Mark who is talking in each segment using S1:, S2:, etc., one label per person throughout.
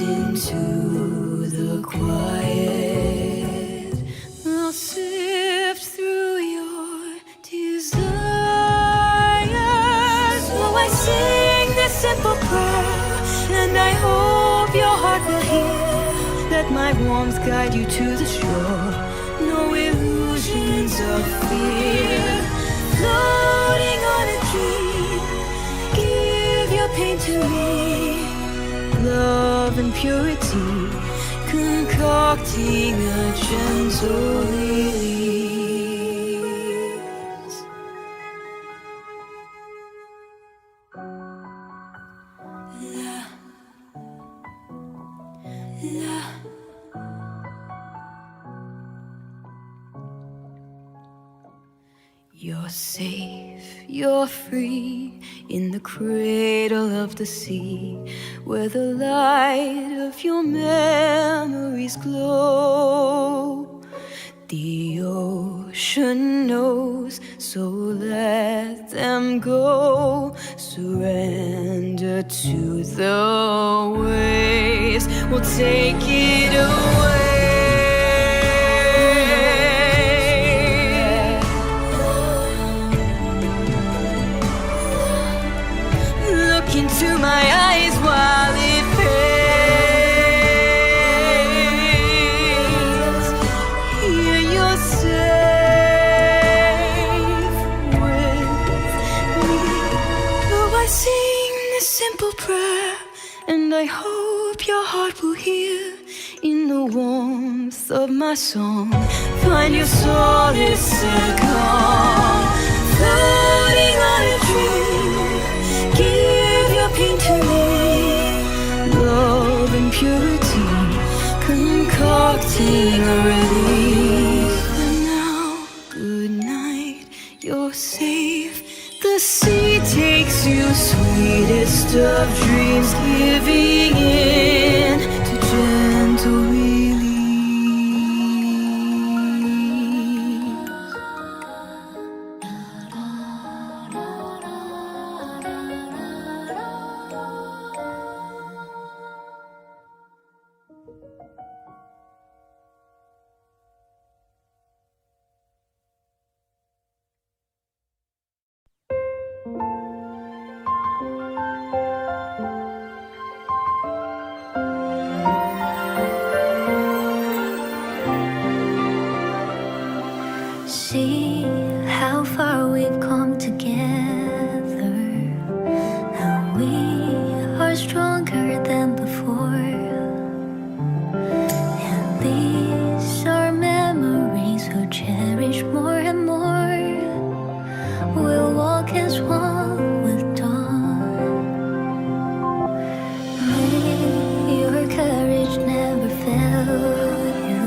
S1: listen to the quiet. I'll sift through your desires. So I sing this simple prayer, and I hope your heart will hear. Let my warmth guide you to the shore. No illusions of fear. Floating on a dream, give your pain to me. Love and purity, concocting a gentle release. La, la. You're safe, you're free in the cradle of the sea, where the light of your memories glow. The ocean knows, so let them go. Surrender to the waves, we'll take it away. Into my eyes while it fades. Here you're safe with me. Though I sing this simple prayer, and I hope your heart will hear. In the warmth of my song, find your solace and calm. Floating on a dream, give your pain to me. Love and purity, concocting a release. And now, good night, you're safe. The sea takes you, sweetest of dreams, giving in to gentle release.
S2: See how far we've come together, how we are stronger than before. And these are memories we'll cherish more and more. We'll walk as one with dawn. May your courage never fail you.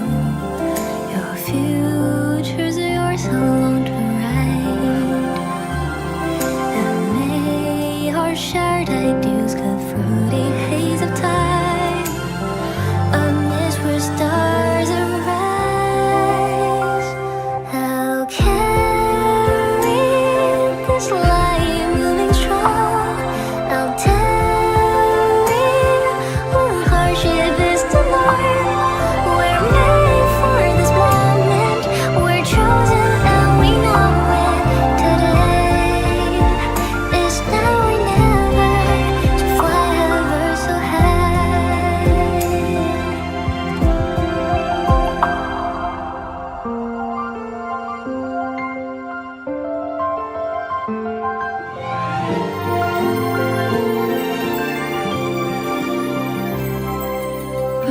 S2: Your future's yours alone to ride. And may our shared ideals cut through the haze of time. Amidst where stars arise, I'll carry this light moving strong. I'll tell you what hardship is to learn. We're made for this moment. We're chosen and we know it. Today is now or never, to fly ever so high.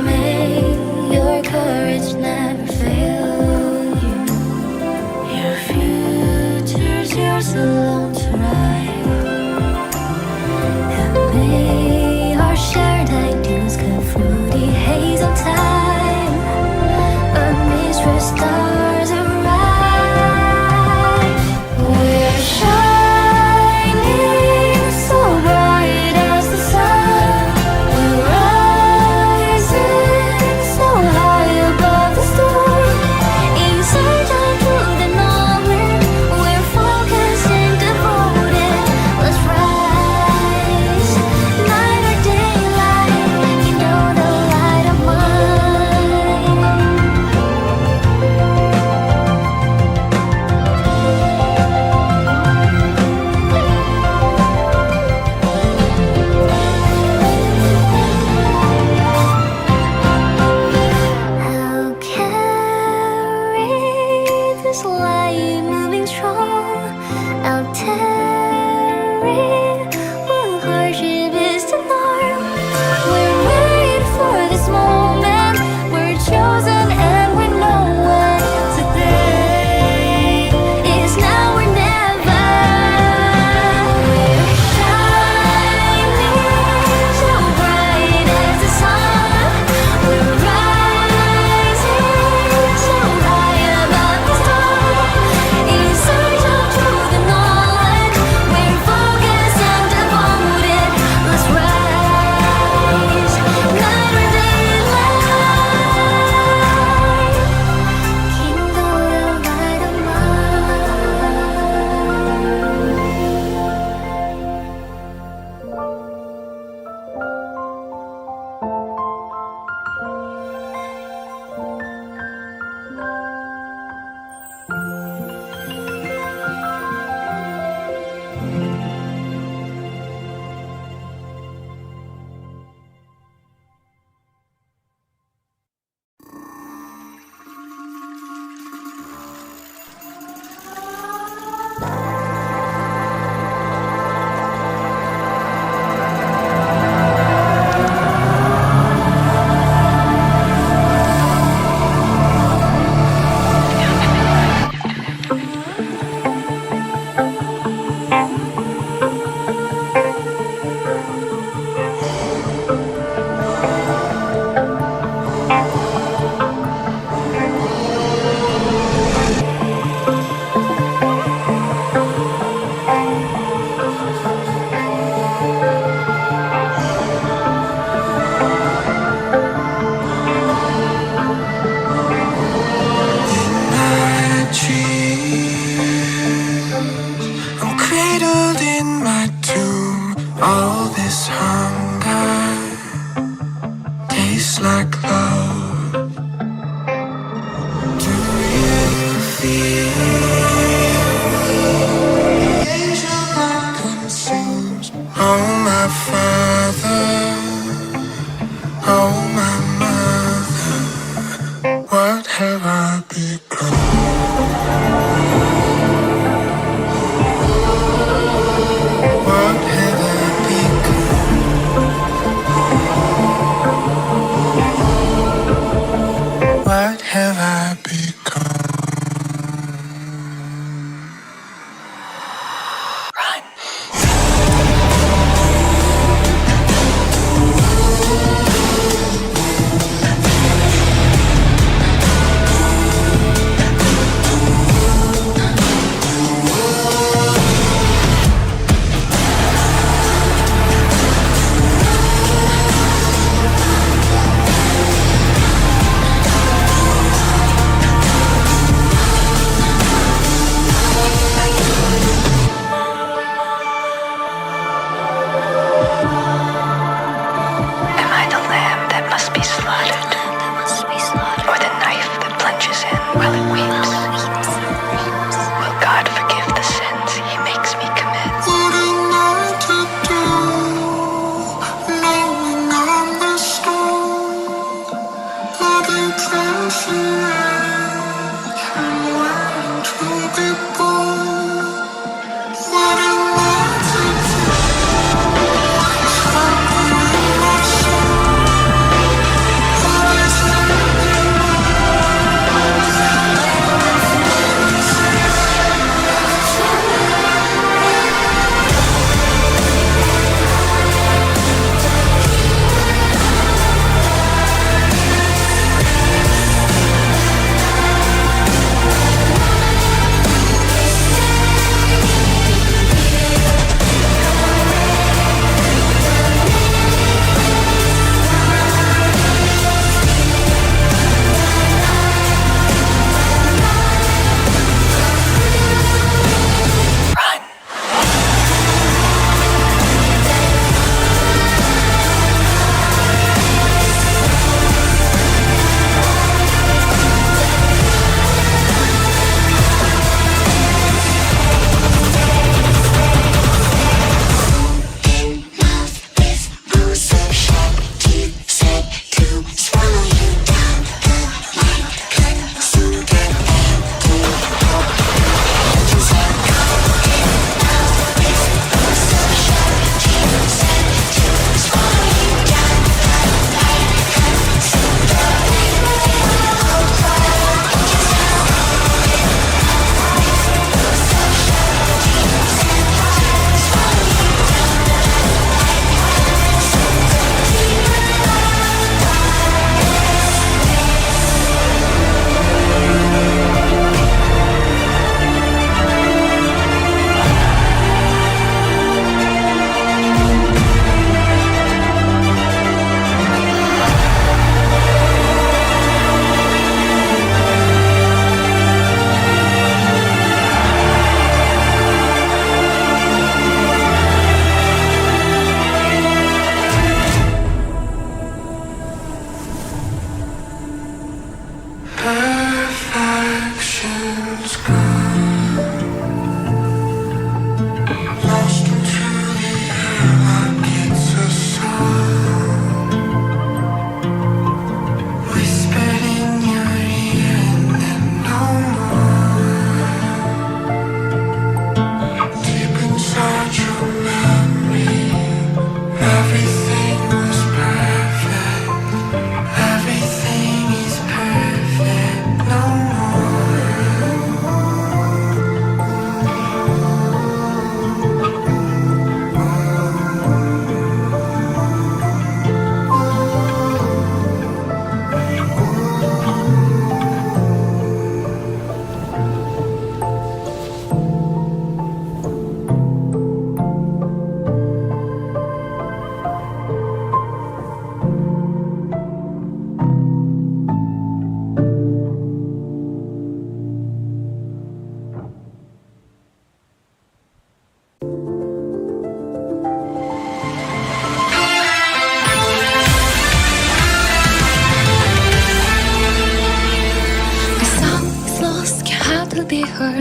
S2: May your courage never fail you. Your future's yours alone to ride. And may our shared ideals cut through the haze of time. Amidst where stars arrive, we're shining so bright as the sun. We're rising so high above the storm. Inside our truth and knowledge, we're focusing to
S1: taste like love. Do you feel the angel that consumes? Oh my father, oh my mother, what have I become? What have I become? What have I become? Run. Am I the lamb that must be slaughtered? Or the knife that plunges in while it weeps? Will God forgive the sins he makes me commit? What am I to do, knowing I'm the stone, loving transformation, waiting to be born? What am I to do? What's happening in my soul? What is happening?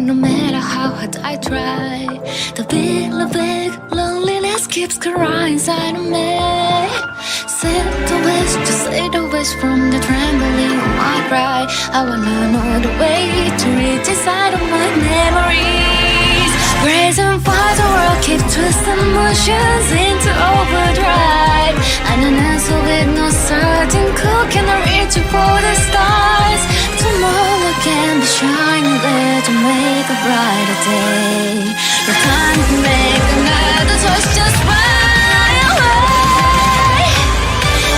S2: no matter how hard I try. The big loneliness keeps crying inside of me. Sit away from the trembling of my cry. I wanna know the way to reach inside of my memories. Brazen fires the world keep twisting emotions into overdrive. And an answer with no certain clue can I reach for the stars. Tomorrow can be shining there to make a brighter day. The time to make another choice just right away.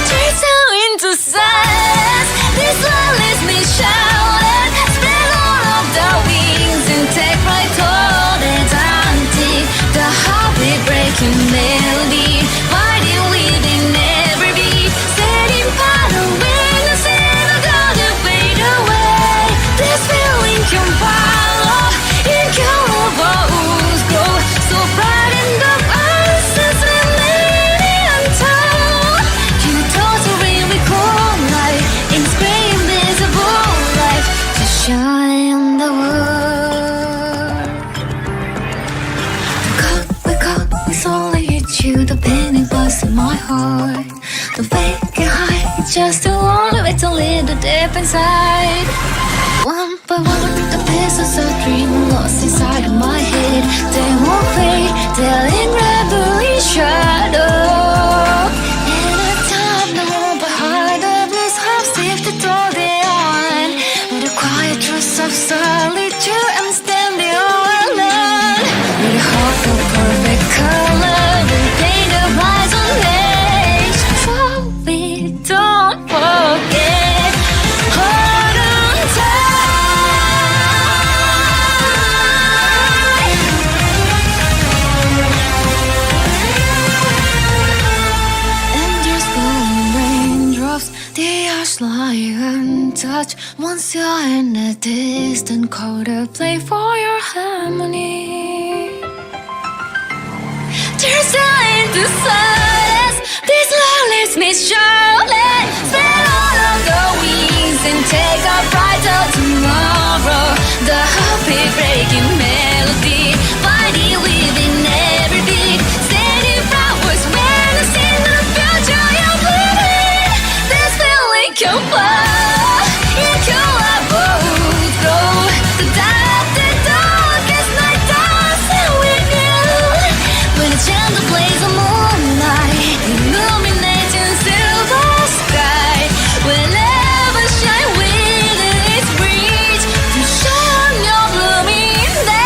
S2: Turns out into silence. This love leaves me shouting. Spread all of the wings and take flight toward eternity. The heartbeat breaking melody, fighting within every beat, setting fire when the sin are gonna fade away. This feeling can follow, incurable wounds grow so bright in the voices remaining untold. You totally recall light, inspire invisible light to shine the world. Wake up, it's only hit you, the pain it busts in my heart. The fake and high, it's just a lonely way to live the deep inside. One by one, the pieces of dream lost inside of my head. They won't fade, they'll engravel shadow. And the time, no behind the bliss, half sifted through the on. With the quiet truth of solitude, I'm standing all alone. With a heart of perfect color, we paint the rise on edge. So we don't forget. Hold on tight. And there's falling raindrops, the ash lying untouched. Once you're in a distant quarter, play for your harmony. Turns out into silence. This love leaves me shouting. Spread all of the wings and take a brighter tomorrow. The heartbeat breaking melody, fighting within every beat, setting flowers when I see the future you're living. This feeling can fly, incurable wounds grow. The darkest night dancing with you. When it's time to blaze a moonlight, illuminating silver sky. Whenever shine with its breeze to shine your blooming day.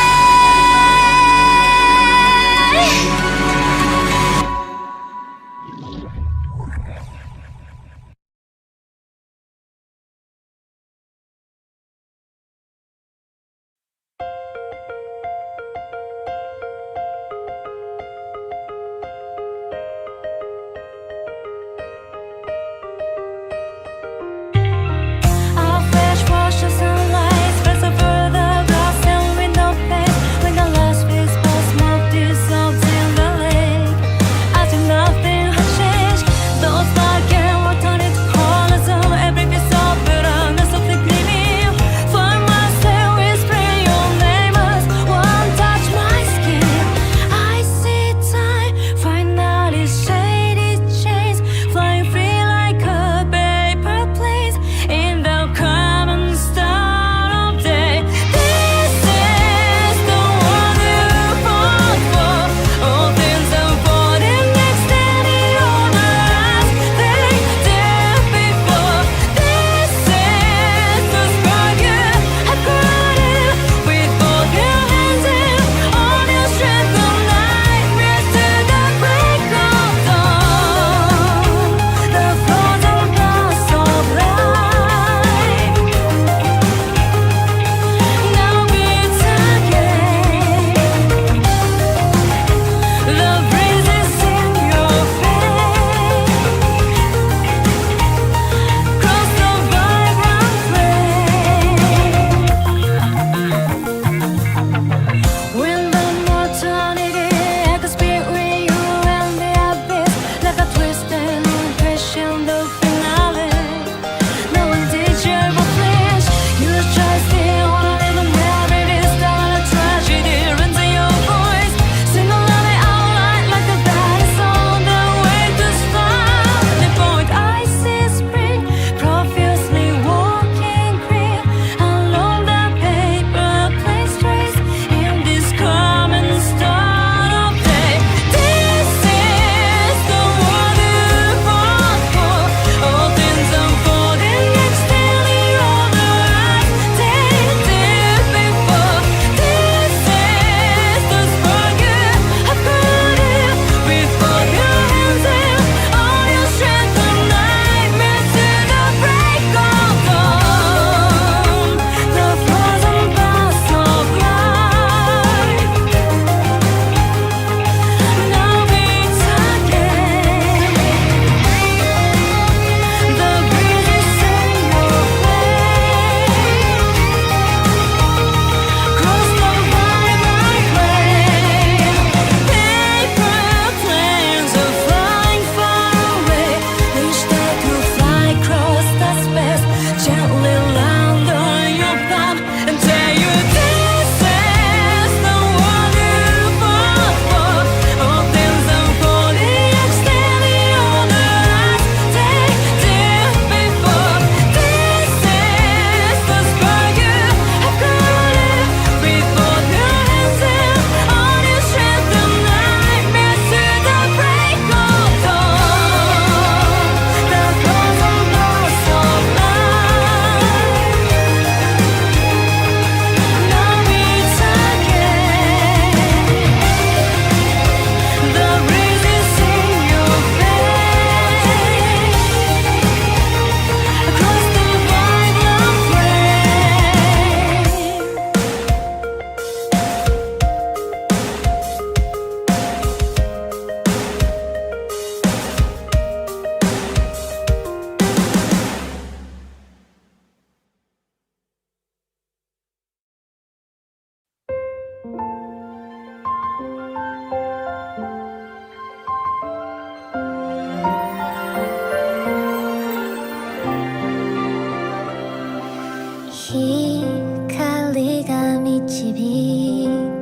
S2: 光が導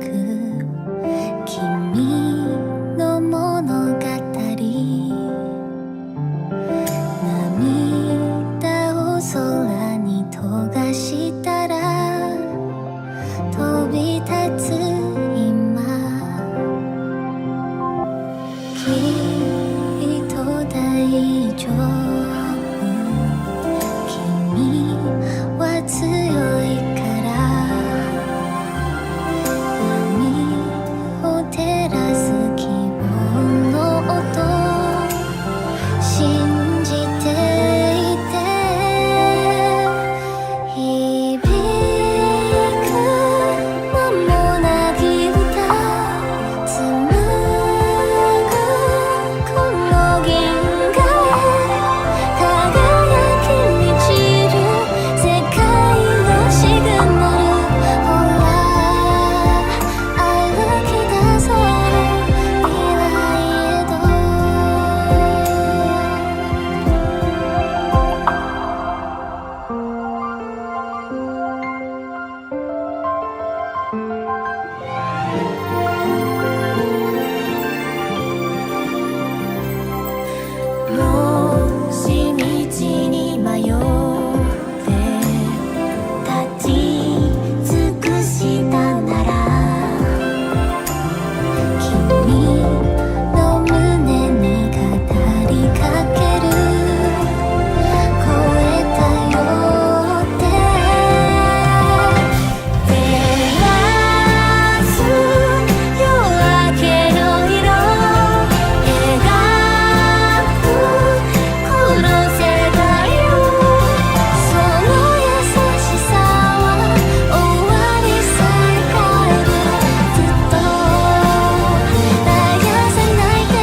S2: く君の物語涙を空に溶がしたら飛び立つ今きっと大丈夫君は強いから波を照らす希望の音信じていて響く間もなき歌紡ぐこの銀河へ輝き満ちる世界のシグナルほら歩き出そう未来へともし道に迷って立ち尽くしたなら君の胸に語りかける声頼って照らす夜明けの色描くこの世界をその優しさは終わりさえ変えるずっと絶やさないで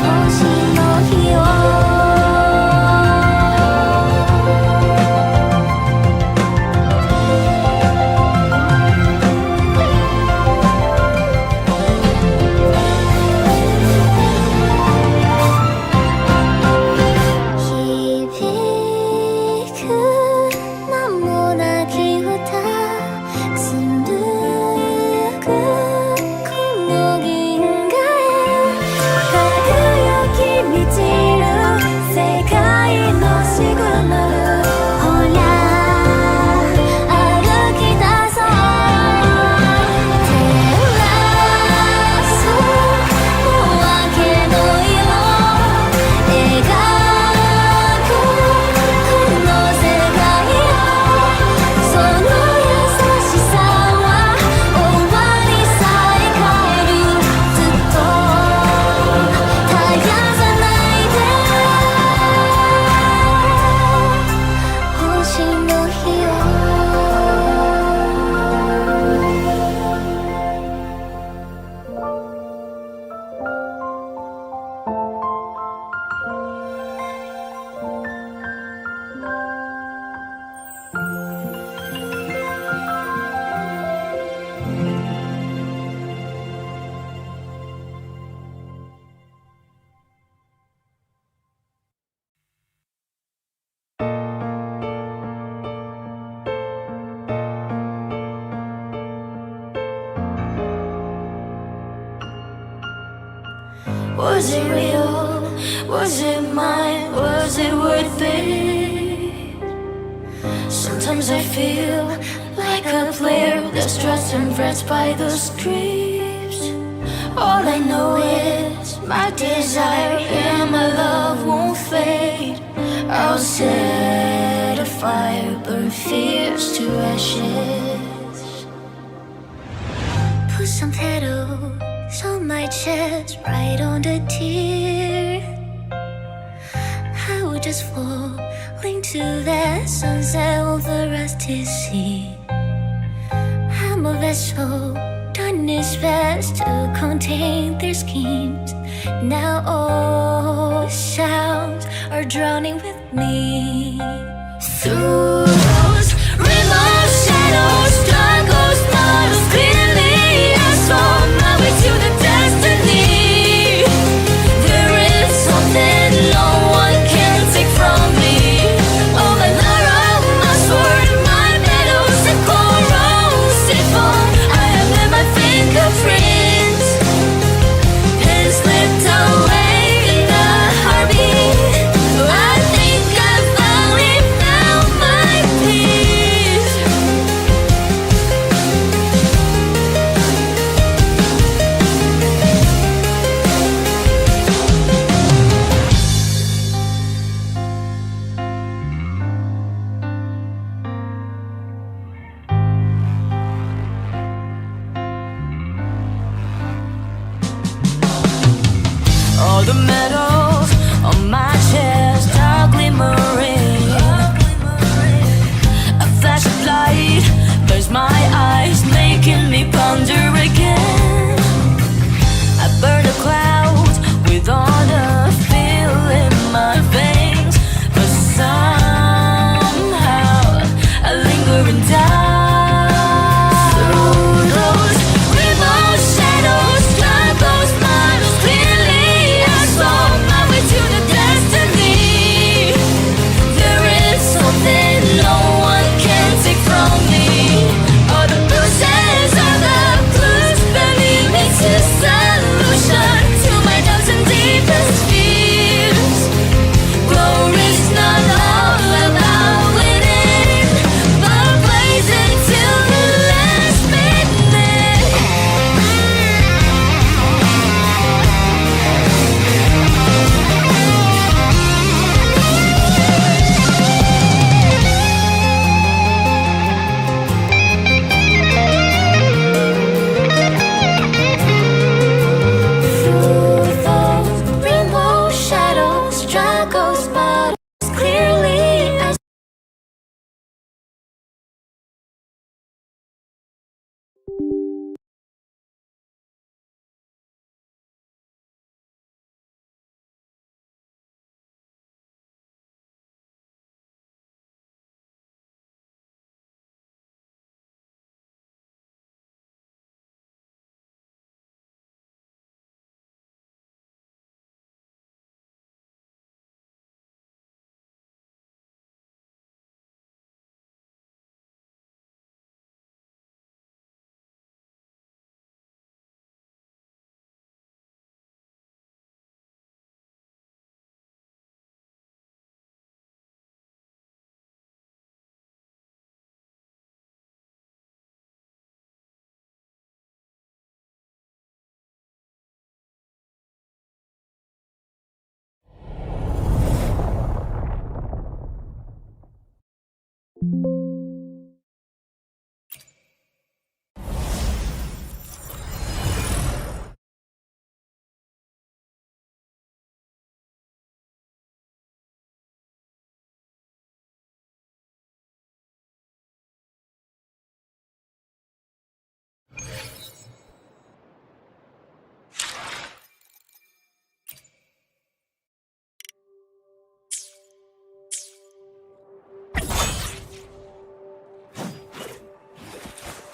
S2: 星の日を響く名もなき歌紡ぐこの銀河へ輝き満ちる世界のシグナルほら歩き出そう照らす夜明けの色描くこの世界をその優しさは終わりさえ変えるずっと絶やさないで星の日をWas it real? Was it mine? Was it worth it? Sometimes I feel like a player that's dressed and frets by the scripts. All I know is my desire and my love won't fade. I'll set a fire, burn fears to ashes. Put some petals on my chest, right on the tear. I would just fall into that sunset over rusty sea. I'm a vessel, done its best to contain their schemes. Now all sounds are drowning with me. Through those remote shadows, struggles, battles, clearly I saw my way to the destiny. There is something no one can take from me. All my love, my sword, my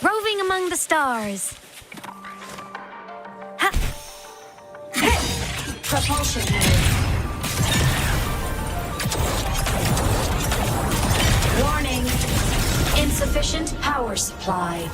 S2: Roving among the stars. Ha! Propulsion mode. Warning. Insufficient power supply.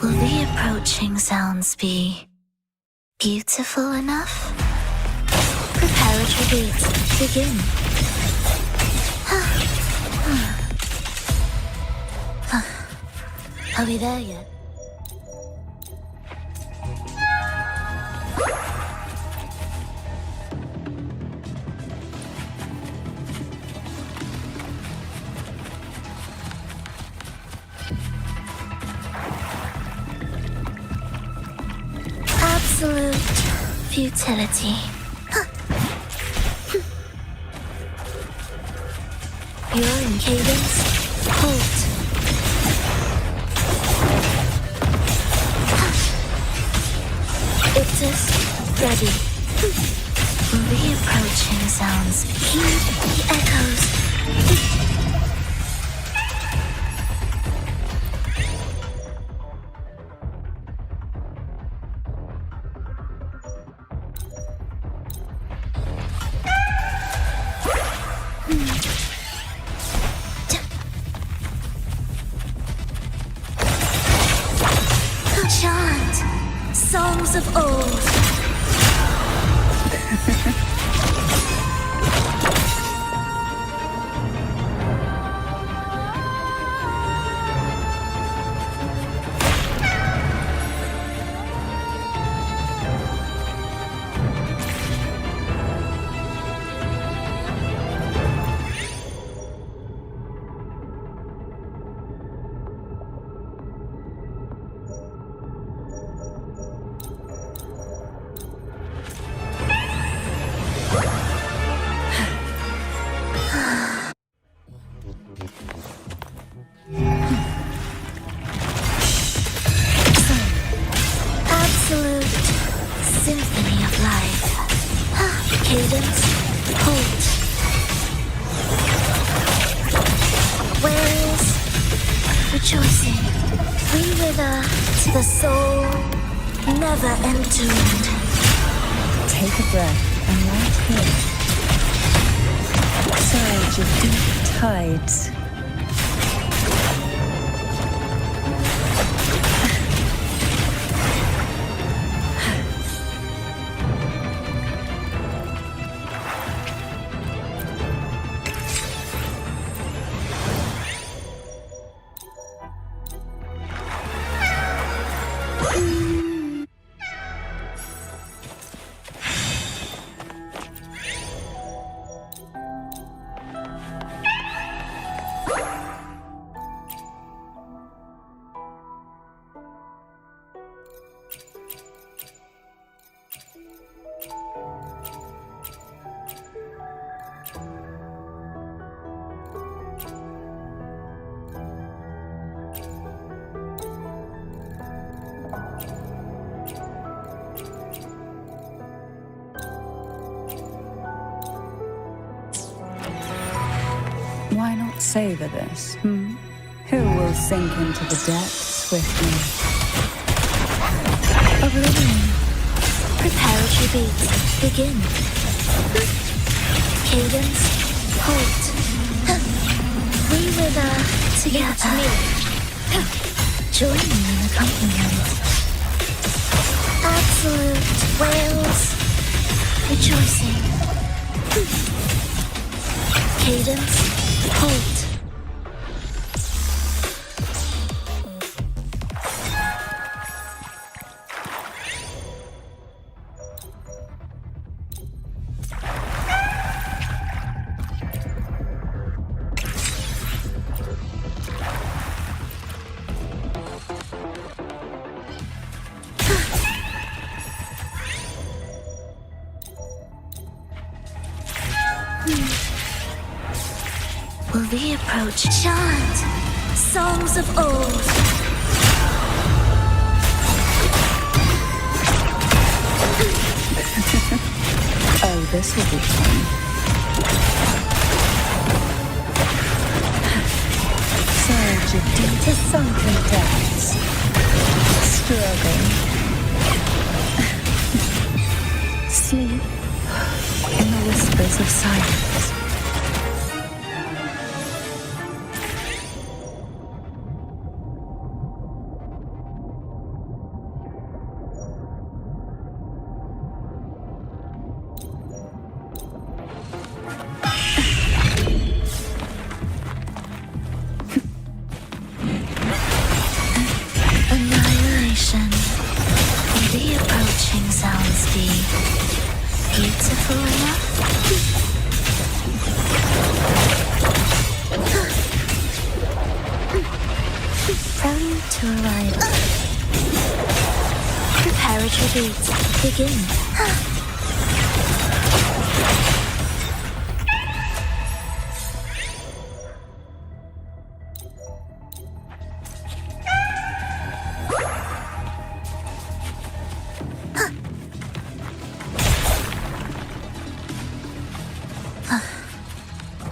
S3: Will the approaching sounds be beautiful enough? Preparatory beats begin. Are we there yet? Absolute futility. You're in cadence. Halt. Ictus, ready. Reapproaching sounds. Heed the echoes. Chant songs of old. Absolute symphony of life. Cadence, halt. Where is rejoicing? We wither to the soul, never entombed.
S4: Take a breath and right here. Surge of deep tides. savor this? Who will sink into the depths with me?
S3: Oblivion. Preparatory beats. Begin. Cadence. Halt. We wither together. Join me in accompaniment. Absolute wails. Rejoicing. Cadence. Halt. Will we approach? Chant songs of old.
S4: Oh, this will be fun. Surge of deep to sunken depths. Struggle. Sleep in the whispers of silence.
S3: Annihilation. Will the approaching sounds be beautiful enough? Prelude to arrival. Preparatory beats. Begin.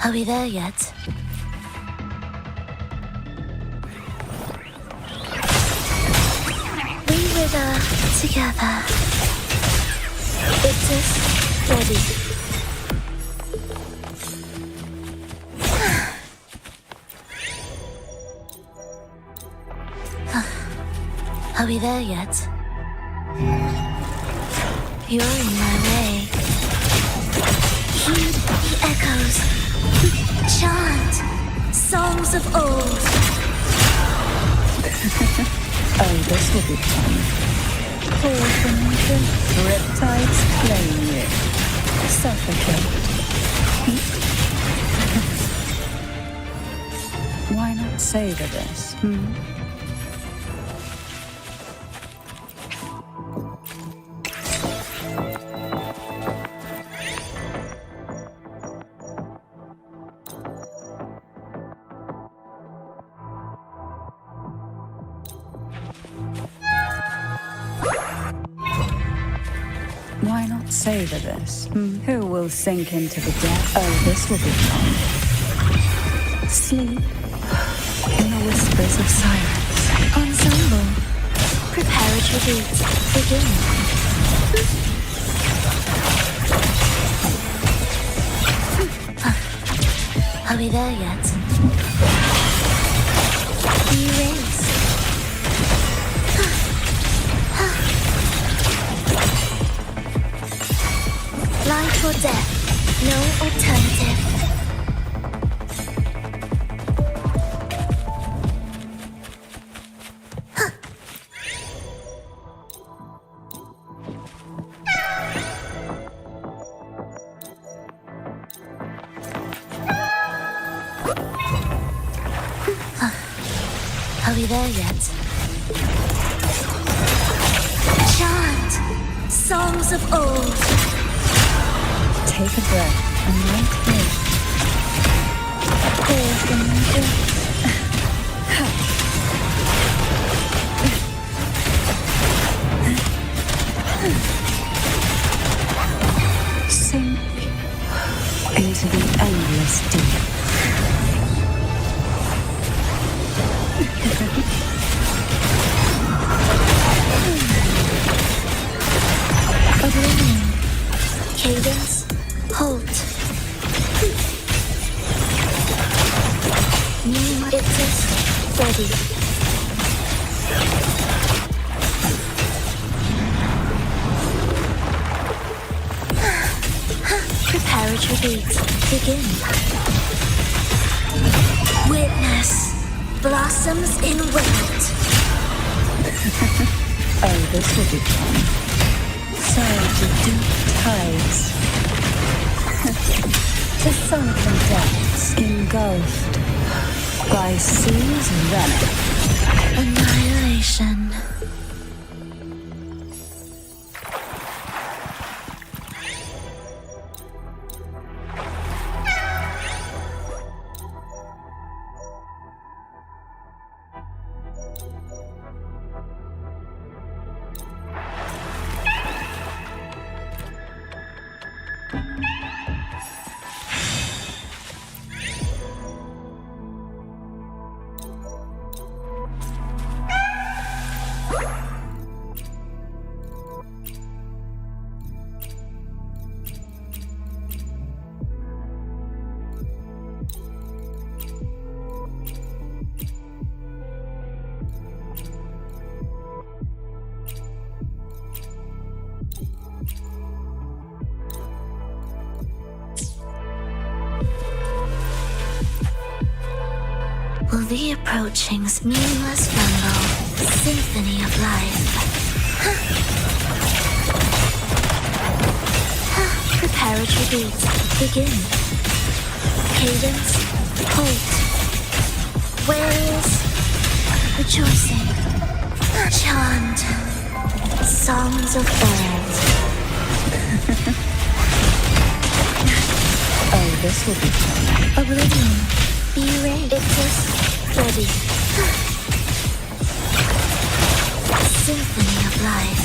S3: Are we there yet? We wither together. Victus, ready. Are we there yet? You're in my way. Heed the echoes. Chant songs of old.
S4: Oh, this will be fun. Fall from the riptides claim you. Suffocate. Why not savor this? Why not savor this? Who will sink into the depth? Oh, this will be fun. Sleep in the whispers of silence.
S3: Ensemble. Preparatory beats. Begin. Are we there yet? Erase. Life or death, no alternative. Are we there yet? Chant songs of old.
S4: Take a breath and light here. Pour from the sink into the endless deep.
S3: Cadence, hold. It is ready. Preparatory beats begin. Witness blossoms in wind.
S4: Oh, this will be fun. So to deep tides. To sunken depths engulfed by seas running.
S3: Annihilation. Will the approaching's meaningless rumble, symphony of life? Preparatory beats begin. Cadence, hold. Where is rejoicing? Chant songs of birds.
S4: Oh, this will be fun.
S3: Oblivion, be ready. It is ready. Symphony of life.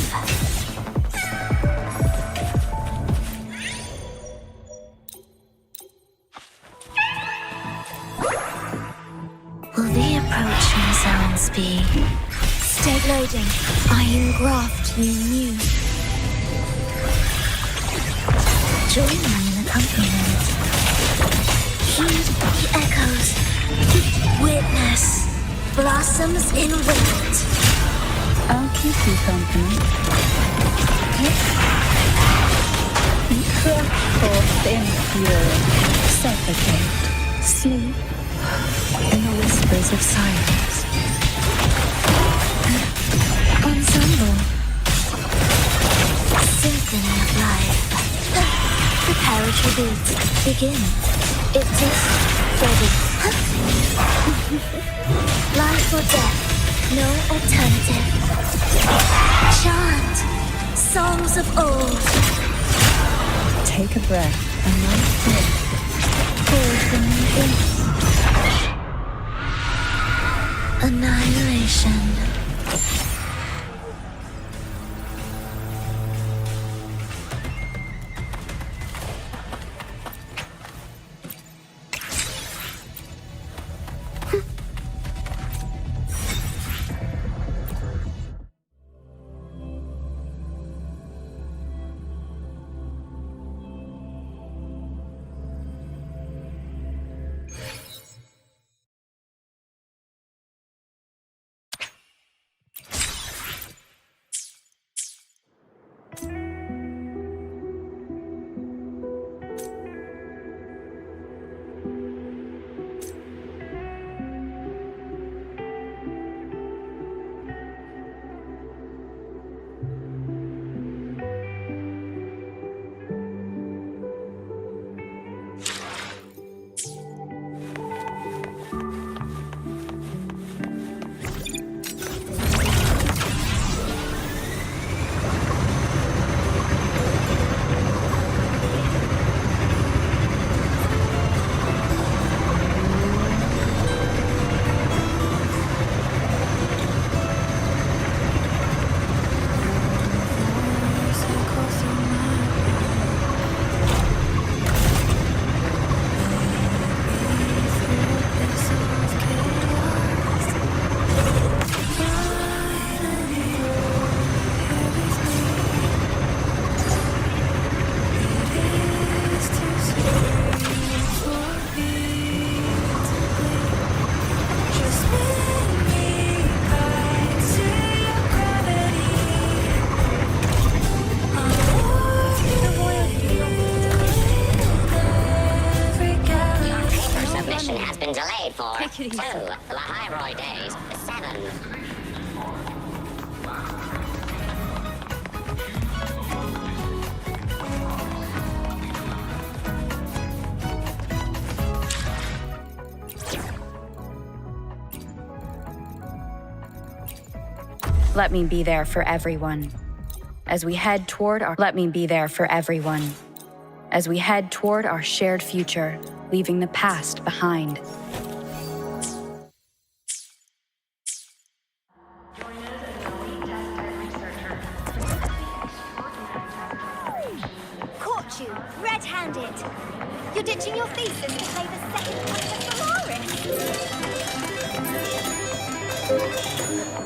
S3: Will the approaching sounds be? State loading. I engraft you new. Join me in accompaniment. Heed the echoes. Witness blossoms in wind.
S4: I'll keep you company. Crack forth in fury. Suffocate. Sleep. In the whispers of silence.
S3: Ensemble. Symphony of life. Preparatory beats begin. It is ready. Life or death, no alternative. Chant songs of old.
S4: Take a breath and light pour from within.
S3: Annihilation.
S2: Take it easy.
S5: 2, the high days, 7.
S6: Let me be there for everyone. As we head toward our... Let me be there for everyone. As we head toward our shared future, leaving the past behind.
S3: Caught you, red-handed. You're ditching your thesis to play the second part of Solaris.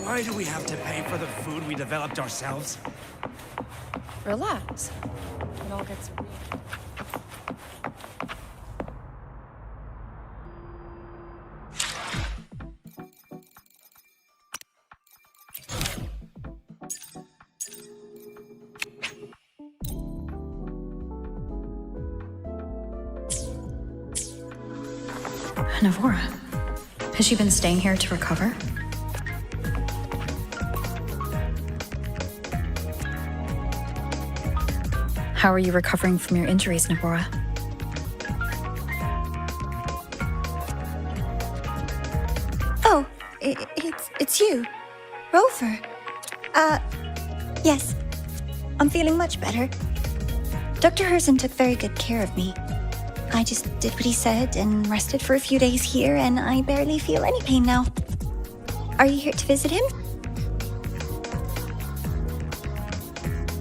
S7: Why do we have to pay for the food we developed ourselves?
S4: Relax. It all gets real.
S6: Navora, has she been staying here to recover? How are you recovering from your injuries, Navora?
S3: Oh, it's you, Rover. Yes. I'm feeling much better. Dr. Herzen took very good care of me. I just did what he said and rested for a few days here, and I barely feel any pain now. Are you here to visit him?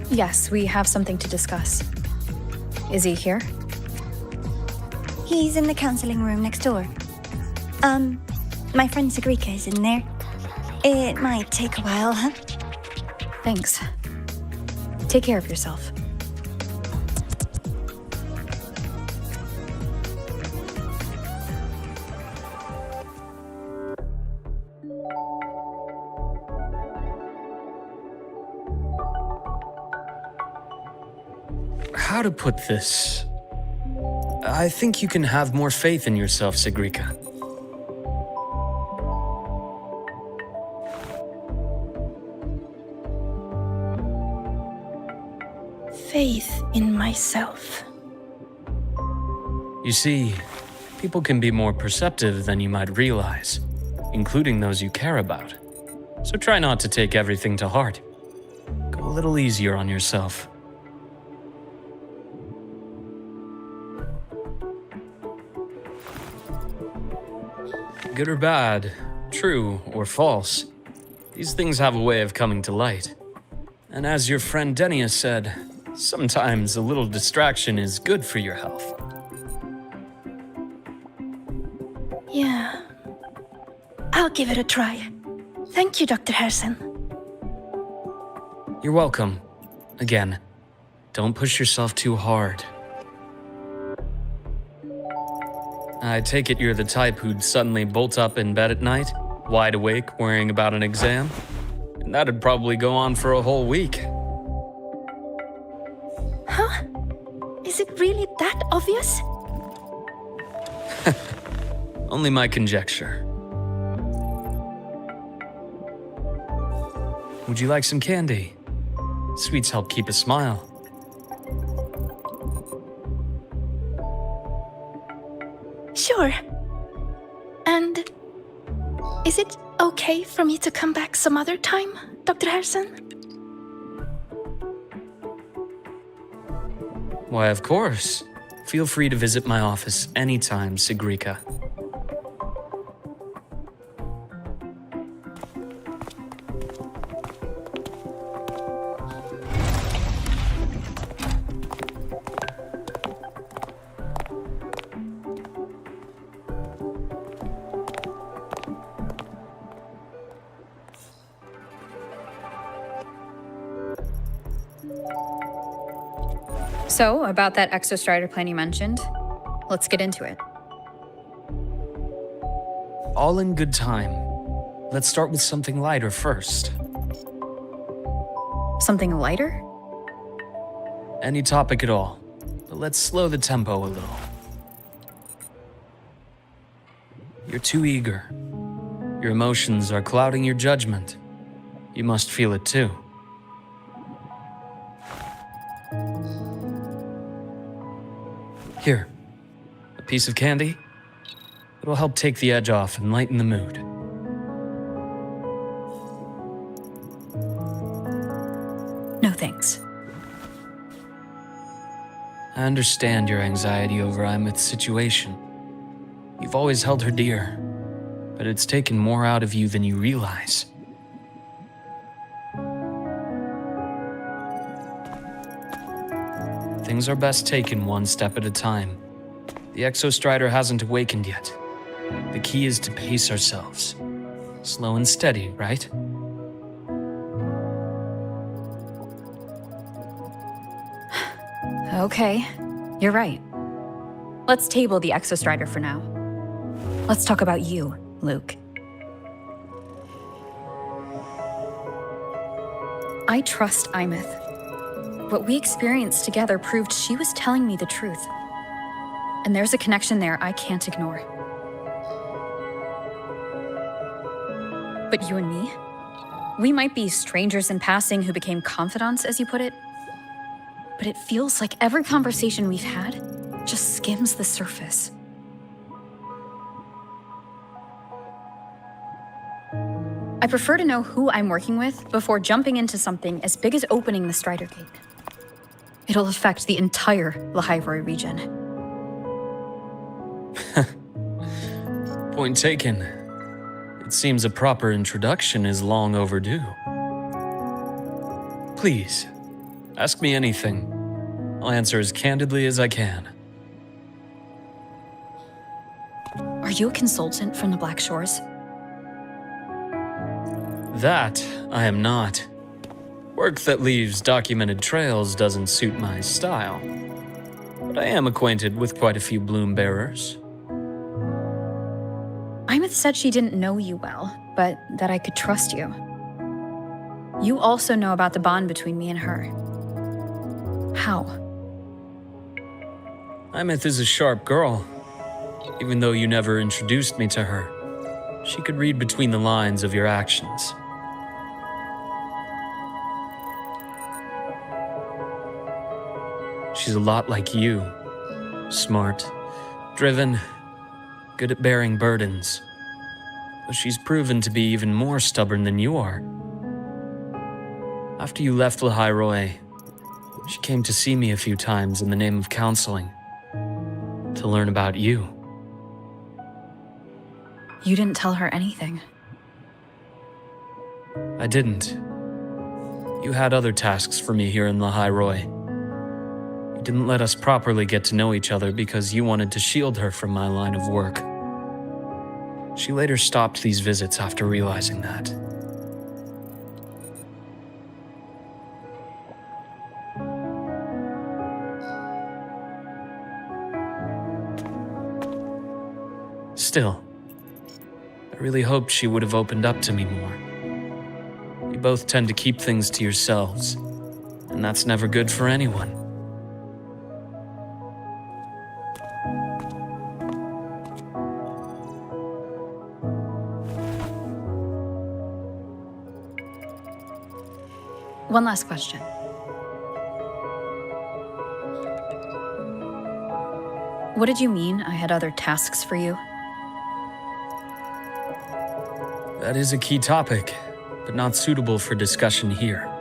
S6: Yes, we have something to discuss. Is he here?
S3: He's in the counseling room next door. My friend Sigrika is in there. It might take a while, huh?
S6: Thanks. Take care of yourself.
S8: How to put this? I think you can have more faith in yourself, Sigrika.
S1: Faith in myself.
S8: You see, people can be more perceptive than you might realize, including those you care about. So try not to take everything to heart. Go a little easier on yourself. Good or bad, true or false, these things have a way of coming to light. And as your friend Denia said, sometimes a little distraction is good for your health.
S1: Yeah. I'll give it a try. Thank you, Dr. Herzen.
S8: You're welcome. Again, don't push yourself too hard. I take it you're the type who'd suddenly bolt up in bed at night, wide awake, worrying about an exam? And that'd probably go on for a whole week.
S1: Huh? Is it really that obvious?
S8: Only my conjecture. Would you like some candy? Sweets help keep a smile.
S1: Sure. And is it okay for me to come back some other time, Dr. Herzen?
S8: Why, of course. Feel free to visit my office anytime, Sigrika.
S6: So, about that exostrider plan you mentioned, let's get into it.
S8: All in good time. Let's start with something lighter first.
S6: Something lighter?
S8: Any topic at all, but let's slow the tempo a little. you're too eager. Your emotions are clouding your judgment. You must feel it too. Here, a piece of candy. It'll help take the edge off and lighten the mood.
S6: No thanks.
S8: I understand your anxiety over Imeth's situation. You've always held her dear, but it's taken more out of you than you realize. Things are best taken one step at a time. The Exostrider hasn't awakened yet. The key is to pace ourselves. Slow and steady, right?
S6: Okay, you're right. Let's table the Exostrider for now. Let's talk about you, Luke. I trust Imeth. What we experienced together proved she was telling me the truth. And there's a connection there I can't ignore. But you and me? We might be strangers in passing who became confidants, as you put it. But it feels like every conversation we've had just skims the surface. I prefer to know who I'm working with before jumping into something as big as opening the Strider Gate. It'll affect the entire Lahairoi region.
S8: Point taken. It seems a proper introduction is long overdue. Please, ask me anything. I'll answer as candidly as I can.
S6: Are you a consultant from the Black Shores?
S8: That I am not. Work that leaves documented trails doesn't suit my style. But I am acquainted with quite a few bloom bearers.
S6: Imeth said she didn't know you well, but that I could trust you. You also know about the bond between me and her. How?
S8: Imeth is a sharp girl. Even though you never introduced me to her, she could read between the lines of your actions. She's a lot like you. Smart, driven, good at bearing burdens. But she's proven to be even more stubborn than you are. After you left Lahairoi, she came to see me a few times in the name of counseling, to learn about you.
S6: You didn't tell her anything.
S8: I didn't. You had other tasks for me here in Lahairoi. You didn't let us properly get to know each other because you wanted to shield her from my line of work. She later stopped these visits after realizing that. Still, I really hoped she would have opened up to me more. You both tend to keep things to yourselves, and that's never good for anyone.
S6: One last question. What did you mean I had other tasks for you?
S8: That is a key topic, but not suitable for discussion here.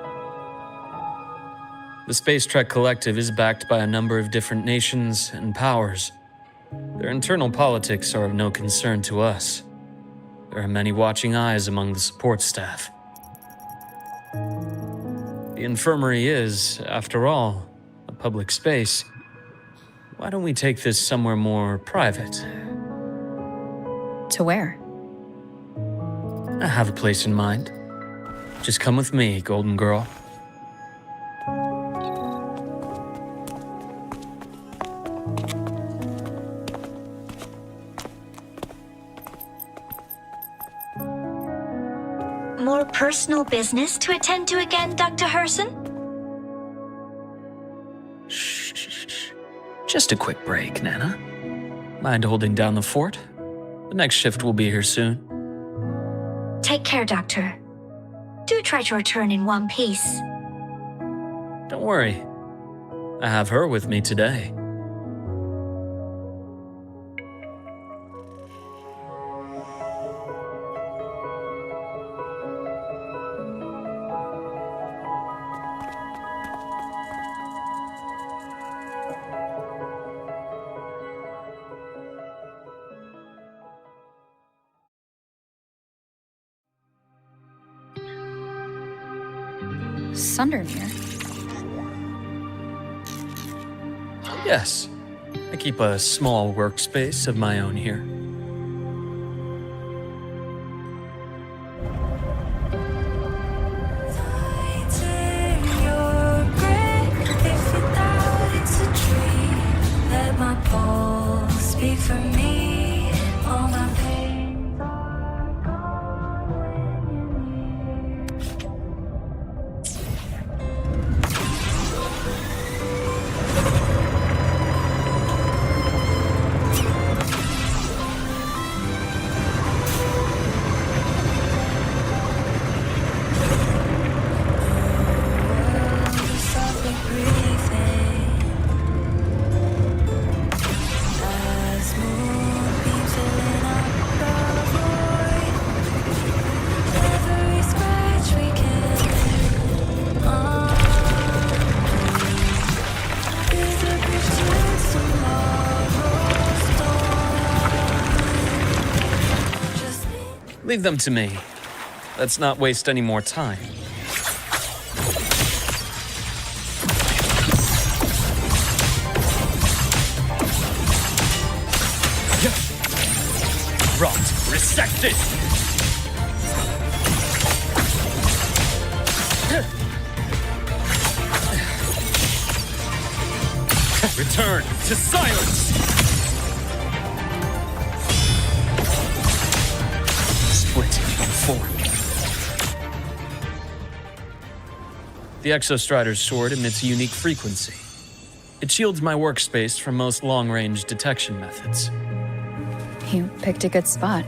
S8: The Space Trek Collective is backed by a number of different nations and powers. Their internal politics are of no concern to us. There are many watching eyes among the support staff. The infirmary is, after all, a public space. Why don't we take this somewhere more private?
S6: To where?
S8: I have a place in mind. Just come with me, Golden Girl.
S3: More personal business to attend to again, Dr. Herson?
S8: Shh. Just a quick break, Nana. Mind holding down the fort? The next shift will be here soon.
S2: Take care, Doctor. Do try to return in one piece.
S8: Don't worry. I have her with me today.
S6: Sundermere?
S8: Yes. I keep a small workspace of my own here.
S1: Speak for me, all my pains are gone when you're near. Softly breathing as moonbeams filling up the void. Every scratch we can is a bridge to tomorrow's dawn. Just
S8: Leave them to me. Let's not waste any more time. Rot, resected! Return to silence! Split in form. The Exostrider's sword emits a unique frequency. It shields my workspace from most long-range detection methods.
S6: You picked a good spot.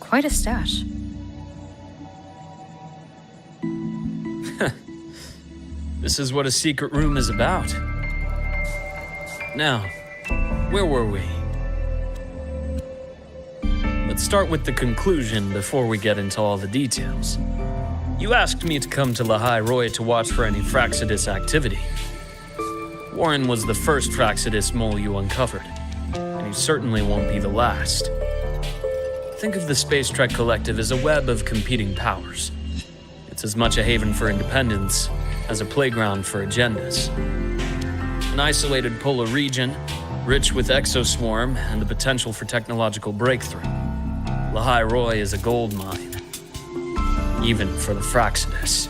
S6: Quite a stash.
S8: This is what a secret room is about. Now, where were we? Let's start with the conclusion before we get into all the details. You asked me to come to Lahai Roy to watch for any Fraxidus activity. Warren was the first Fraxidus mole you uncovered, and he certainly won't be the last. Think of the Space Trek Collective as a web of competing powers. It's as much a haven for independence as a playground for agendas. An isolated polar region, rich with exoswarm and the potential for technological breakthrough. Lahai Roy is a gold mine, even for the Fraxidus.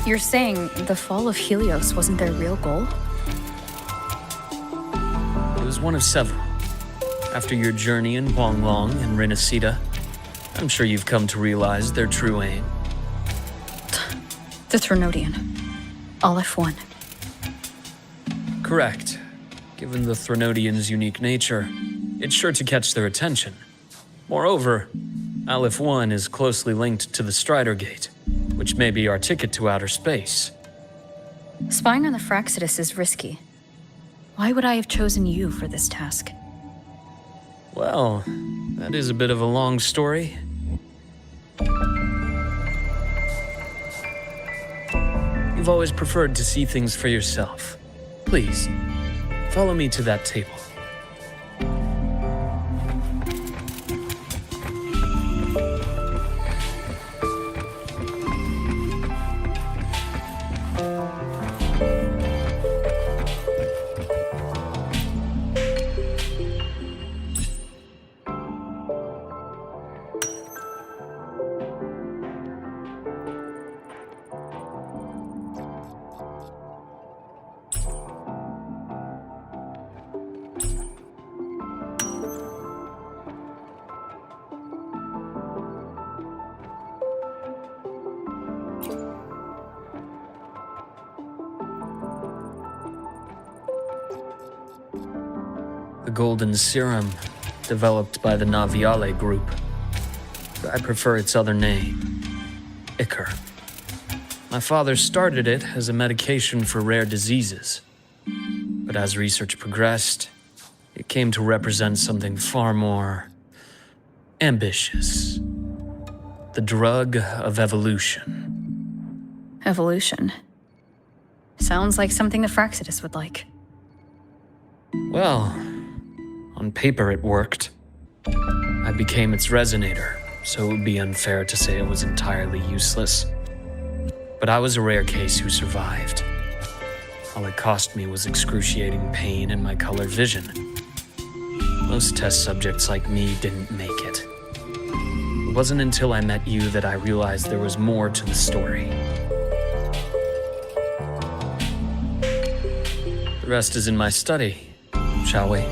S6: You're saying the fall of Helios wasn't their real goal?
S8: It was one of several. After your journey in Huanglong and Renacida, I'm sure you've come to realize their true aim.
S6: The Threnodian. Aleph 1.
S8: Correct. Given the Threnodian's unique nature, it's sure to catch their attention. Moreover, Aleph 1 is closely linked to the Strider Gate, which may be our ticket to outer space.
S6: Spying on the Fraxidus is risky. Why would I have chosen you for this task?
S8: Well, that is a bit of a long story. You've always preferred to see things for yourself. Please, follow me to that table. The golden serum, developed by the Naviale group. I prefer its other name, Ichor. My father started it as a medication for rare diseases. But as research progressed, it came to represent something far more ambitious. The drug of evolution.
S6: Evolution. Sounds like something the Fraxidus would like.
S8: Well, on paper it worked. I became its resonator, so it would be unfair to say it was entirely useless. But I was a rare case who survived. All it cost me was excruciating pain and my colored vision. Most test subjects like me didn't make it. It wasn't until I met you that I realized there was more to the story. The rest is in my study, shall we?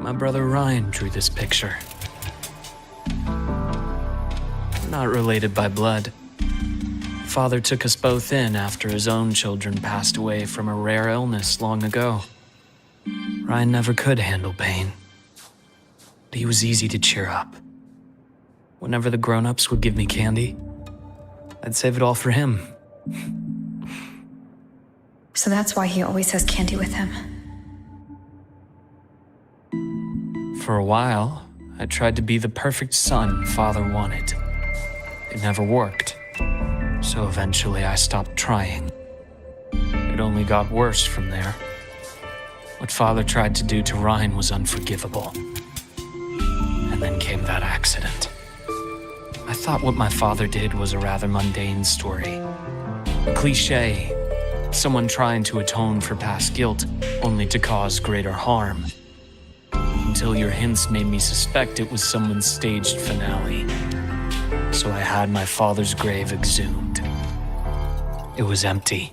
S8: My brother Ryan drew this picture. Not related by blood. Father took us both in after his own children passed away from a rare illness long ago. Ryan never could handle pain. But he was easy to cheer up. Whenever the grown-ups would give me candy, I'd save it all for him.
S6: So that's why he always has candy with him.
S8: For a while, I tried to be the perfect son Father wanted. It never worked, so eventually I stopped trying. It only got worse from there. What Father tried to do to Ryan was unforgivable. And then came that accident. I thought what my father did was a rather mundane story. A cliché, someone trying to atone for past guilt, only to cause greater harm. Until your hints made me suspect it was someone's staged finale. So I had my father's grave exhumed. It was empty.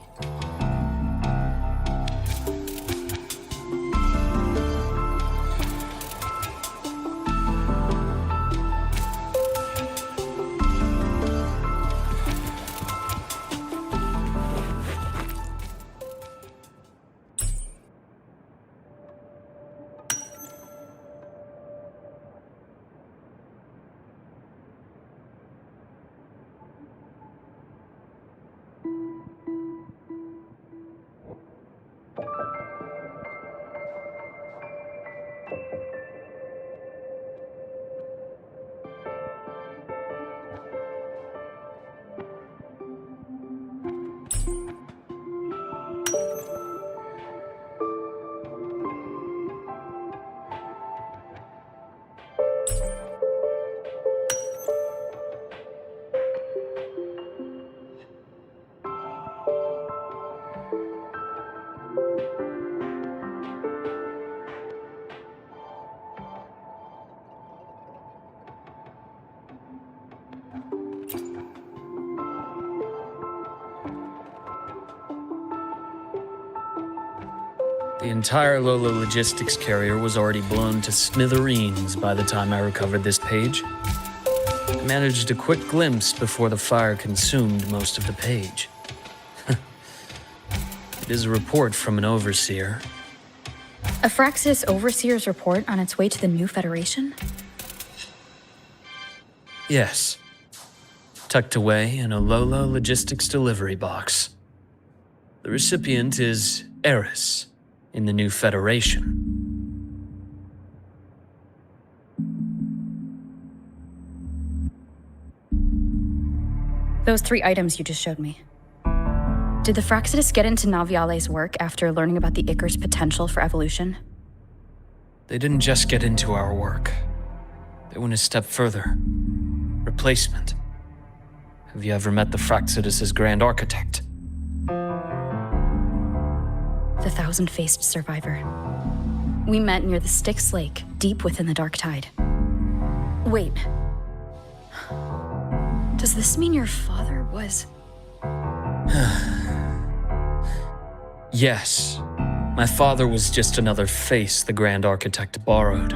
S8: The entire Lolo logistics carrier was already blown to smithereens by the time I recovered this page. I managed a quick glimpse before the fire consumed most of the page. It is a report from an overseer.
S6: A Fraxis Overseer's report on its way to the new Federation?
S8: Yes. Tucked away in a Lolo logistics delivery box. The recipient is Eris in the new Federation.
S6: Those 3 items you just showed me. Did the Fraxidus get into Naviale's work after learning about the Icar's potential for evolution?
S8: They didn't just get into our work. They went a step further. Replacement. Have you ever met the Fraxidus' Grand Architect?
S6: The thousand-faced survivor. We met near the Styx Lake, deep within the Dark Tide. Wait. Does this mean your father was...
S8: Yes. My father was just another face the Grand Architect borrowed.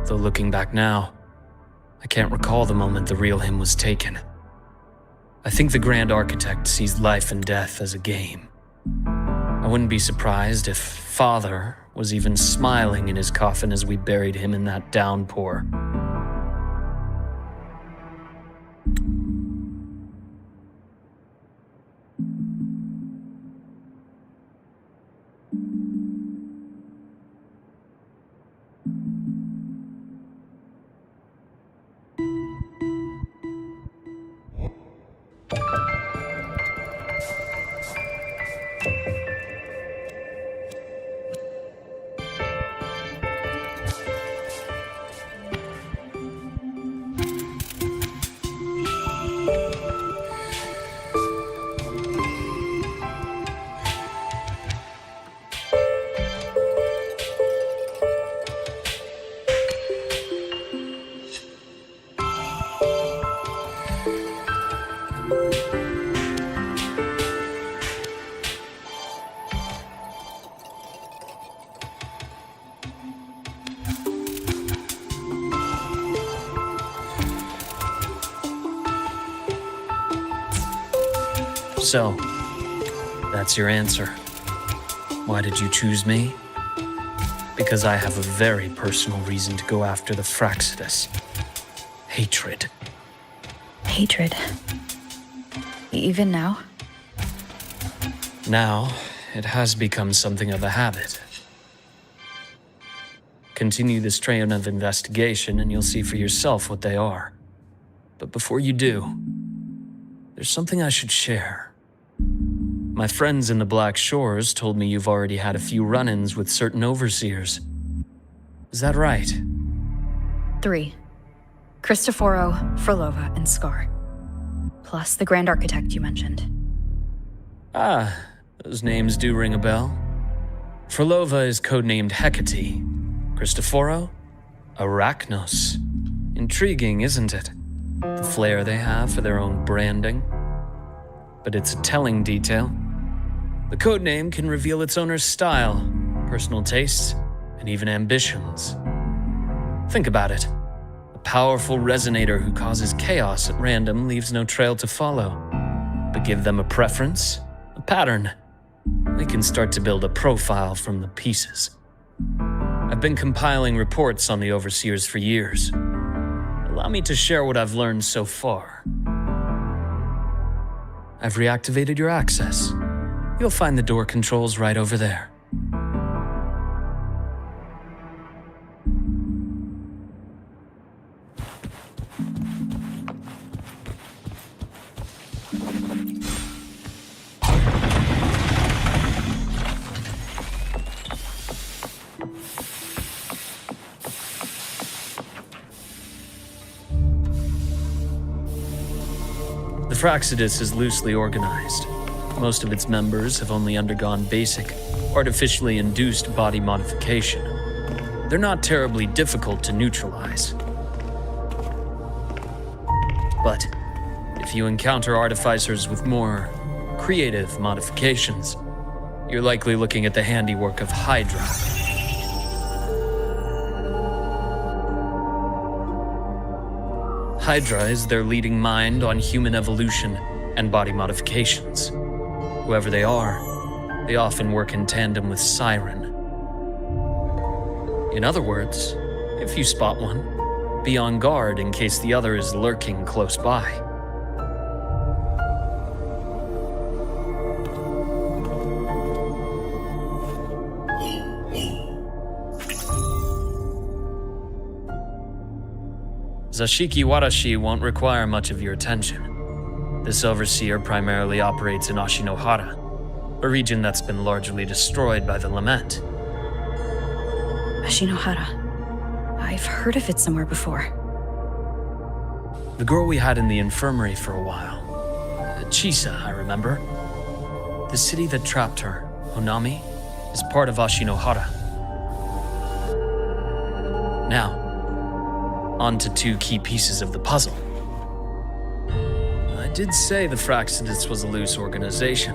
S8: Though looking back now, I can't recall the moment the real him was taken. I think the Grand Architect sees life and death as a game. I wouldn't be surprised if Father was even smiling in his coffin as we buried him in that downpour. So, that's your answer. Why did you choose me? Because I have a very personal reason to go after the Fraxidus. Hatred.
S6: Hatred. Even now?
S8: Now, it has become something of a habit. Continue this train of investigation and you'll see for yourself what they are. But before you do, there's something I should share. My friends in the Black Shores told me you've already had a few run-ins with certain overseers. Is that right?
S6: 3. Cristoforo, Frolova, and Scar. Plus the Grand Architect you mentioned.
S8: Ah, those names do ring a bell. Frolova is codenamed Hecate. Cristoforo? Arachnos. Intriguing, isn't it? The flair they have for their own branding. But it's a telling detail. The codename can reveal its owner's style, personal tastes, and even ambitions. Think about it. A powerful resonator who causes chaos at random leaves no trail to follow. But give them a preference, a pattern. We can start to build a profile from the pieces. I've been compiling reports on the Overseers for years. Allow me to share what I've learned so far. I've reactivated your access. You'll find the door controls right over there. The Fraxidus is loosely organized. Most of its members have only undergone basic, artificially induced body modification. They're not terribly difficult to neutralize. But if you encounter artificers with more creative modifications, you're likely looking at the handiwork of Hydra. Hydra is their leading mind on human evolution and body modifications. Whoever they are, they often work in tandem with Siren. In other words, if you spot one, be on guard in case the other is lurking close by. Zashiki Warashi won't require much of your attention. This overseer primarily operates in Ashinohara, a region that's been largely destroyed by the Lament.
S6: Ashinohara. I've heard of it somewhere before.
S8: The girl we had in the infirmary for a while. Chisa, I remember. The city that trapped her, Honami, is part of Ashinohara. Now, on to two key pieces of the puzzle. I did say the Fraxidus was a loose organization,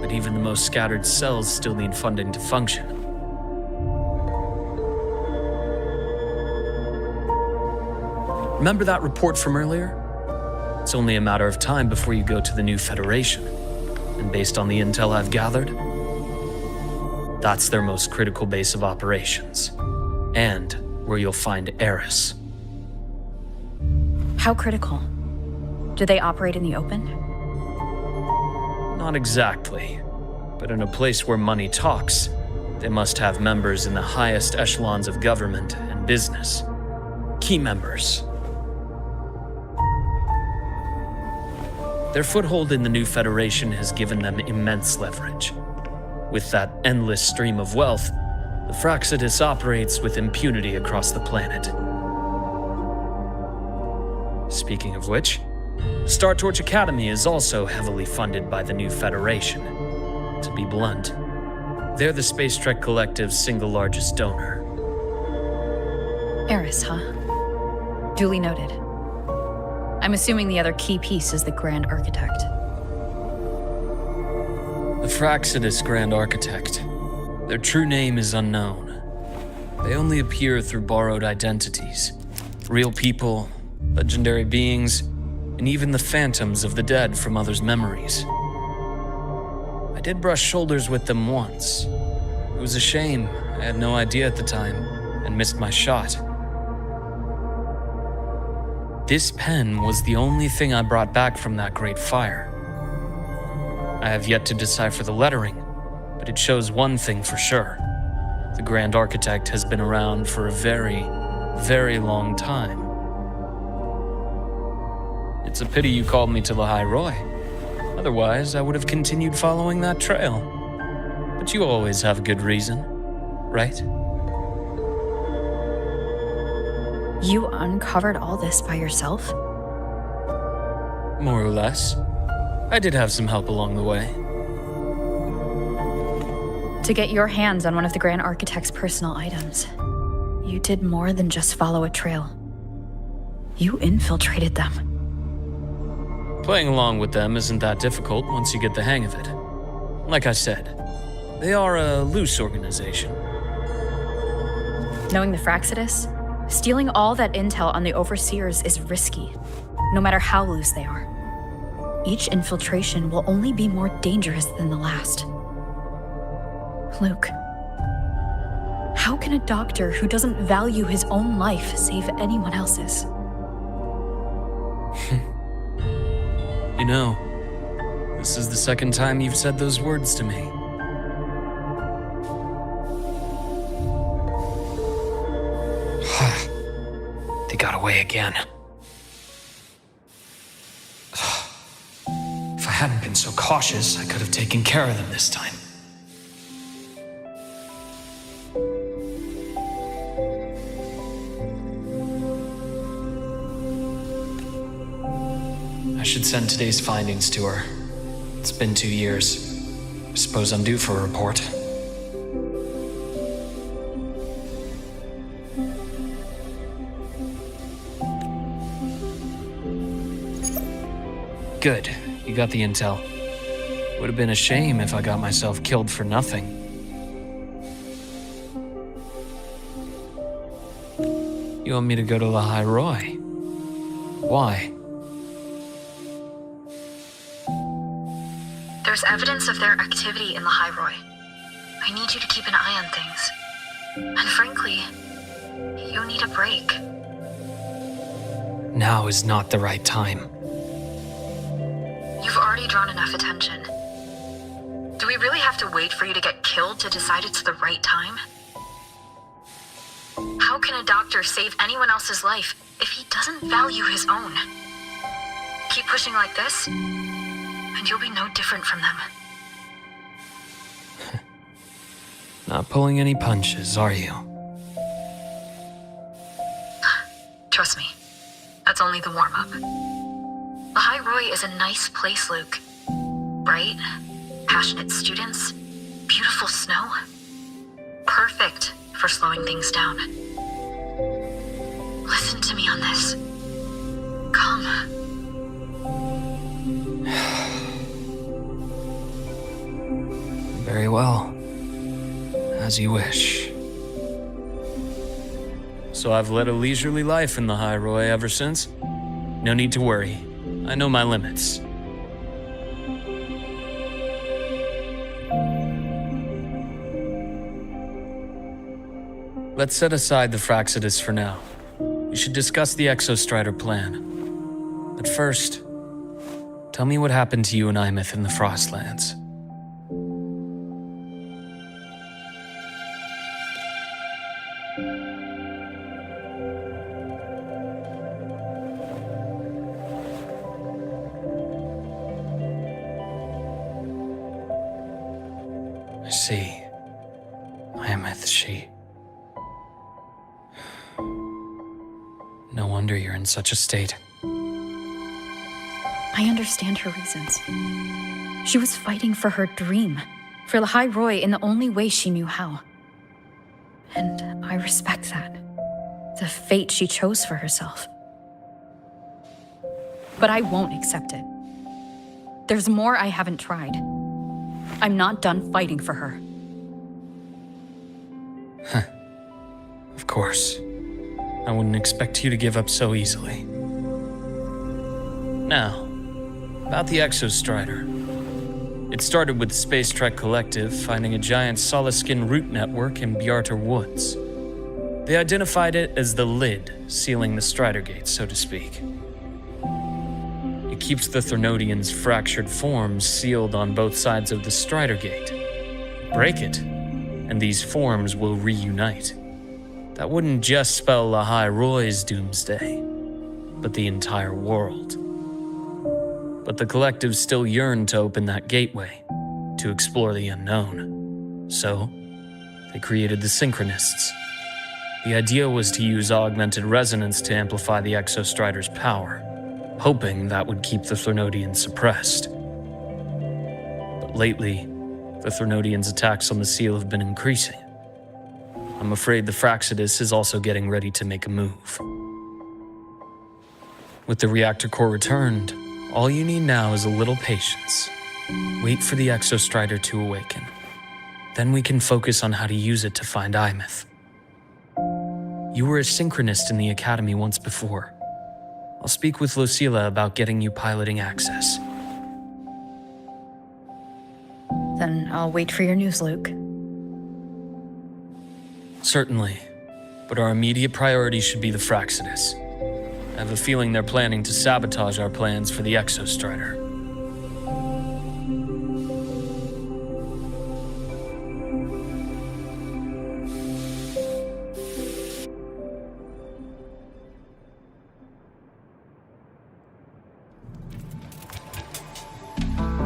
S8: but even the most scattered cells still need funding to function. Remember that report from earlier? It's only a matter of time before you go to the new Federation, and based on the intel I've gathered, that's their most critical base of operations, and where you'll find Eris.
S6: How critical? Do they operate in the open?
S8: Not exactly, but in a place where money talks, they must have members in the highest echelons of government and business. Key members. Their foothold in the new Federation has given them immense leverage. With that endless stream of wealth, the Fraxidus operates with impunity across the planet. Speaking of which, Star Torch Academy is also heavily funded by the new Federation. To be blunt, they're the Space Trek Collective's single largest donor.
S6: Eris, huh? Duly noted. I'm assuming the other key piece is the Grand Architect.
S8: The Fraxidus Grand Architect. Their true name is unknown. They only appear through borrowed identities. Real people, legendary beings, and even the phantoms of the dead from others' memories. I did brush shoulders with them once. It was a shame. I had no idea at the time, and missed my shot. This pen was the only thing I brought back from that great fire. I have yet to decipher the lettering, but it shows one thing for sure. The Grand Architect has been around for a very, very long time. It's a pity you called me to the High Roy. Otherwise, I would have continued following that trail. But you always have a good reason, right?
S6: You uncovered all this by yourself?
S8: More or less. I did have some help along the way.
S6: To get your hands on one of the Grand Architect's personal items, you did more than just follow a trail. You infiltrated them.
S8: Playing along with them isn't that difficult once you get the hang of it. Like I said, they are a loose organization.
S6: Knowing the Fraxidus, stealing all that intel on the Overseers is risky, no matter how loose they are. Each infiltration will only be more dangerous than the last. Luke, how can a doctor who doesn't value his own life save anyone else's?
S8: You know, this is the second time you've said those words to me. They got away again. If I hadn't been so cautious, I could have taken care of them this time. I should send today's findings to her. It's been 2 years. I suppose I'm due for a report. Good. You got the intel. Would have been a shame if I got myself killed for nothing. You want me to go to the High Roy? Why?
S6: There's evidence of their activity in the High Roy. I need you to keep an eye on things. And frankly, you need a break.
S8: Now is not the right time.
S6: You've already drawn enough attention. Do we really have to wait for you to get killed to decide it's the right time? How can a doctor save anyone else's life if he doesn't value his own? Keep pushing like this, and you'll be no different from them.
S8: Not pulling any punches, are you?
S6: Trust me, that's only the warm-up. The High Roy is a nice place, Luke. Bright, passionate students, beautiful snow. Perfect for slowing things down. Listen to me on this. Come.
S8: Very well. As you wish. So I've led a leisurely life in the High Roy ever since. No need to worry. I know my limits. Let's set aside the Fraxidus for now. We should discuss the Exostrider plan. But first, tell me what happened to you and Imeth in the Frostlands. I see. Imeth, she... No wonder you're in such a state.
S6: I understand her reasons. She was fighting for her dream, for the High Roy in the only way she knew how. And I respect that. The fate she chose for herself. But I won't accept it. There's more I haven't tried. I'm not done fighting for her.
S8: Of course. I wouldn't expect you to give up so easily. Now, about the Exostrider. It started with the Space Trek Collective finding a giant Solaskin root network in Bjartar Woods. They identified it as the lid, sealing the Strider Gate, so to speak. It keeps the Thernodians' fractured forms sealed on both sides of the Strider Gate. Break it, and these forms will reunite. That wouldn't just spell the High Roy's doomsday, but the entire world. But the Collective still yearned to open that gateway, to explore the unknown. So, they created the Synchronists. The idea was to use augmented resonance to amplify the Exostrider's power, hoping that would keep the Thernodians suppressed. But lately, the Thernodians' attacks on the seal have been increasing. I'm afraid the Fraxidus is also getting ready to make a move. With the reactor core returned, all you need now is a little patience. Wait for the Exostrider to awaken. Then we can focus on how to use it to find Imeth. You were a synchronist in the Academy once before. I'll speak with Lucilla about getting you piloting access.
S6: Then I'll wait for your news, Luke.
S8: Certainly, but our immediate priority should be the Fraxidus. I have a feeling they're planning to sabotage our plans for the Exostrider.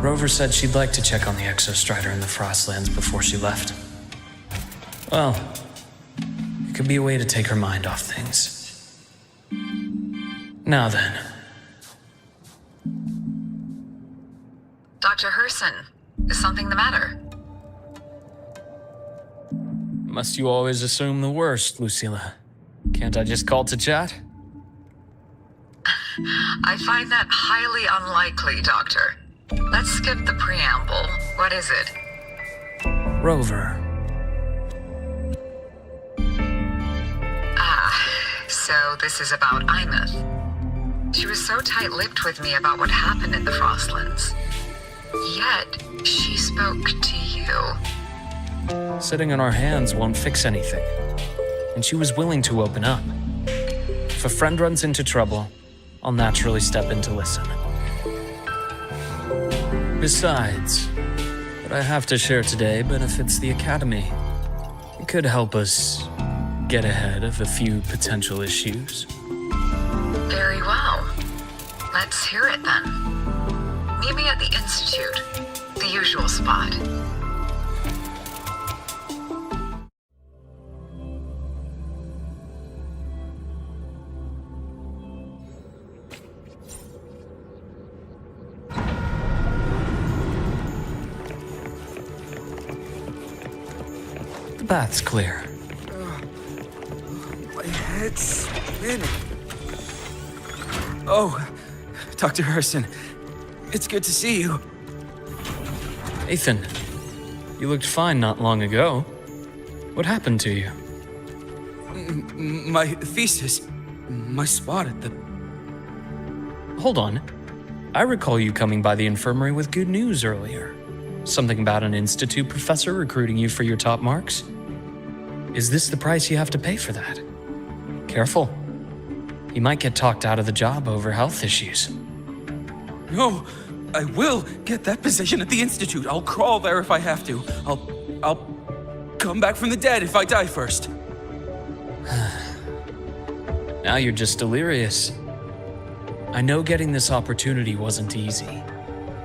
S8: Rover said she'd like to check on the Exostrider in the Frostlands before she left. Well, it could be a way to take her mind off things. Now then.
S6: Dr. Herson, is something the matter?
S8: Must you always assume the worst, Lucilla? Can't I just call to chat?
S9: I find that highly unlikely, Doctor. let's skip the preamble. What is it?
S8: Rover.
S9: So this is about Imeth. She was so tight-lipped with me about what happened in the Frostlands. Yet, she spoke to you.
S8: Sitting on our hands won't fix anything. And she was willing to open up. If a friend runs into trouble, I'll naturally step in to listen. Besides, what I have to share today benefits the Academy. It could help us get ahead of a few potential issues.
S9: Very well. Let's hear it then. Meet me at the Institute, the usual spot.
S8: The bath's clear.
S7: My head's spinning. Oh, Dr. Herson, it's good to see you.
S8: Ethan, you looked fine not long ago. What happened to you?
S7: My thesis, my spot at the...
S8: Hold on. I recall you coming by the infirmary with good news earlier. Something about an institute professor recruiting you for your top marks? Is this the price you have to pay for that? Careful. You might get talked out of the job over health issues.
S7: No, I will get that position at the Institute. I'll crawl there if I have to. I'll come back from the dead if I die first.
S8: Now you're just delirious. I know getting this opportunity wasn't easy.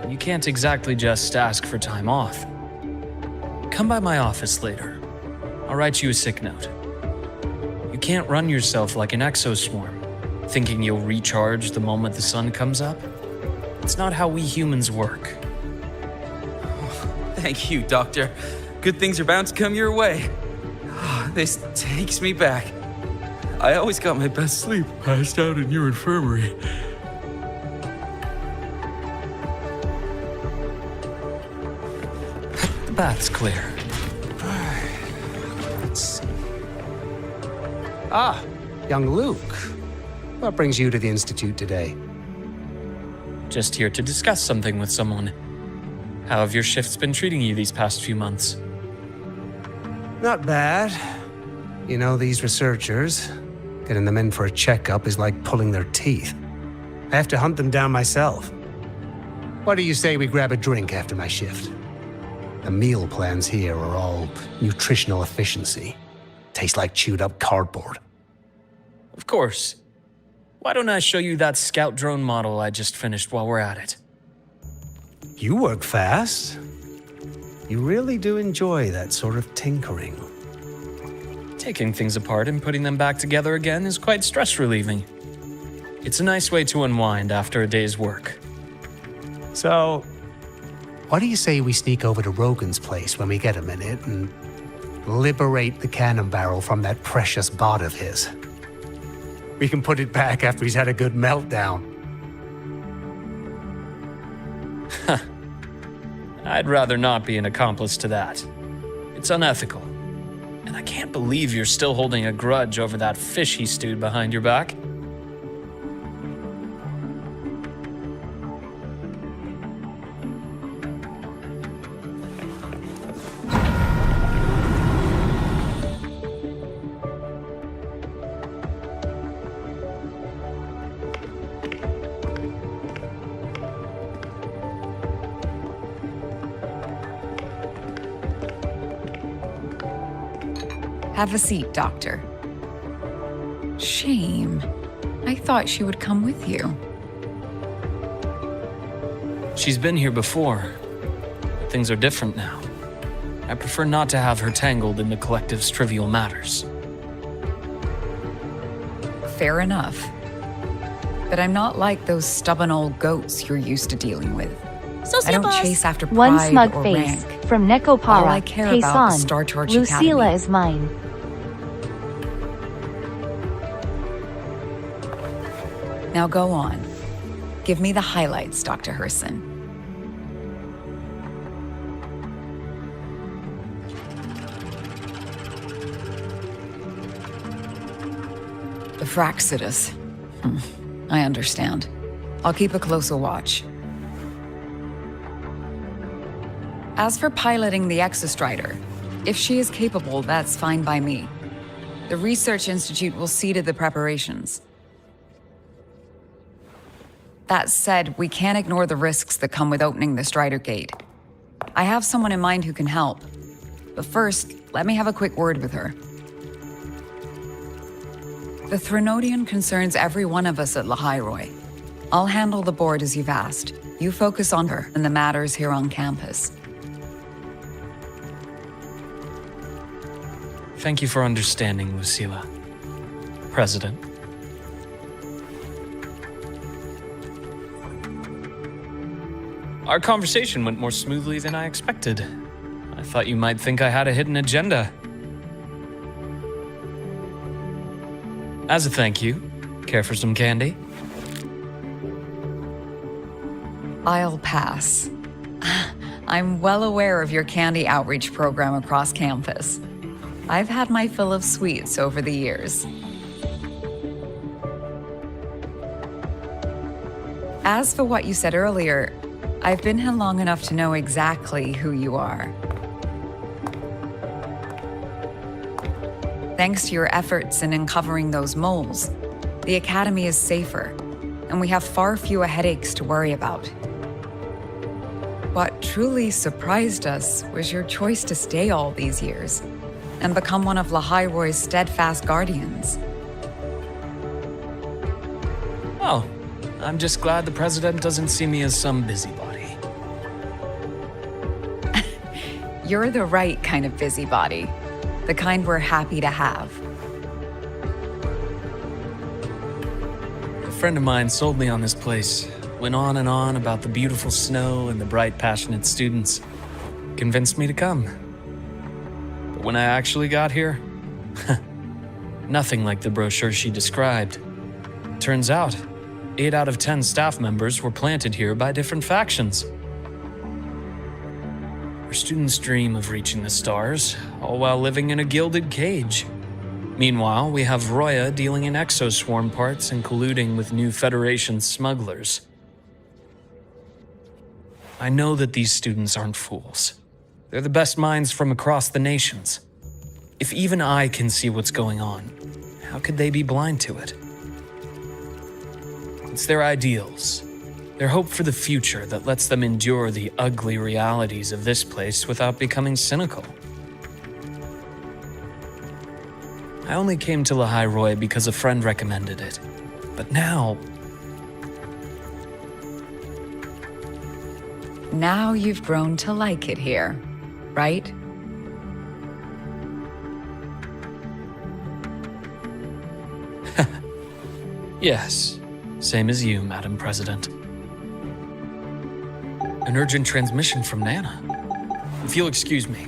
S8: You can't exactly just ask for time off. Come by my office later. I'll write you a sick note. You can't run yourself like an exoswarm, thinking you'll recharge the moment the sun comes up. It's not how we humans work.
S7: Thank you, Doctor. Good things are bound to come your way. This takes me back. I always got my best sleep passed out in your infirmary.
S8: The bath's clear.
S10: Let's see. Ah, young Luke. What brings you to the Institute today?
S8: Just here to discuss something with someone. How have your shifts been treating you these past few months?
S10: Not bad. You know, these researchers, getting them in for a checkup is like pulling their teeth. I have to hunt them down myself. What do you say we grab a drink after my shift? The meal plans here are all nutritional efficiency. Taste like chewed up cardboard.
S8: Of course. Why don't I show you that scout drone model I just finished while we're at it?
S10: You work fast. You really do enjoy that sort of tinkering.
S8: Taking things apart and putting them back together again is quite stress-relieving. It's a nice way to unwind after a day's work.
S10: So, what do you say we sneak over to Rogan's place when we get a minute and liberate the cannon barrel from that precious bot of his? We can put it back after he's had a good meltdown.
S8: I'd rather not be an accomplice to that. It's unethical. And I can't believe you're still holding a grudge over that fish he stewed behind your back.
S11: Have a seat, Doctor. Shame. I thought she would come with you.
S8: She's been here before. But things are different now. I prefer not to have her tangled in the collective's trivial matters.
S11: Fair enough. But I'm not like those stubborn old goats you're used to dealing with. I don't chase after pride
S12: One smug
S11: or
S12: face
S11: rank.
S12: from Nekopara.
S11: All I care about is Star Torch
S12: Lucilla
S11: Academy.
S12: is mine.
S11: Now go on. Give me the highlights, Dr. Herson. The Fraxidus. I understand. I'll keep a closer watch. As for piloting the Exostrider, if she is capable, that's fine by me. The Research Institute will see to the preparations. That said, we can't ignore the risks that come with opening the Strider Gate. I have someone in mind who can help. But first, let me have a quick word with her. The Threnodian concerns every one of us at Lahairoi. I'll handle the board as you've asked. You focus on her and the matters here on campus.
S8: Thank you for understanding, Lucilla. President. Our conversation went more smoothly than I expected. I thought you might think I had a hidden agenda. As a thank you, care for some candy?
S11: I'll pass. I'm well aware of your candy outreach program across campus. I've had my fill of sweets over the years. As for what you said earlier, I've been here long enough to know exactly who you are. Thanks to your efforts in uncovering those moles, the Academy is safer, and we have far fewer headaches to worry about. What truly surprised us was your choice to stay all these years and become one of Lahairoi's steadfast guardians.
S8: Oh, I'm just glad the President doesn't see me as some busybody.
S11: You're the right kind of busybody. The kind we're happy to have.
S8: A friend of mine sold me on this place. Went on and on about the beautiful snow and the bright, passionate students. Convinced me to come. But when I actually got here, nothing like the brochure she described. Turns out, 8 out of 10 staff members were planted here by different factions. Our students dream of reaching the stars, all while living in a gilded cage. Meanwhile, we have Roya dealing in exoswarm parts and colluding with new Federation smugglers. I know that these students aren't fools. They're the best minds from across the nations. If even I can see what's going on, how could they be blind to it? It's their ideals, their hope for the future that lets them endure the ugly realities of this place without becoming cynical. I only came to Lahairoi because a friend recommended it. But now...
S11: Now you've grown to like it here, right?
S8: Yes, same as you, Madam President. An urgent transmission from Nana. If you'll excuse me.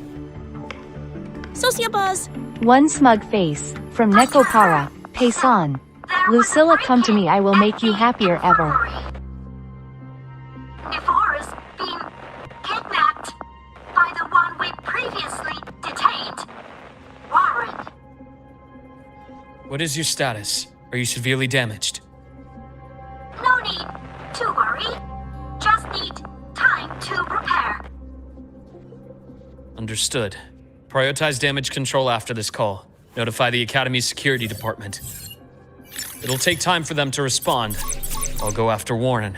S12: Sociabuzz!
S13: One smug face, from Nekopara, Paysan. Lucilla, come to me, I will make you happier ever.
S12: Ivara's been kidnapped by the one we previously detained, Warren.
S8: What is your status? Are you severely damaged?
S12: No need to worry. Just need time to repair.
S8: Understood. Prioritize damage control after this call. Notify the Academy's security department. It'll take time for them to respond. I'll go after Warren.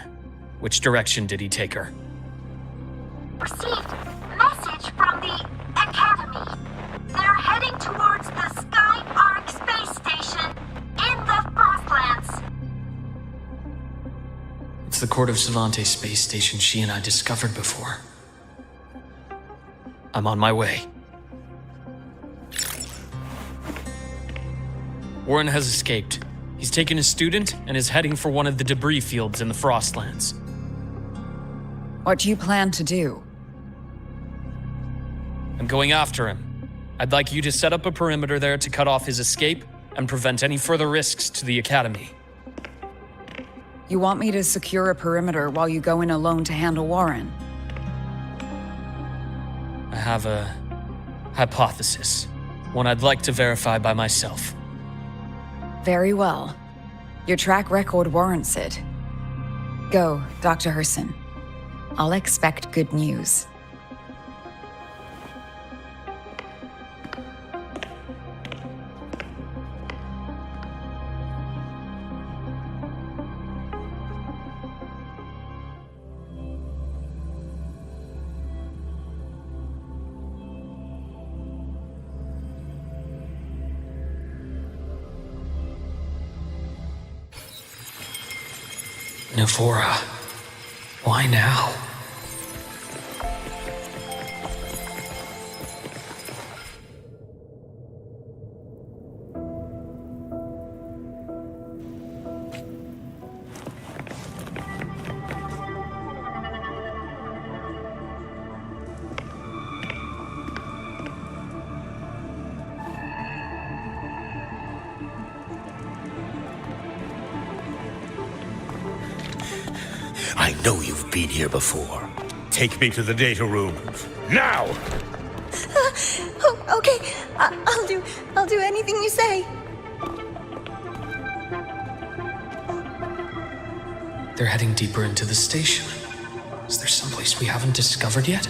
S8: Which direction did he take her?
S12: Received message from the Academy. They're heading towards the Sky Arc space station in the Frostlands.
S8: It's the Court of Savante space station she and I discovered before. I'm on my way. Warren has escaped. He's taken a student and is heading for one of the debris fields in the Frostlands.
S11: What do you plan to do?
S8: I'm going after him. I'd like you to set up a perimeter there to cut off his escape and prevent any further risks to the Academy.
S11: You want me to secure a perimeter while you go in alone to handle Warren?
S8: I have a hypothesis, one I'd like to verify by myself.
S11: Very well. Your track record warrants it. Go, Dr. Herson. I'll expect good news.
S8: Navora. Why now?
S14: I know you've been here before. Take me to the data room. Now!
S3: Okay, I'll do anything you say.
S8: They're heading deeper into the station. Is there someplace we haven't discovered yet?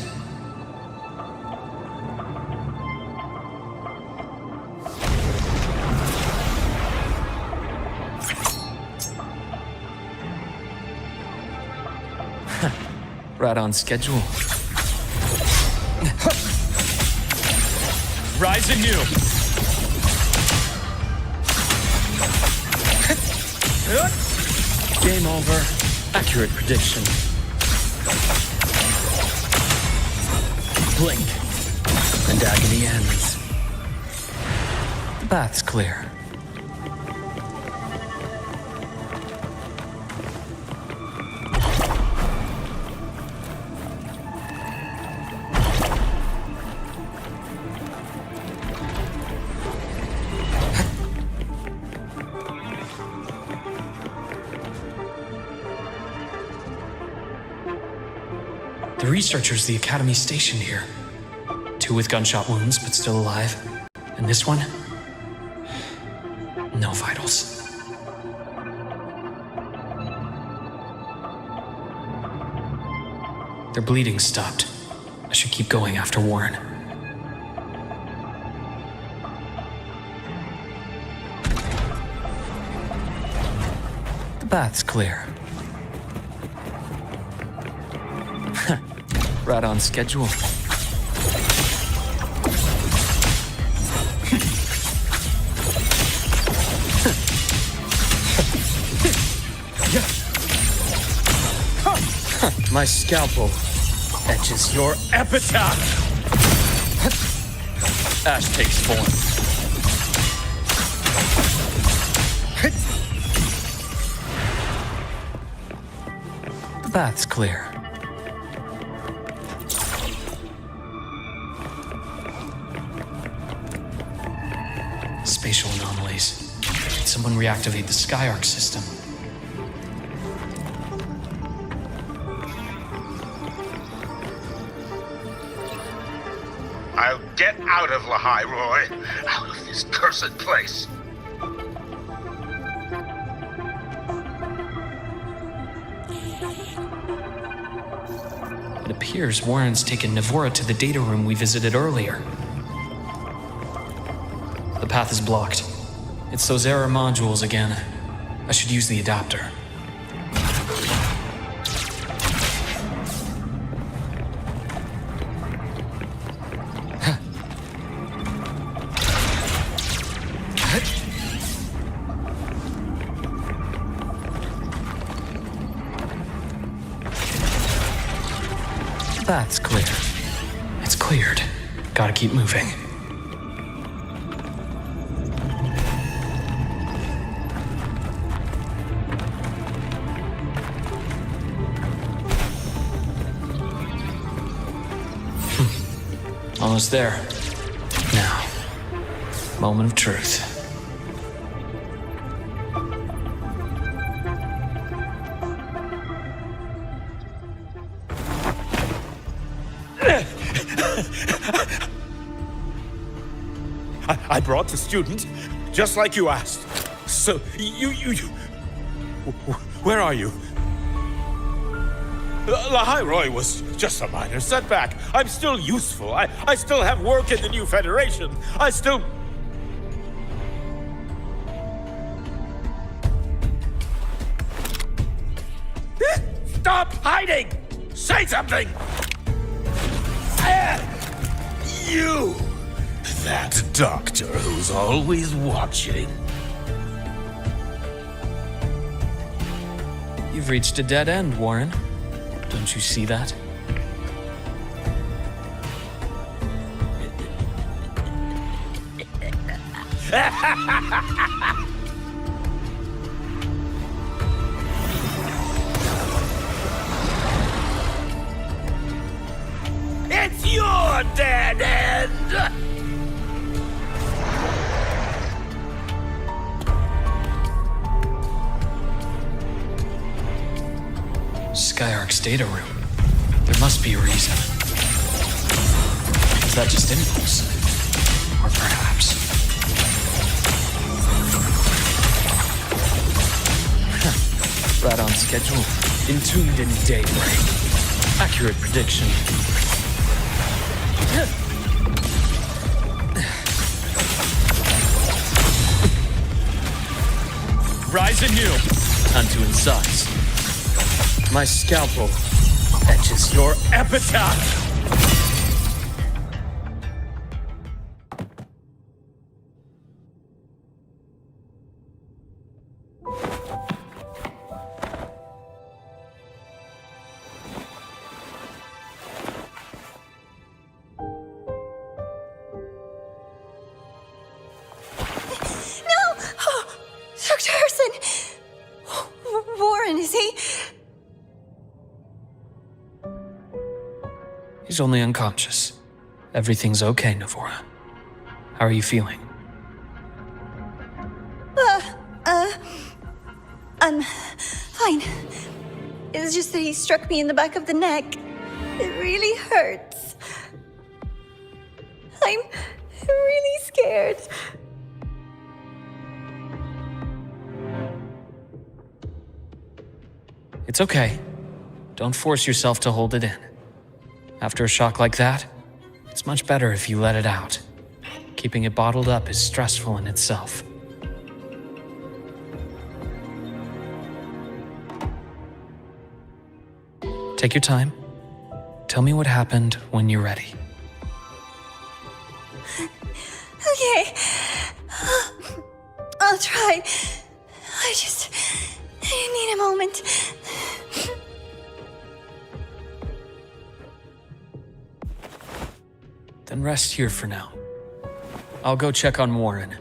S8: Right on schedule. Ryzen new. Game over. Accurate prediction. Blink. And agony ends. The bath's clear. The researchers the Academy stationed here. 2 with gunshot wounds, but still alive. And this one? No vitals. Their bleeding stopped. I should keep going after Warren. The bath's clear. Right on schedule. My scalpel etches your epitaph. Ash takes form. The bath's clear. Spatial anomalies. Did someone reactivate the SkyArc system?
S14: I'll get out of Lahai, Roy. Out of this cursed place.
S8: It appears Warren's taken Navora to the data room we visited earlier. The path is blocked. It's those error modules again. I should use the adapter. That's clear. It's cleared. Gotta keep moving. Almost there. Now, moment of truth.
S14: I brought the student, just like you asked. So, you... Where are you? Lahai was just a minor setback. I'm still useful. I still have work in the new Federation. I still... Stop hiding! Say something! You! That doctor who's always watching.
S8: You've reached a dead end, Warren. Don't you see that?
S14: It's your dead end!
S8: Skyark's data room. There must be a reason. Is that just impulse? Or perhaps... right on schedule. Entombed in daybreak. Accurate prediction. Ryzen new. Time to incise. My scalpel etches your epitaph!
S3: Dr. Herson! Warren, is he?
S8: He's only unconscious. Everything's okay, Navora. How are you feeling?
S3: I'm fine. It's just that he struck me in the back of the neck. It really hurts. I'm really scared.
S8: It's okay. Don't force yourself to hold it in. After a shock like that, it's much better if you let it out. Keeping it bottled up is stressful in itself. Take your time. Tell me what happened when you're ready.
S3: Okay. I'll try. I need a moment.
S8: Then rest here for now. I'll go check on Warren.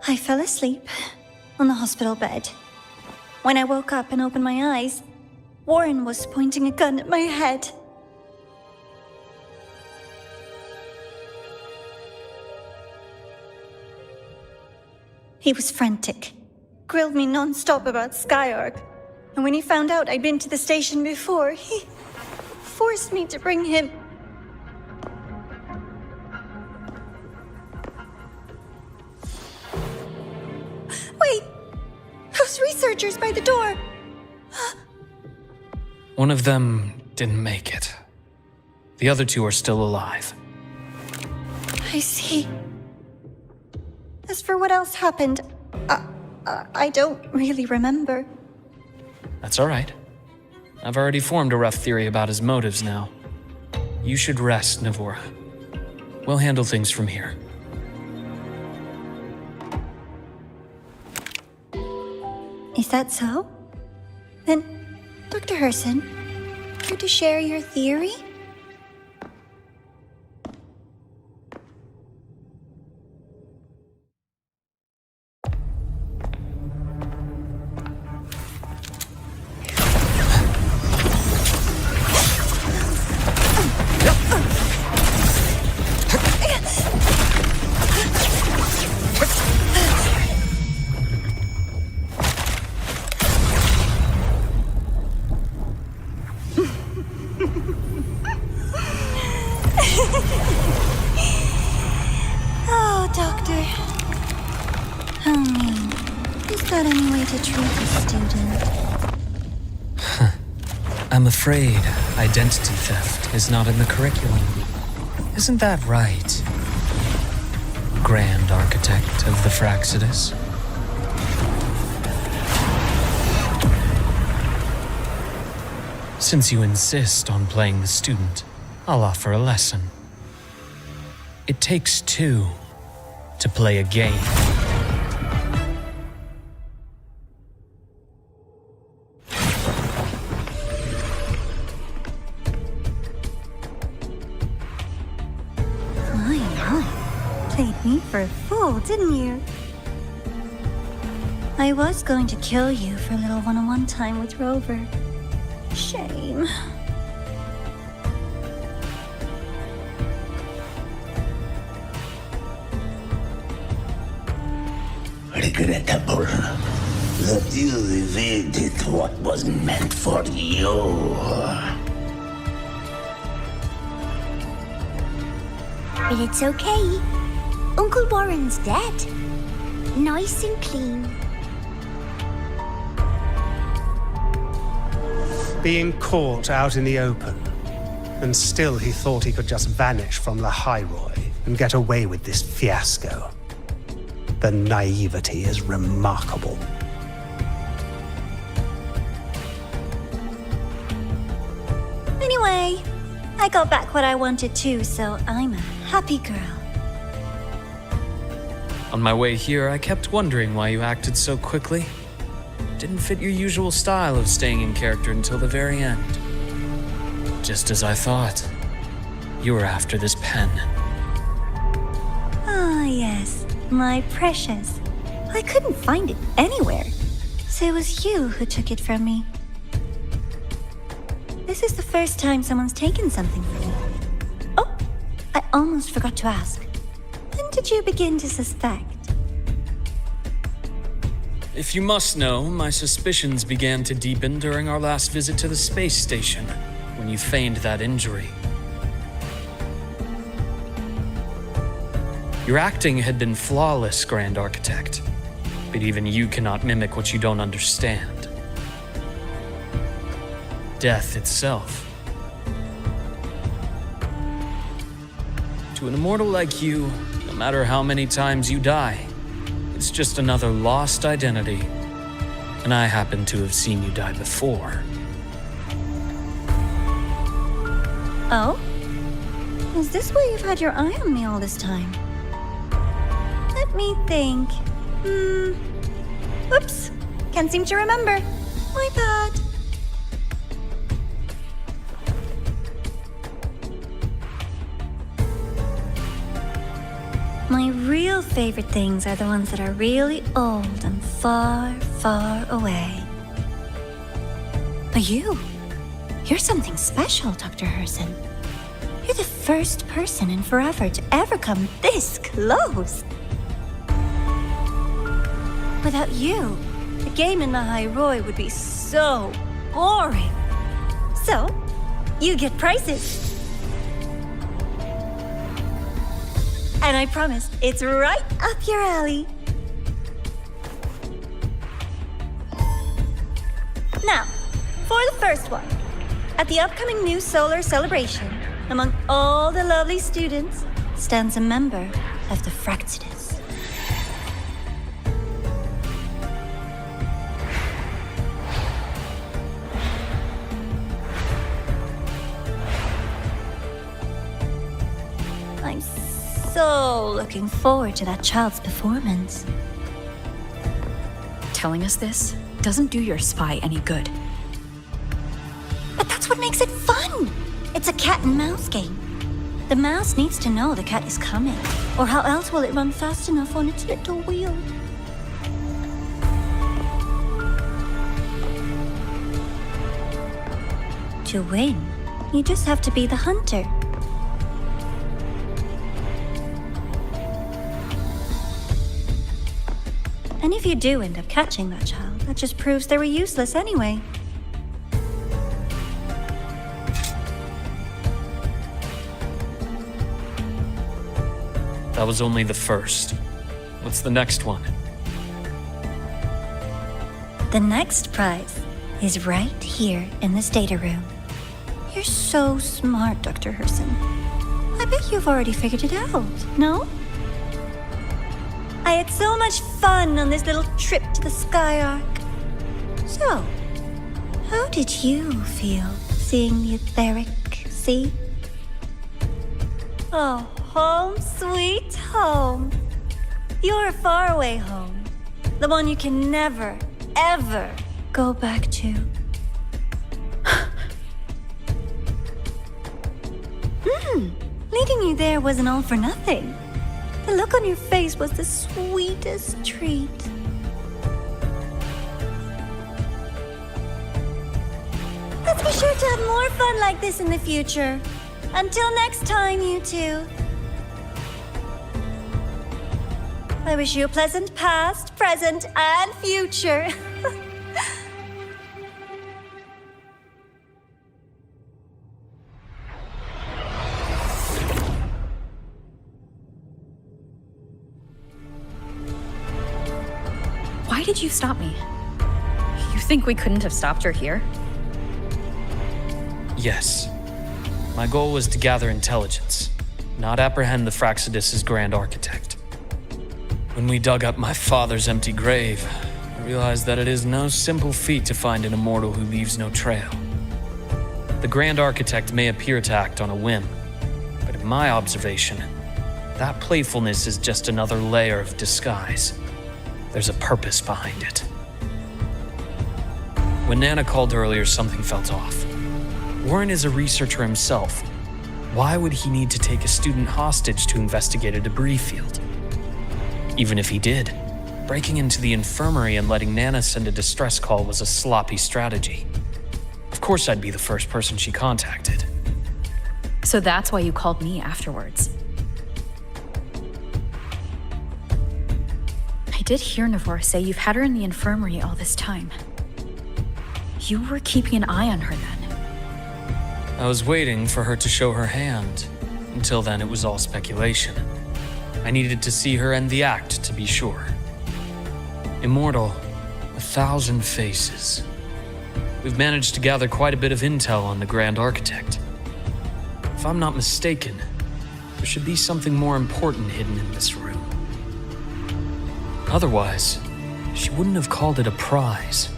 S3: I fell asleep on the hospital bed. When I woke up and opened my eyes, Warren was pointing a gun at my head. He was frantic, grilled me non-stop about Skyark, and when he found out I'd been to the station before, he forced me to bring him. Wait! Those researchers by the door!
S8: One of them didn't make it. The other two are still alive.
S3: I see. As for what else happened, I don't really remember.
S8: That's all right. I've already formed a rough theory about his motives now. You should rest, Navora. We'll handle things from here.
S3: Is that so? Then, Dr. Herson, care to share your theory? tricky student.
S8: I'm afraid identity theft is not in the curriculum. Isn't that right, Grand Architect of the Fraxidus? Since you insist on playing the student, I'll offer a lesson. It takes two to play a game.
S3: Played me for a fool, didn't you? I was going to kill you for a little one-on-one time with Rover. Shame.
S15: Regrettable that you evaded what was meant for you.
S12: But it's okay. Uncle Warren's dead. Nice and clean.
S10: Being caught out in the open, and still he thought he could just vanish from the Hyroi and get away with this fiasco. The naivety is remarkable.
S3: Anyway, I got back what I wanted too, so I'm a happy girl.
S8: On my way here, I kept wondering why you acted so quickly. Didn't fit your usual style of staying in character until the very end. Just as I thought. You were after this pen.
S3: Ah, yes, my precious. I couldn't find it anywhere, so it was you who took it from me. This is the first time someone's taken something from me. Oh, I almost forgot to ask. When did you begin to suspect?
S8: If you must know, my suspicions began to deepen during our last visit to the space station, when you feigned that injury. Your acting had been flawless, Grand Architect, but even you cannot mimic what you don't understand. Death itself. To an immortal like you, no matter how many times you die, it's just another lost identity. And I happen to have seen you die before.
S3: Oh? Is this why you've had your eye on me all this time? Let me think. Oops. Can't seem to remember. My bad. My real favorite things are the ones that are really old and far, far away. But you're something special, Dr. Herson. You're the first person in forever to ever come this close. Without you, the game in the Hyroi would be so boring. So, you get prizes. And I promise, it's right up your alley. Now, for the first one. At the upcoming new solar celebration, among all the lovely students, stands a member of the Fraxidus. I'm so looking forward to that child's performance.
S6: Telling us this doesn't do your spy any good.
S3: But that's what makes it fun! It's a cat and mouse game. The mouse needs to know the cat is coming, or how else will it run fast enough on its little wheel? To win, you just have to be the hunter. And if you do end up catching that child, that just proves they were useless anyway.
S8: That was only the first. What's the next one?
S3: The next prize is right here in this data room. You're so smart, Dr. Herson. I bet you've already figured it out, no? I had so much fun on this little trip to the Skyark. So, how did you feel seeing the etheric sea? Oh, home sweet home. Your faraway home. The one you can never, ever go back to. Leading you there wasn't all for nothing. The look on your face was the sweetest treat. Let's be sure to have more fun like this in the future. Until next time, you two. I wish you a pleasant past, present, and future.
S6: Why did you stop me? You think we couldn't have stopped her here?
S8: Yes. My goal was to gather intelligence, not apprehend the Fraxidus' grand architect. When we dug up my father's empty grave, I realized that it is no simple feat to find an immortal who leaves no trail. The grand architect may appear to act on a whim, but in my observation, that playfulness is just another layer of disguise. There's a purpose behind it. When Nana called earlier, something felt off. Warren is a researcher himself. Why would he need to take a student hostage to investigate a debris field? Even if he did, breaking into the infirmary and letting Nana send a distress call was a sloppy strategy. Of course I'd be the first person she contacted.
S6: So that's why you called me afterwards. I did hear Navor say you've had her in the infirmary all this time. You were keeping an eye on her then.
S8: I was waiting for her to show her hand. Until then, it was all speculation. I needed to see her end the act to be sure. Immortal, 1,000 faces. We've managed to gather quite a bit of intel on the Grand Architect. If I'm not mistaken, there should be something more important hidden in this room. Otherwise, she wouldn't have called it a prize.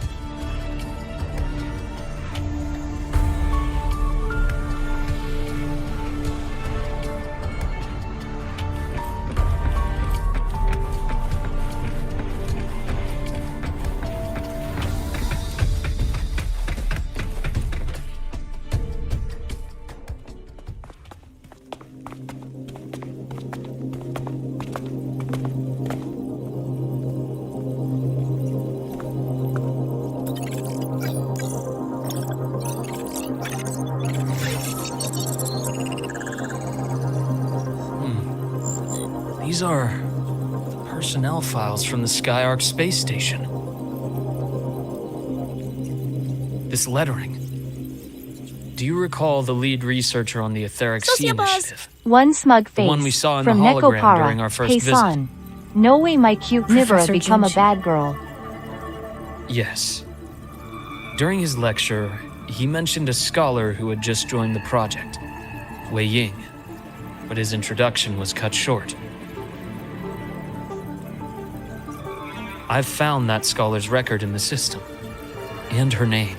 S8: These are personnel files from the Skyark space station. This lettering. Do you recall the lead researcher on the Etheric Sea Initiative?
S13: One smug face
S8: The one we saw in
S13: from
S8: the hologram
S13: Nekopara,
S8: during our first
S13: Paysan.
S8: visit.
S13: No way my cute Nivra
S6: Professor
S13: become a
S6: Junji.
S13: bad girl.
S8: Yes. During his lecture, he mentioned a scholar who had just joined the project, Wei Ying, but his introduction was cut short. I've found that scholar's record in the system, and her name.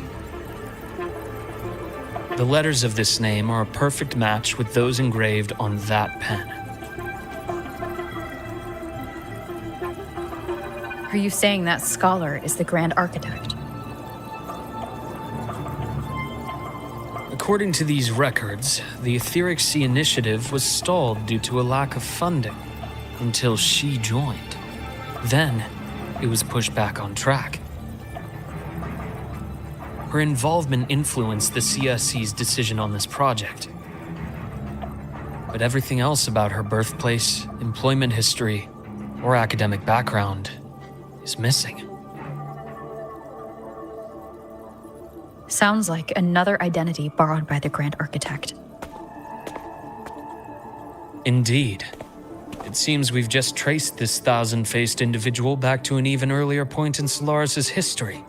S8: The letters of this name are a perfect match with those engraved on that pen.
S6: Are you saying that scholar is the Grand Architect?
S8: According to these records, the Etheric Sea Initiative was stalled due to a lack of funding until she joined. Then, it was pushed back on track. Her involvement influenced the CSC's decision on this project. But everything else about her birthplace, employment history, or academic background is missing.
S6: Sounds like another identity borrowed by the Grand Architect.
S8: Indeed. It seems we've just traced this 1,000-faced individual back to an even earlier point in Solaris' history.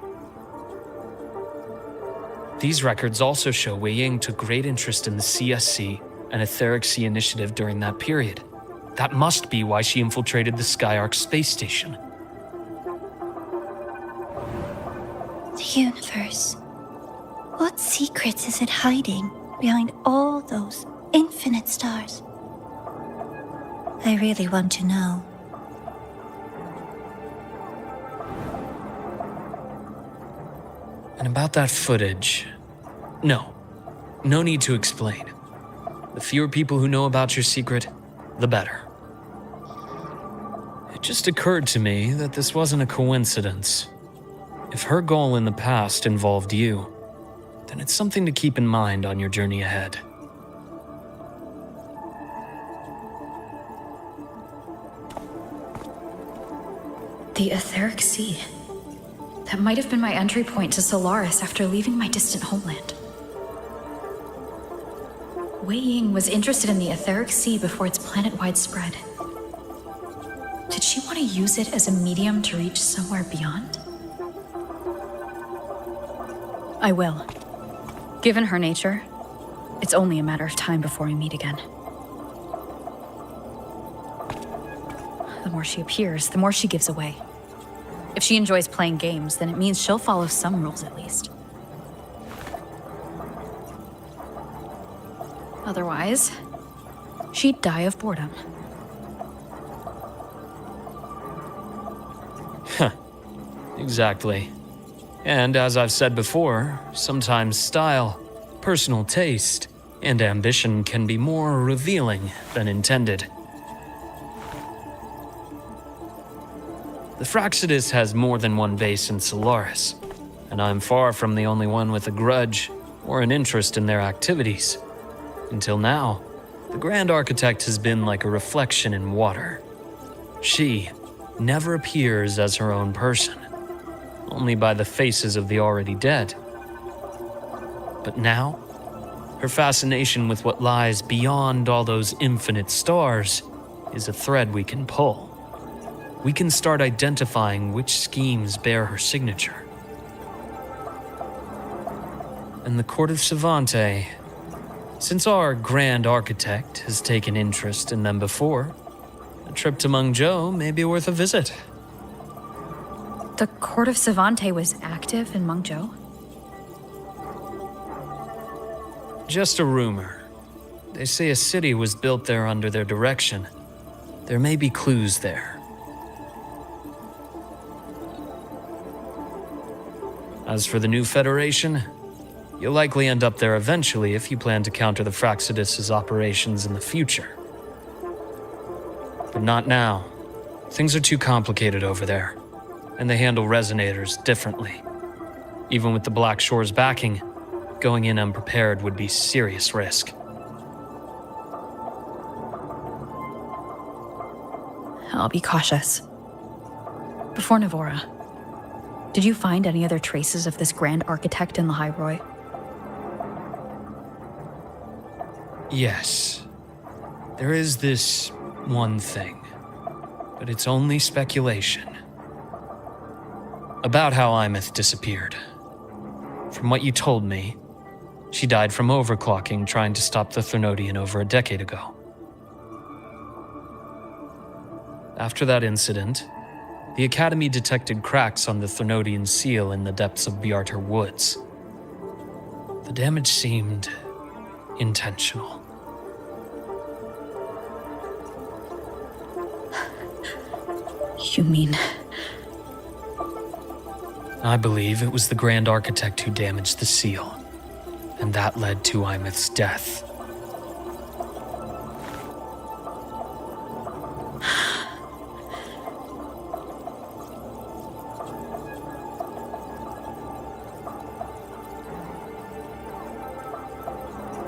S8: These records also show Wei Ying took great interest in the CSC and Etheric Sea initiative during that period. That must be why she infiltrated the Skyark space station.
S3: The universe. What secrets is it hiding behind all those infinite stars? I really want to know.
S8: And about that footage, no need to explain. The fewer people who know about your secret, the better. It just occurred to me that this wasn't a coincidence. If her goal in the past involved you, then it's something to keep in mind on your journey ahead.
S6: The Etheric Sea. That might have been my entry point to Solaris after leaving my distant homeland. Wei Ying was interested in the Etheric Sea before its planet-wide spread. Did she want to use it as a medium to reach somewhere beyond? I will. Given her nature, it's only a matter of time before we meet again. The more she appears, the more she gives away. If she enjoys playing games, then it means she'll follow some rules at least. Otherwise, she'd die of boredom.
S8: Exactly. And as I've said before, sometimes style, personal taste, and ambition can be more revealing than intended. The Fraxidus has more than one base in Solaris, and I'm far from the only one with a grudge or an interest in their activities. Until now, the Grand Architect has been like a reflection in water. She never appears as her own person, only by the faces of the already dead. But now, her fascination with what lies beyond all those infinite stars is a thread we can pull. We can start identifying which schemes bear her signature. And the Court of Savante, since our Grand Architect has taken interest in them before, a trip to Mengzhou may be worth a visit.
S6: The Court of Savante was active in Mengzhou?
S8: Just a rumor. They say a city was built there under their direction. There may be clues there. As for the new Federation, you'll likely end up there eventually if you plan to counter the Fraxidus' operations in the future. But not now. Things are too complicated over there, and they handle resonators differently. Even with the Black Shore's backing, going in unprepared would be serious risk.
S6: I'll be cautious. Before Navora, did you find any other traces of this Grand Architect in the High Roy?
S8: Yes. There is this one thing, but it's only speculation. About how Imeth disappeared. From what you told me, she died from overclocking trying to stop the Thermodian over a decade ago. After that incident, the Academy detected cracks on the Thermodian seal in the depths of Biarter Woods. The damage seemed intentional.
S6: You mean...
S8: I believe it was the Grand Architect who damaged the seal, and that led to Imeth's death.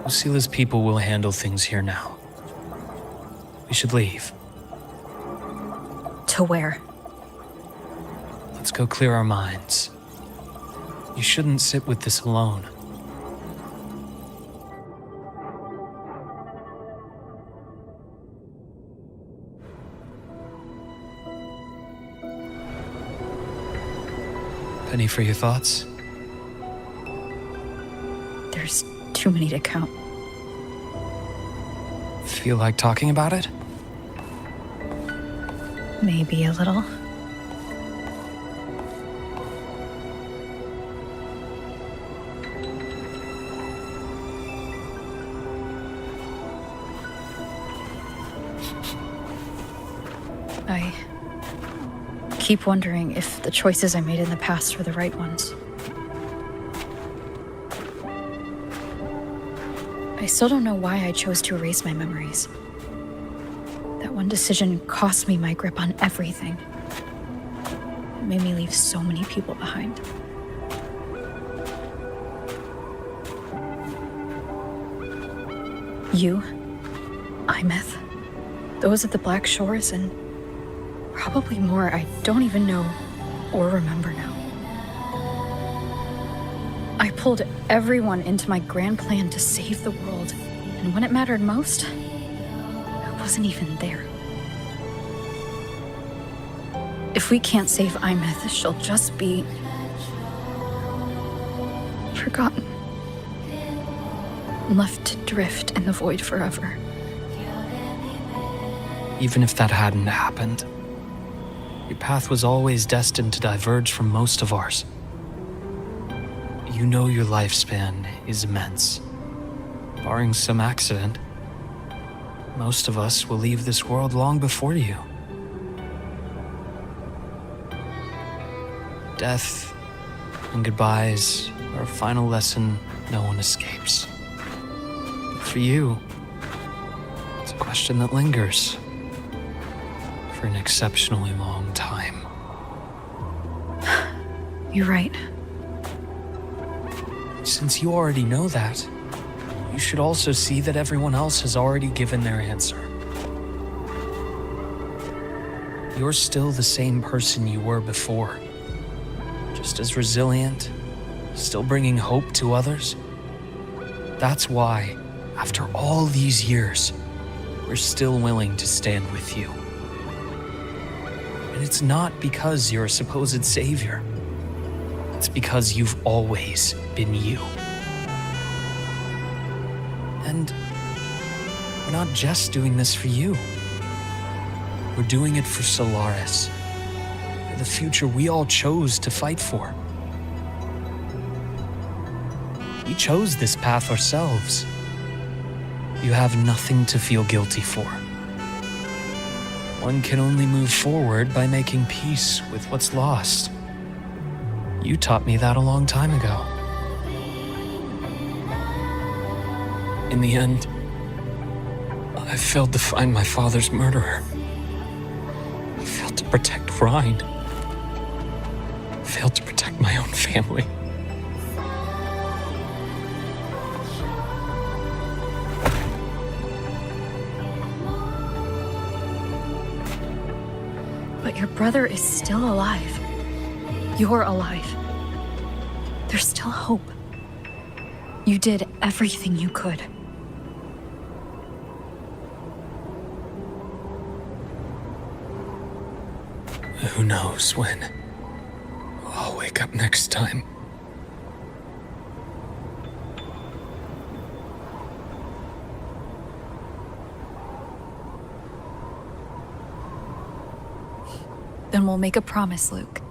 S8: Lucila's people will handle things here now. We should leave.
S6: To where?
S8: Let's go clear our minds. You shouldn't sit with this alone. Penny for your thoughts?
S6: There's too many to count.
S8: Feel like talking about it?
S6: Maybe a little. I keep wondering if the choices I made in the past were the right ones. I still don't know why I chose to erase my memories. That one decision cost me my grip on everything. It made me leave so many people behind. You, Imeth, those at the Black Shores, and probably more I don't even know or remember now. I pulled everyone into my grand plan to save the world, and when it mattered most, I wasn't even there. If we can't save Imeth, she'll just be forgotten. Left to drift in the void forever.
S8: Even if that hadn't happened, your path was always destined to diverge from most of ours. You know your lifespan is immense. Barring some accident, most of us will leave this world long before you. Death and goodbyes are a final lesson no one escapes. But for you, it's a question that lingers for an exceptionally long time.
S6: You're right.
S8: Since you already know that, you should also see that everyone else has already given their answer. You're still the same person you were before. Just as resilient, still bringing hope to others. That's why, after all these years, we're still willing to stand with you. And it's not because you're a supposed savior. It's because you've always been you. And we're not just doing this for you. We're doing it for Solaris, for the future we all chose to fight for. We chose this path ourselves. You have nothing to feel guilty for. One can only move forward by making peace with what's lost. You taught me that a long time ago. In the end, I failed to find my father's murderer. I failed to protect Rhine. I failed to protect my own family.
S6: But your brother is still alive. You're alive. There's still hope. You did everything you could.
S8: Who knows when I'll wake up next time.
S6: Then we'll make a promise, Luke.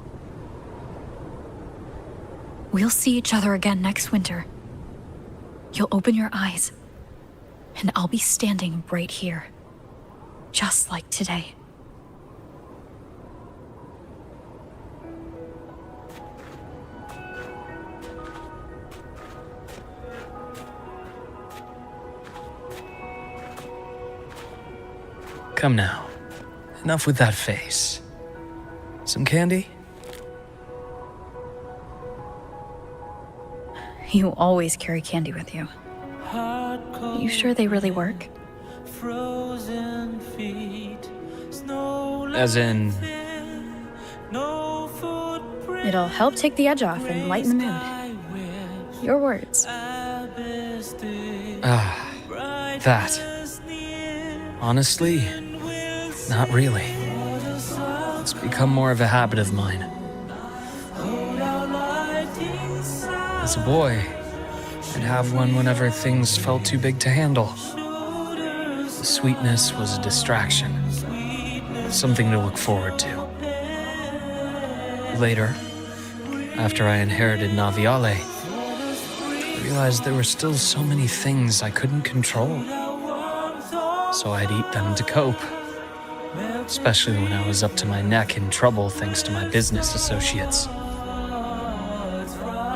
S6: We'll see each other again next winter. You'll open your eyes, and I'll be standing right here, just like today.
S8: Come now. Enough with that face. Some candy?
S6: You always carry candy with you. You sure they really work?
S8: As in...
S6: It'll help take the edge off and lighten the mood. Your words.
S8: That. Honestly, not really. It's become more of a habit of mine. As a boy, I'd have one whenever things felt too big to handle. The sweetness was a distraction, something to look forward to. Later, after I inherited Naviale, I realized there were still so many things I couldn't control. So I'd eat them to cope, especially when I was up to my neck in trouble thanks to my business associates.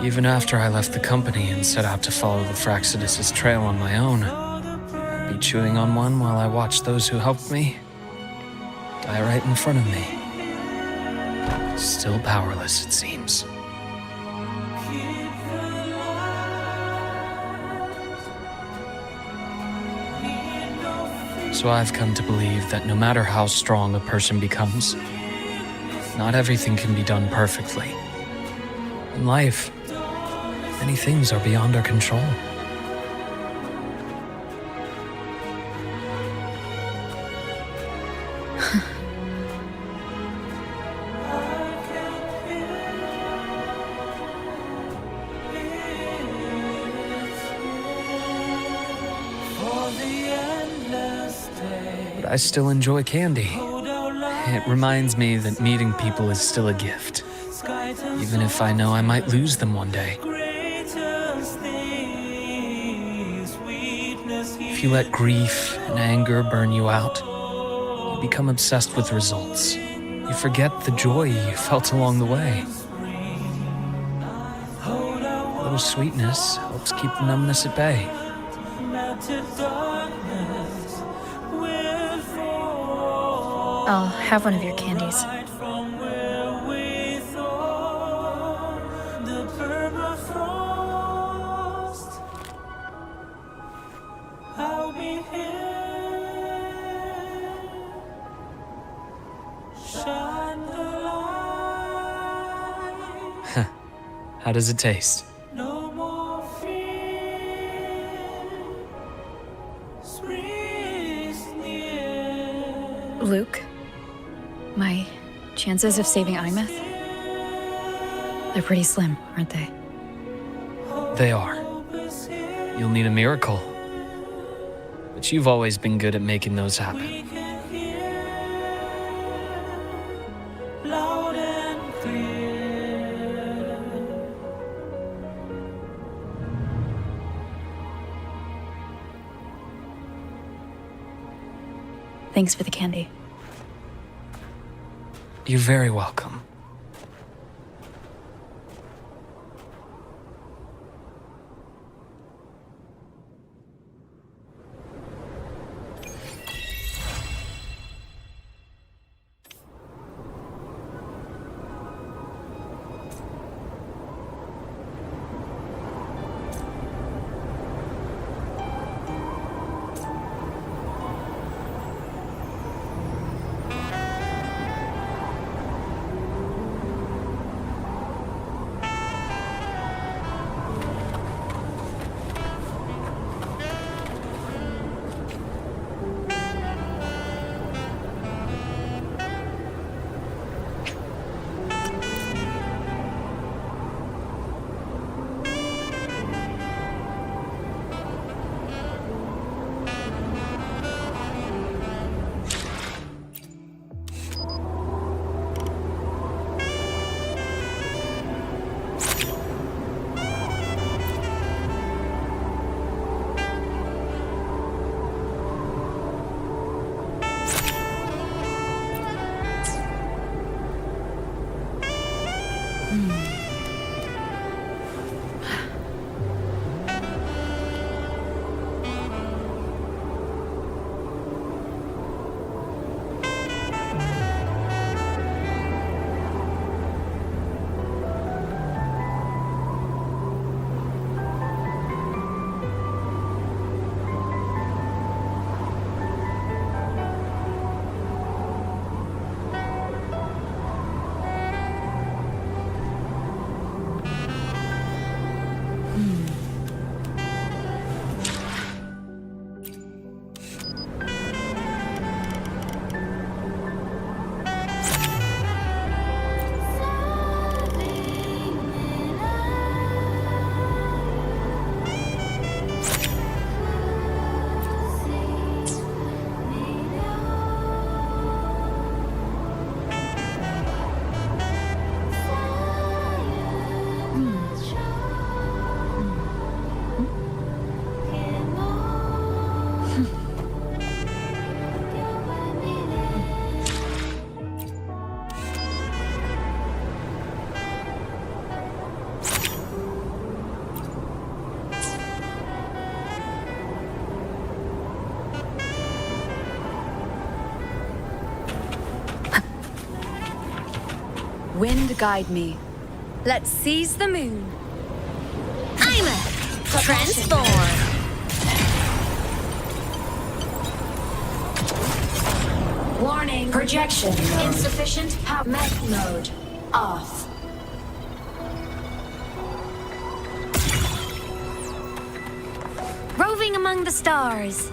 S8: Even after I left the company and set out to follow the Fraxidus' trail on my own, I'd be chewing on one while I watched those who helped me die right in front of me. Still powerless, it seems. So I've come to believe that no matter how strong a person becomes, not everything can be done perfectly. In life, many things are beyond our control. But I still enjoy candy. It reminds me that meeting people is still a gift, even if I know I might lose them one day. If you let grief and anger burn you out, you become obsessed with results. You forget the joy you felt along the way. A little sweetness helps keep the numbness at bay.
S6: I'll have one of your candies.
S8: How does it taste?
S6: Luke, my chances of saving Imeth? They're pretty slim, aren't they?
S8: They are. You'll need a miracle. But you've always been good at making those happen.
S6: Thanks for the candy.
S8: You're very welcome.
S6: Wind guide me. Let's seize the moon.
S2: I'm a transform.
S6: Warning. Projection. Insufficient power. Mech mode. Off.
S2: Roving among the stars.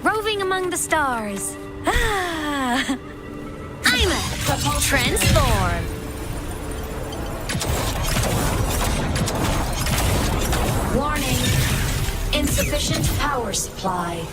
S2: Roving among the stars. Ah! I'm a transform.
S6: Warning. Insufficient power supply.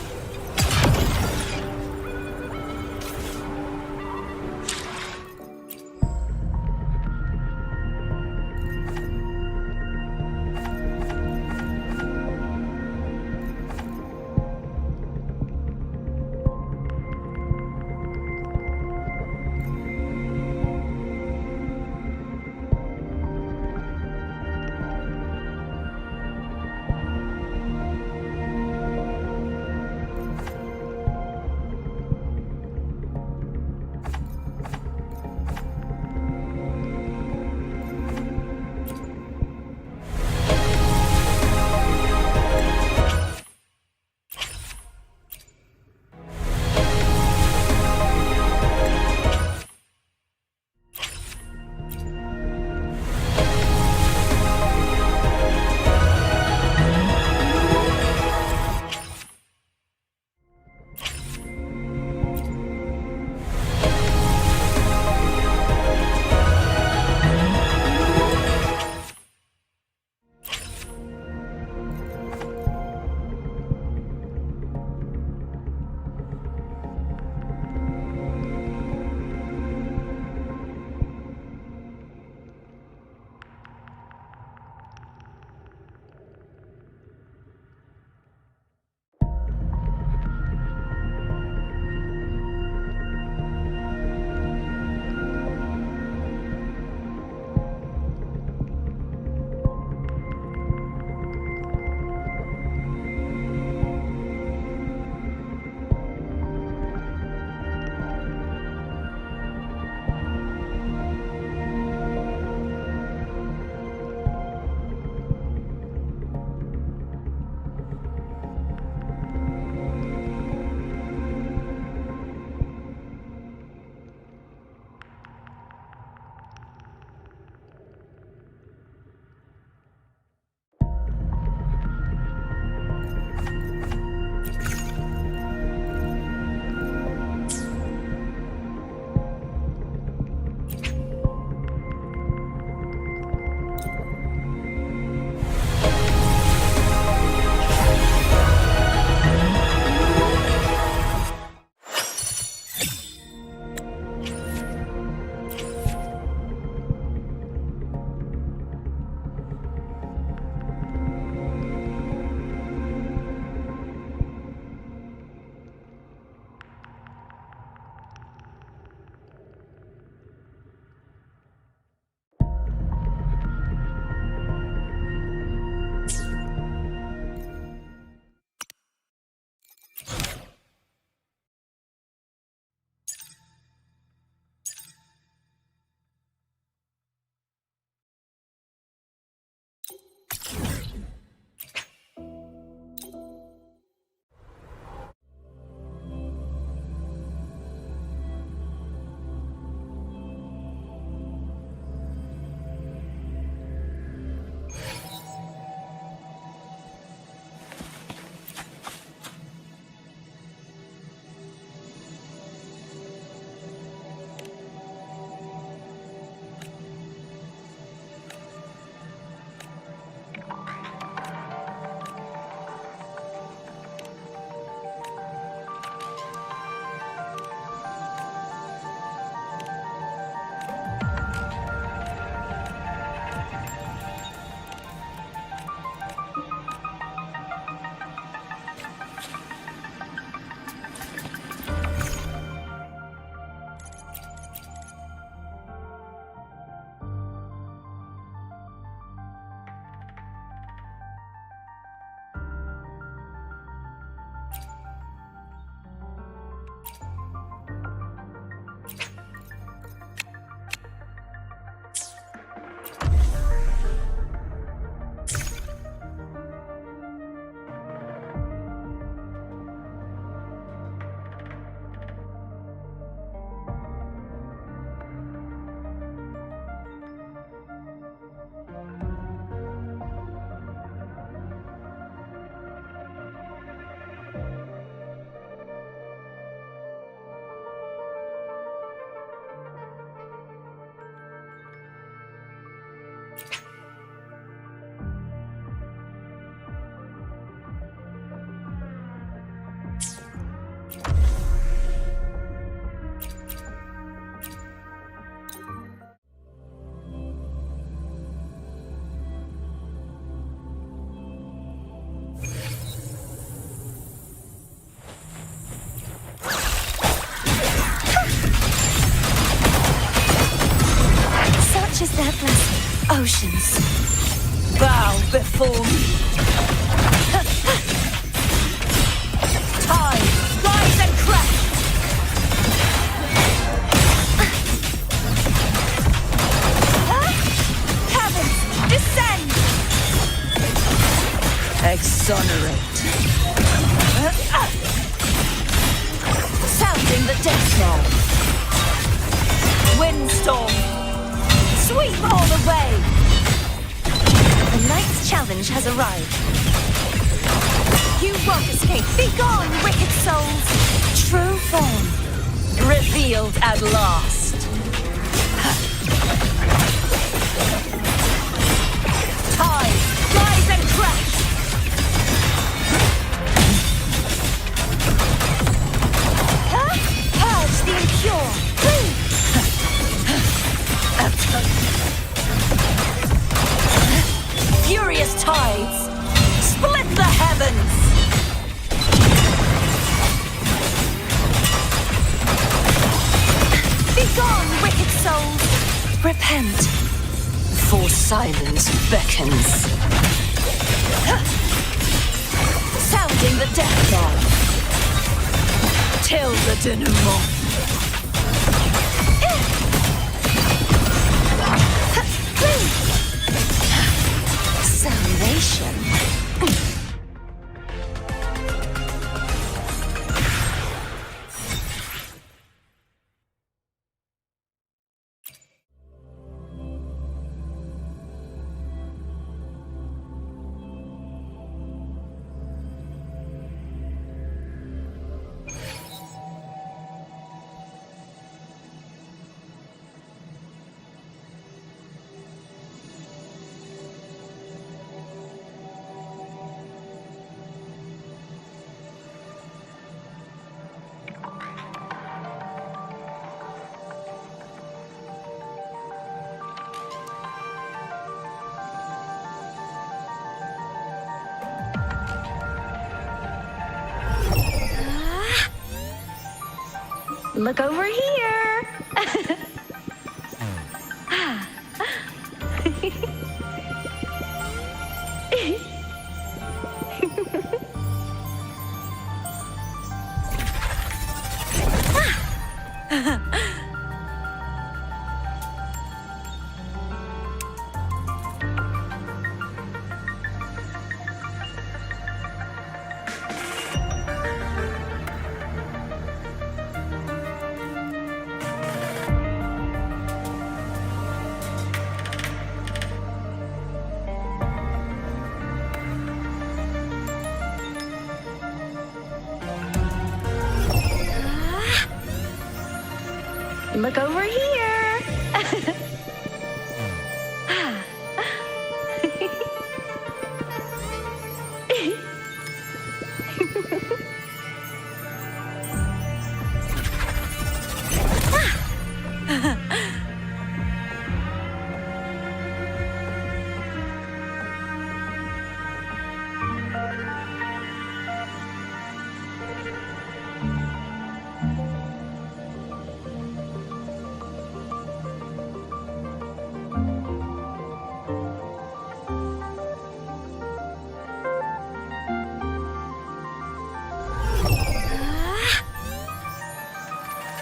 S1: form. Tide, rise and crash. Heavens, descend. Exonerate. Sounding the death knell. Windstorm. Sweep all away. The night's challenge has arrived. You won't escape. Be gone, wicked souls. True form. Revealed at last. Tide, rise and crash. Purge the impure. Furious tides. Split the heavens. Begone, wicked souls. Repent. For silence beckons. Sounding the death knell. Till the denouement. Salvation. Look over here. Look over here.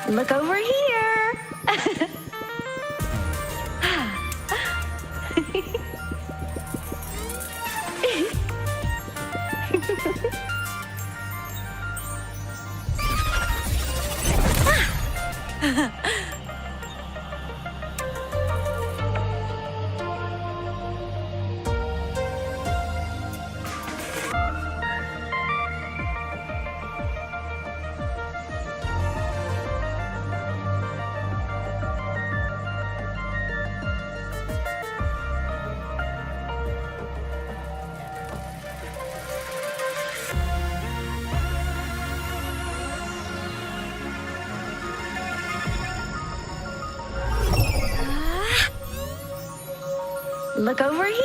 S1: Look over here. Look over here.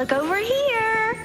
S1: Look over here.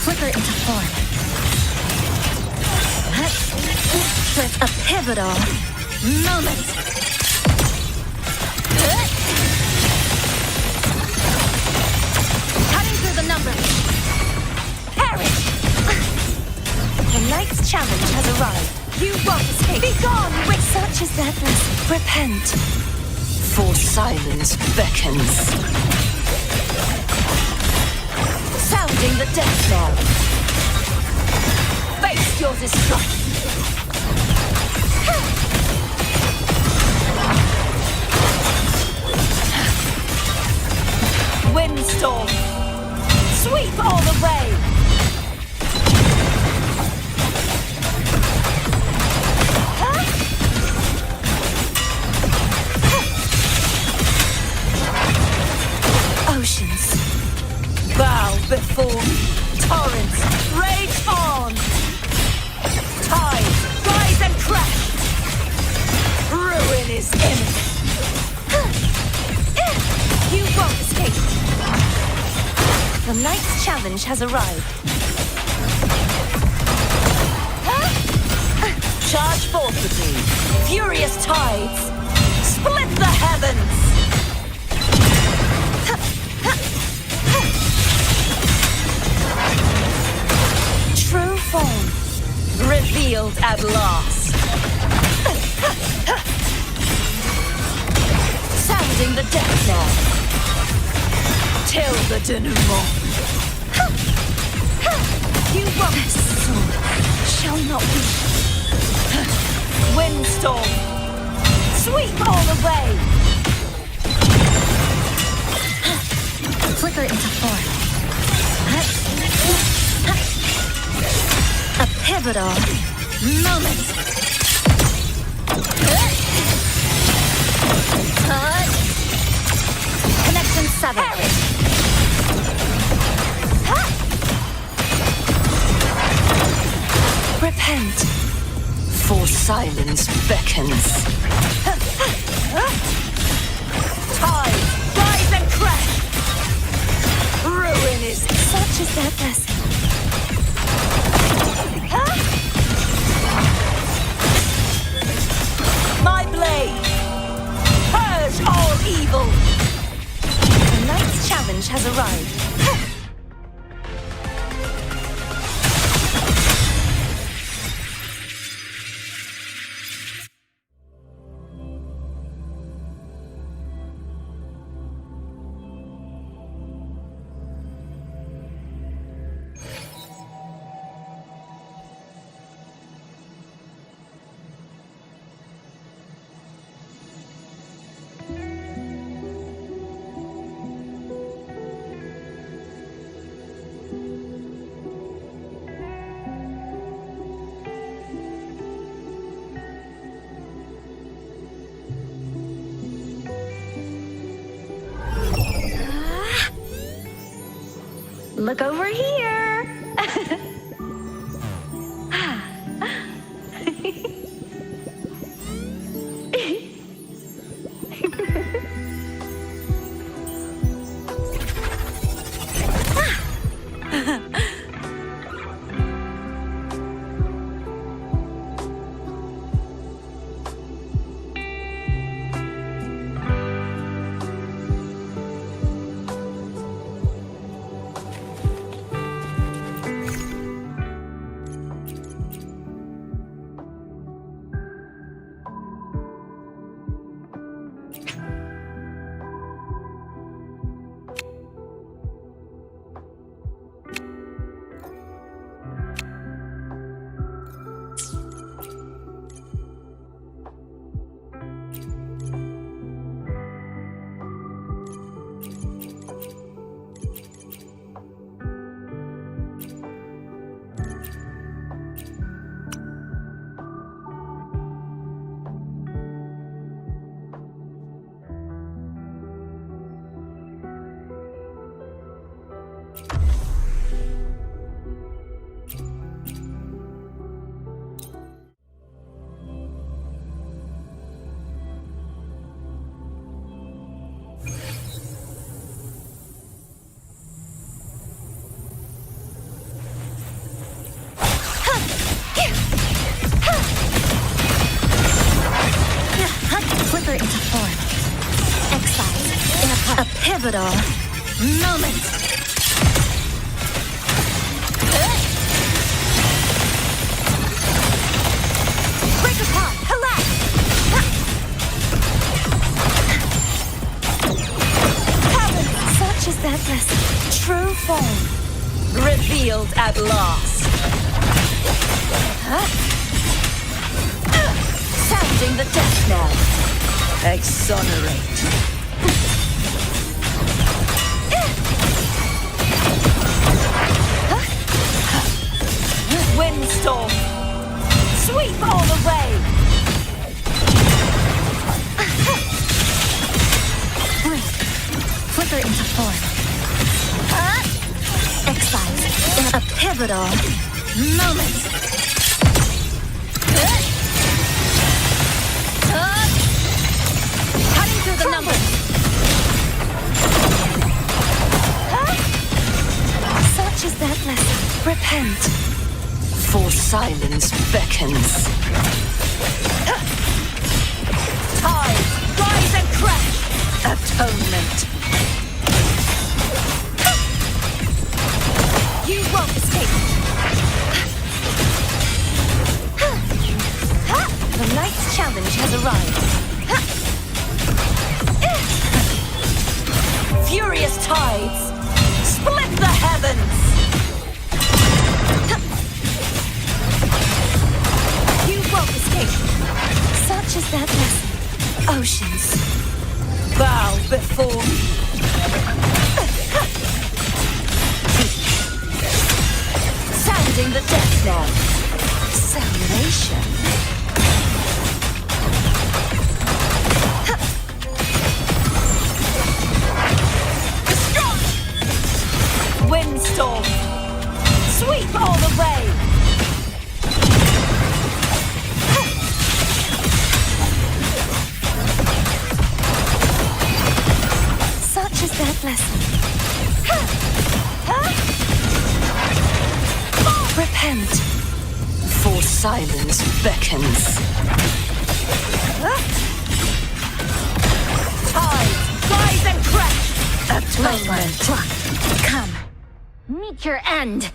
S1: Flicker into form. With a pivotal moment. Cutting through the numbers. Perish! The night's challenge has arrived. You won't escape. Be gone with such as that. Repent.
S16: For silence beckons.
S1: Sounding the death knell. Face your destruction. Windstorm. Sweep all the way. Oceans. Bow before me. Torrents, rage on! Tides, rise and crash! Ruin is imminent! You won't escape! The night's challenge has arrived. Charge forth with me! Furious tides! Split the heavens! True form, revealed at last. Sounding the death knell. Till the denouement. You won't. This sword shall not be. Windstorm, sweep all the way. Flicker into form. A pivotal moment. Connection 7. Repent.
S16: For silence beckons.
S1: Tide, rise and crash. Ruin is such as their blessing. My blade! Purge all evil! The night's challenge has arrived. Look over here.
S2: pivotal moment. Break apart, collapse. Such is that blessing. True form revealed at last. Sounding the death knell. Exonerate. Windstorm. Sweep all the way. Flicker into form. Exile in a pivotal moment. Cutting through the numbers. Such is that blessing. Repent.
S16: For silence beckons.
S2: Tide, rise and crash.
S16: Atonement.
S2: You won't escape. The night's challenge has arrived. Furious tides, split the heavens. You won't escape. Such is that blessing. Oceans, bow before me. Sounding the death knell. Salvation. Windstorm. Sweep all the way. Such is that blessing. Repent.
S16: For silence beckons.
S2: Tide, rise and crash.
S16: Atonement.
S2: Come, meet your end.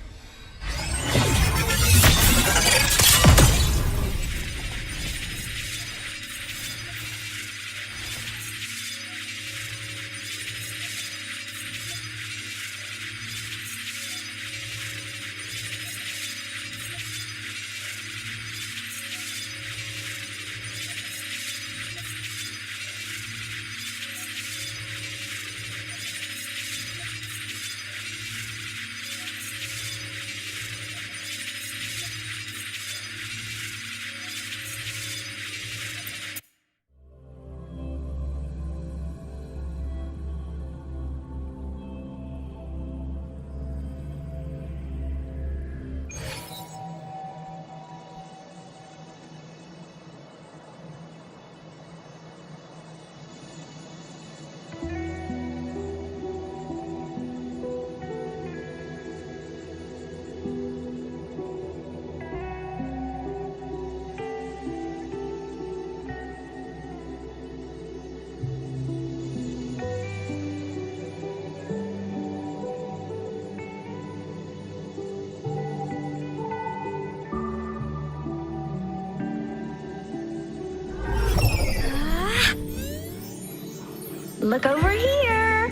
S2: Look over here.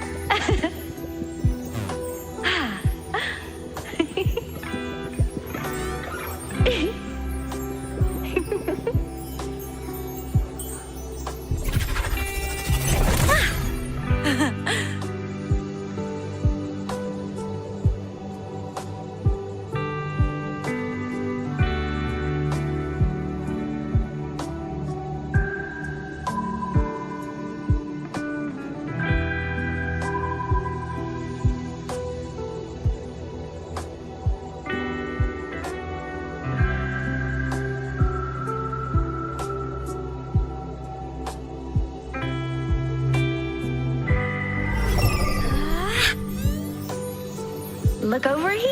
S2: Look over here.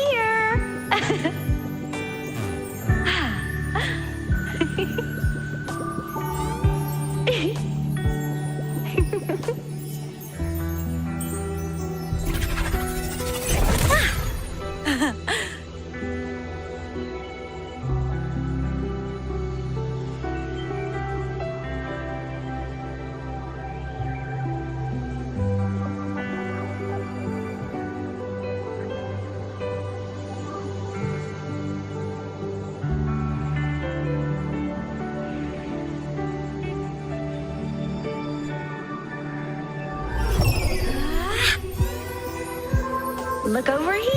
S6: Look over here.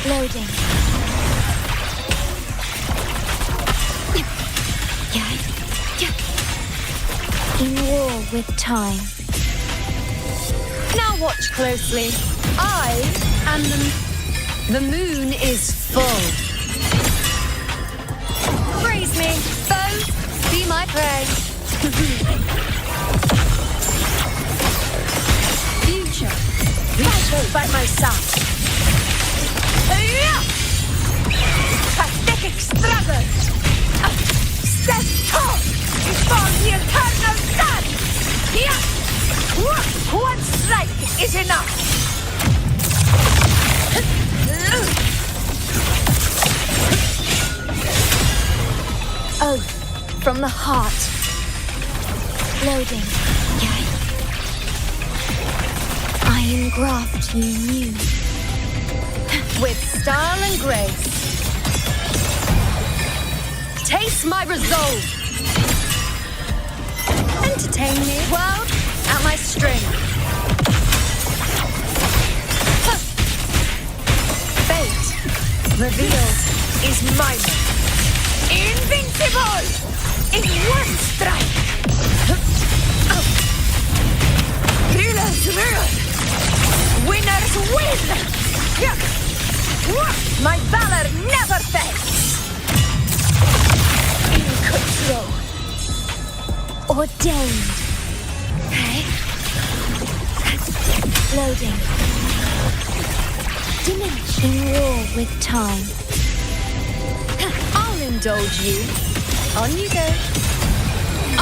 S2: Loading. In war with time.
S16: Now watch closely. I am the moon is full. Praise me, foes, be my prey. Future, reach by my side. Pathetic struggle! Step tall before the eternal sun! One strike is enough!
S2: Oath from the heart. Loading. I engraft you new.
S16: With style and grace. Taste my resolve. Entertain me, world, at my string. Fate revealed is mine. Invincible in one strike. Rulers rule. Winners win. My valor never fades. In control.
S2: Ordained. Loading. Diminish in war with time.
S16: I'll indulge you. On you go.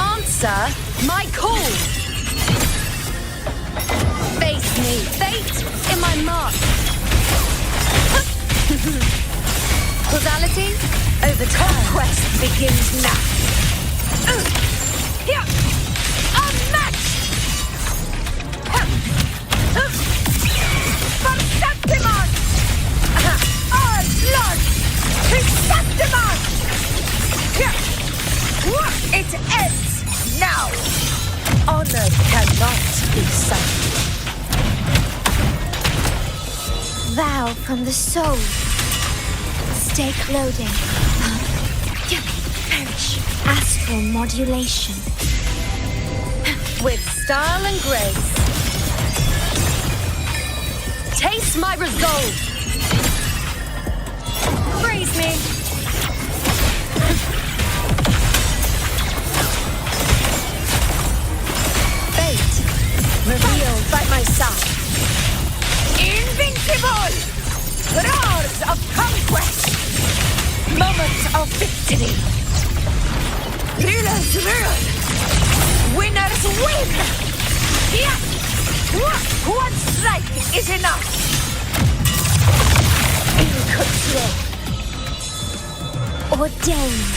S16: Answer my call. Face me, fate in my mark. Causality overturn. Conquest begins now. Unmatched! For Septimon! All blood! Septimon! It ends now! Honor cannot be sunk.
S2: Vow from the soul. Stake loading. Perish. Astral modulation.
S16: With style and grace. Taste my resolve. Praise me. Fate revealed by my side. Invincible! Roars of conquest! Moment of victory! Rulers rule! Winners win! One strike is enough! In control.
S2: Ordained.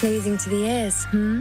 S16: Pleasing to the ears, hmm?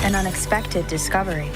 S6: An unexpected discovery.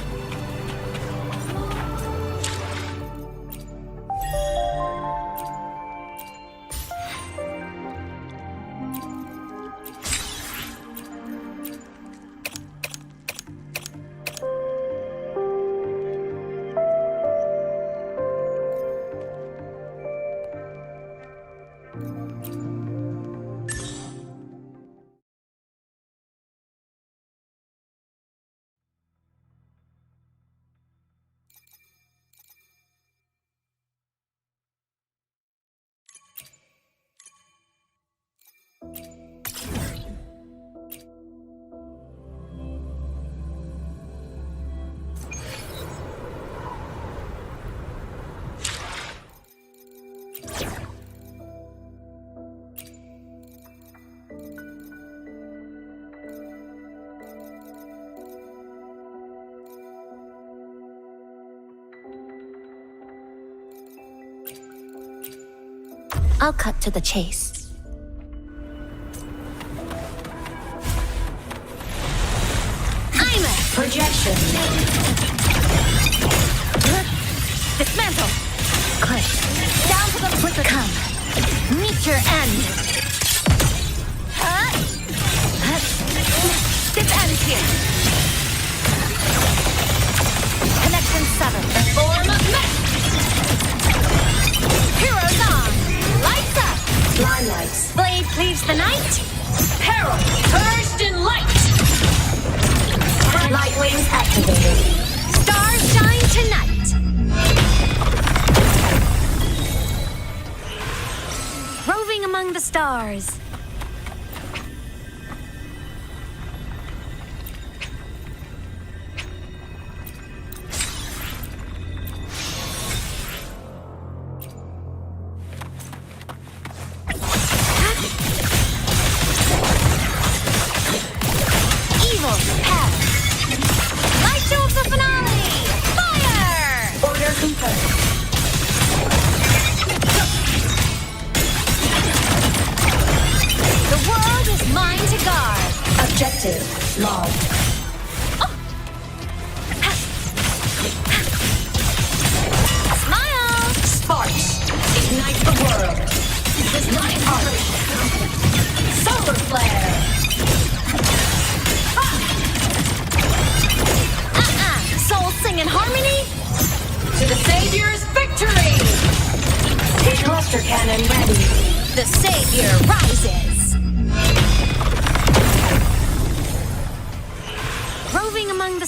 S3: I'll cut to the chase.
S16: I'm a projection. Dismantle. Click. Down to the flicker. Come. Meet your end. This ends here. Connection 7. Form of mech. Heroes on. Lights up! Limelight. Blade cleaves the night. Peril. Purged in light. Light wings activated. Stars shine tonight. Roving among the stars.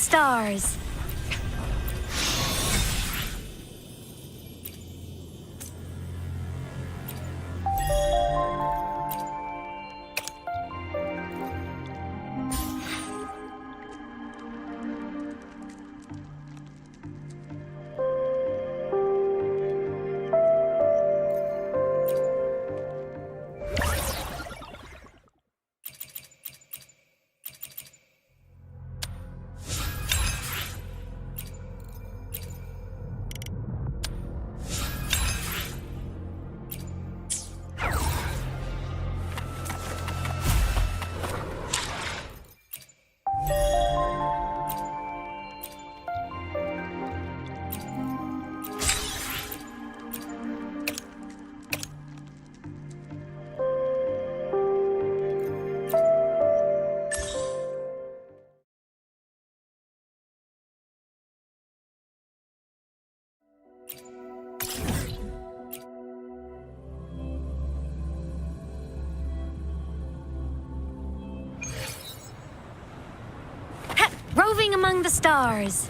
S16: Stars. Roving among the stars.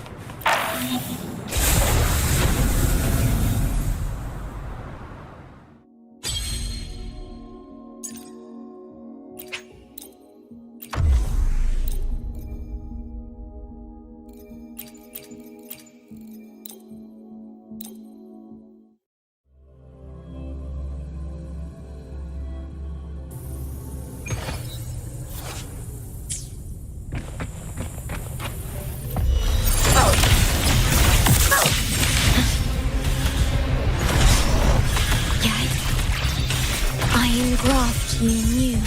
S16: Graft me new.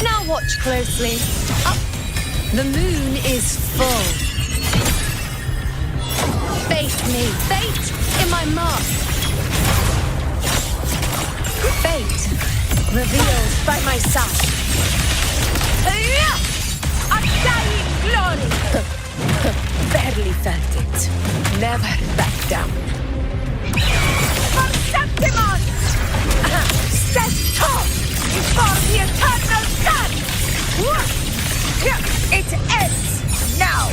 S16: Now watch closely. Up. The moon is full. Face me, fate in my mask. Fate revealed by my side. A dying glory. Barely felt it. Never back down. For Septimon! Stand tall before the eternal sun! It ends now!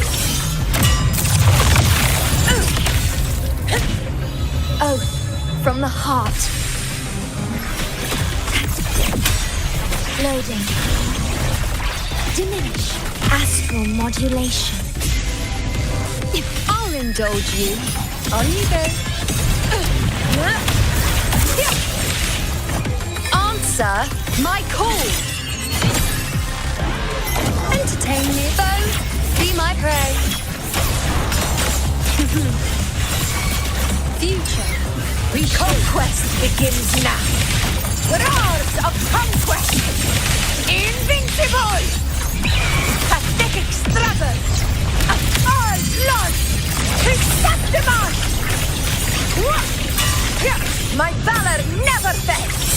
S16: Oh, from the heart. Loading. Diminish. Astral modulation. I'll indulge you. On you go. Answer my call. Entertain me, foe. Be my prey. Future. Reconquest begins now. Roars of conquest. Invincible. Pathetic struggle. All lost. Chrysanthemum. My valor never fades.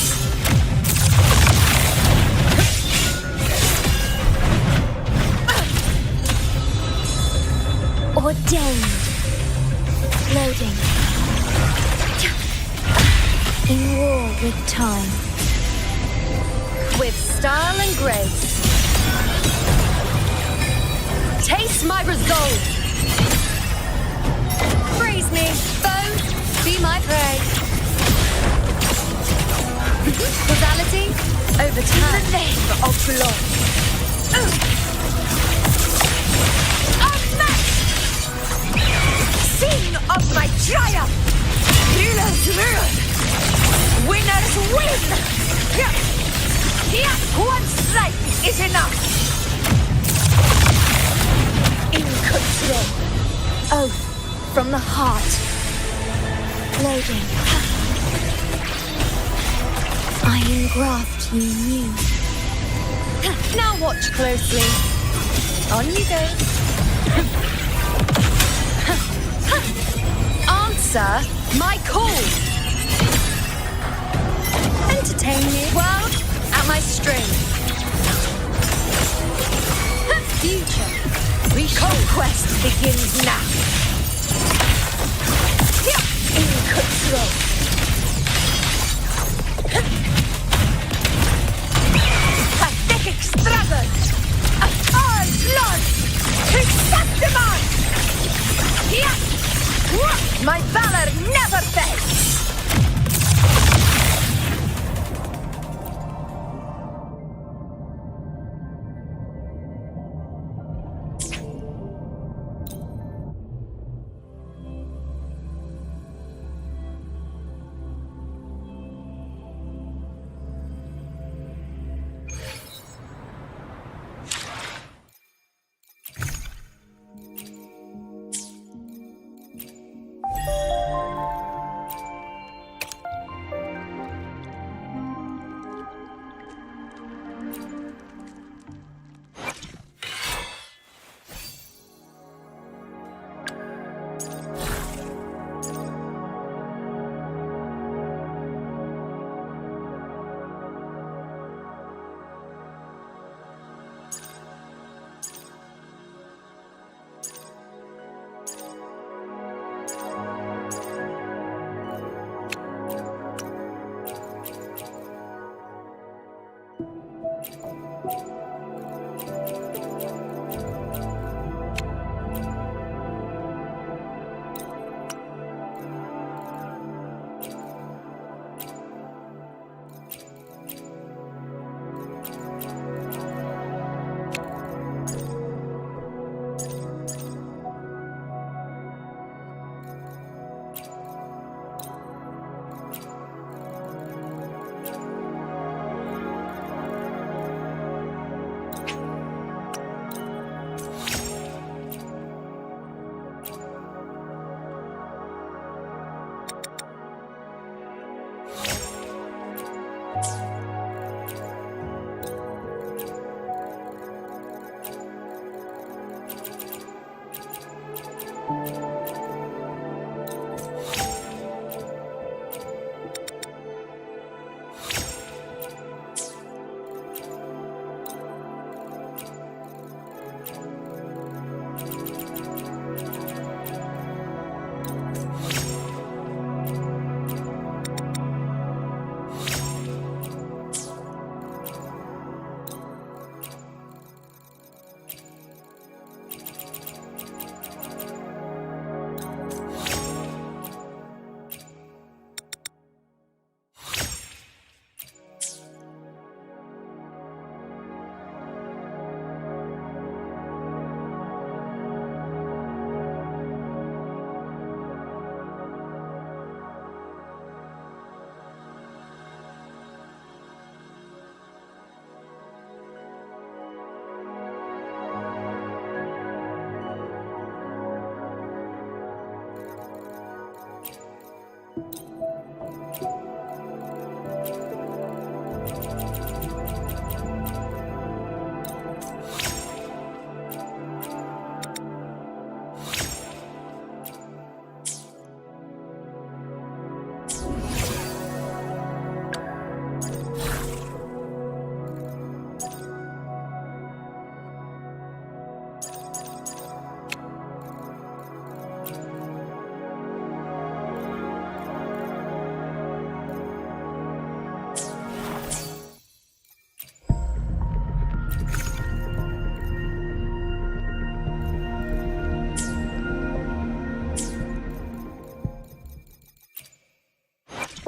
S16: Ordained. Loading. In war with time. With style and grace. Taste my resolve. Praise me, foe. Be my prey. Causality, overturn. In the name of blood. Unmatched! Scene of my triumph! Healers rule! Winners win! One strike is enough! In control. Oath from the heart. Loading. I engraft you new. Now watch closely. On you go. Answer my call. Entertain me. World at my string. Future. Reconquest begins now. In control. Pathetic struggle. All blood. Chrysanthemum. My valor never fades.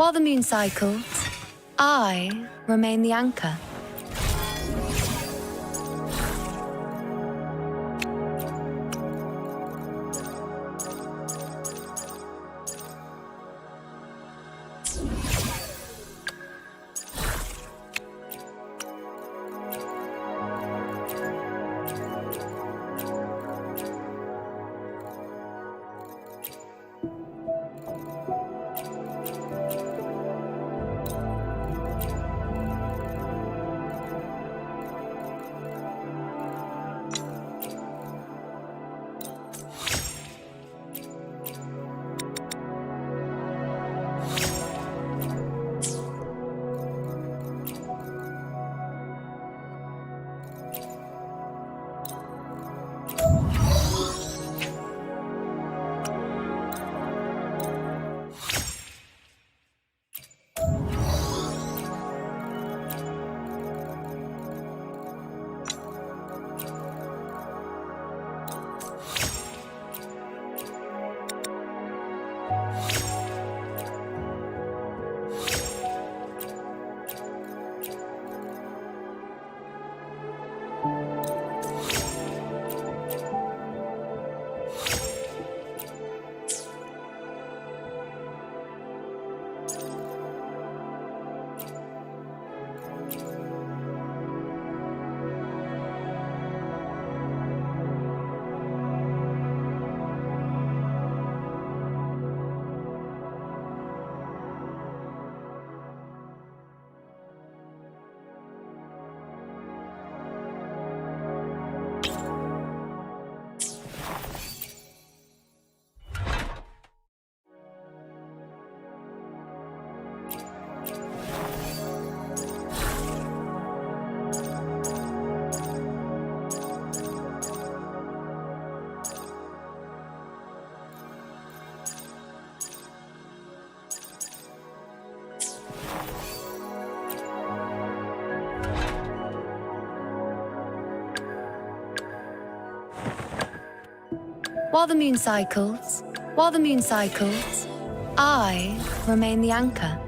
S6: While the moon cycles, I remain the anchor. While the moon cycles, I remain the anchor.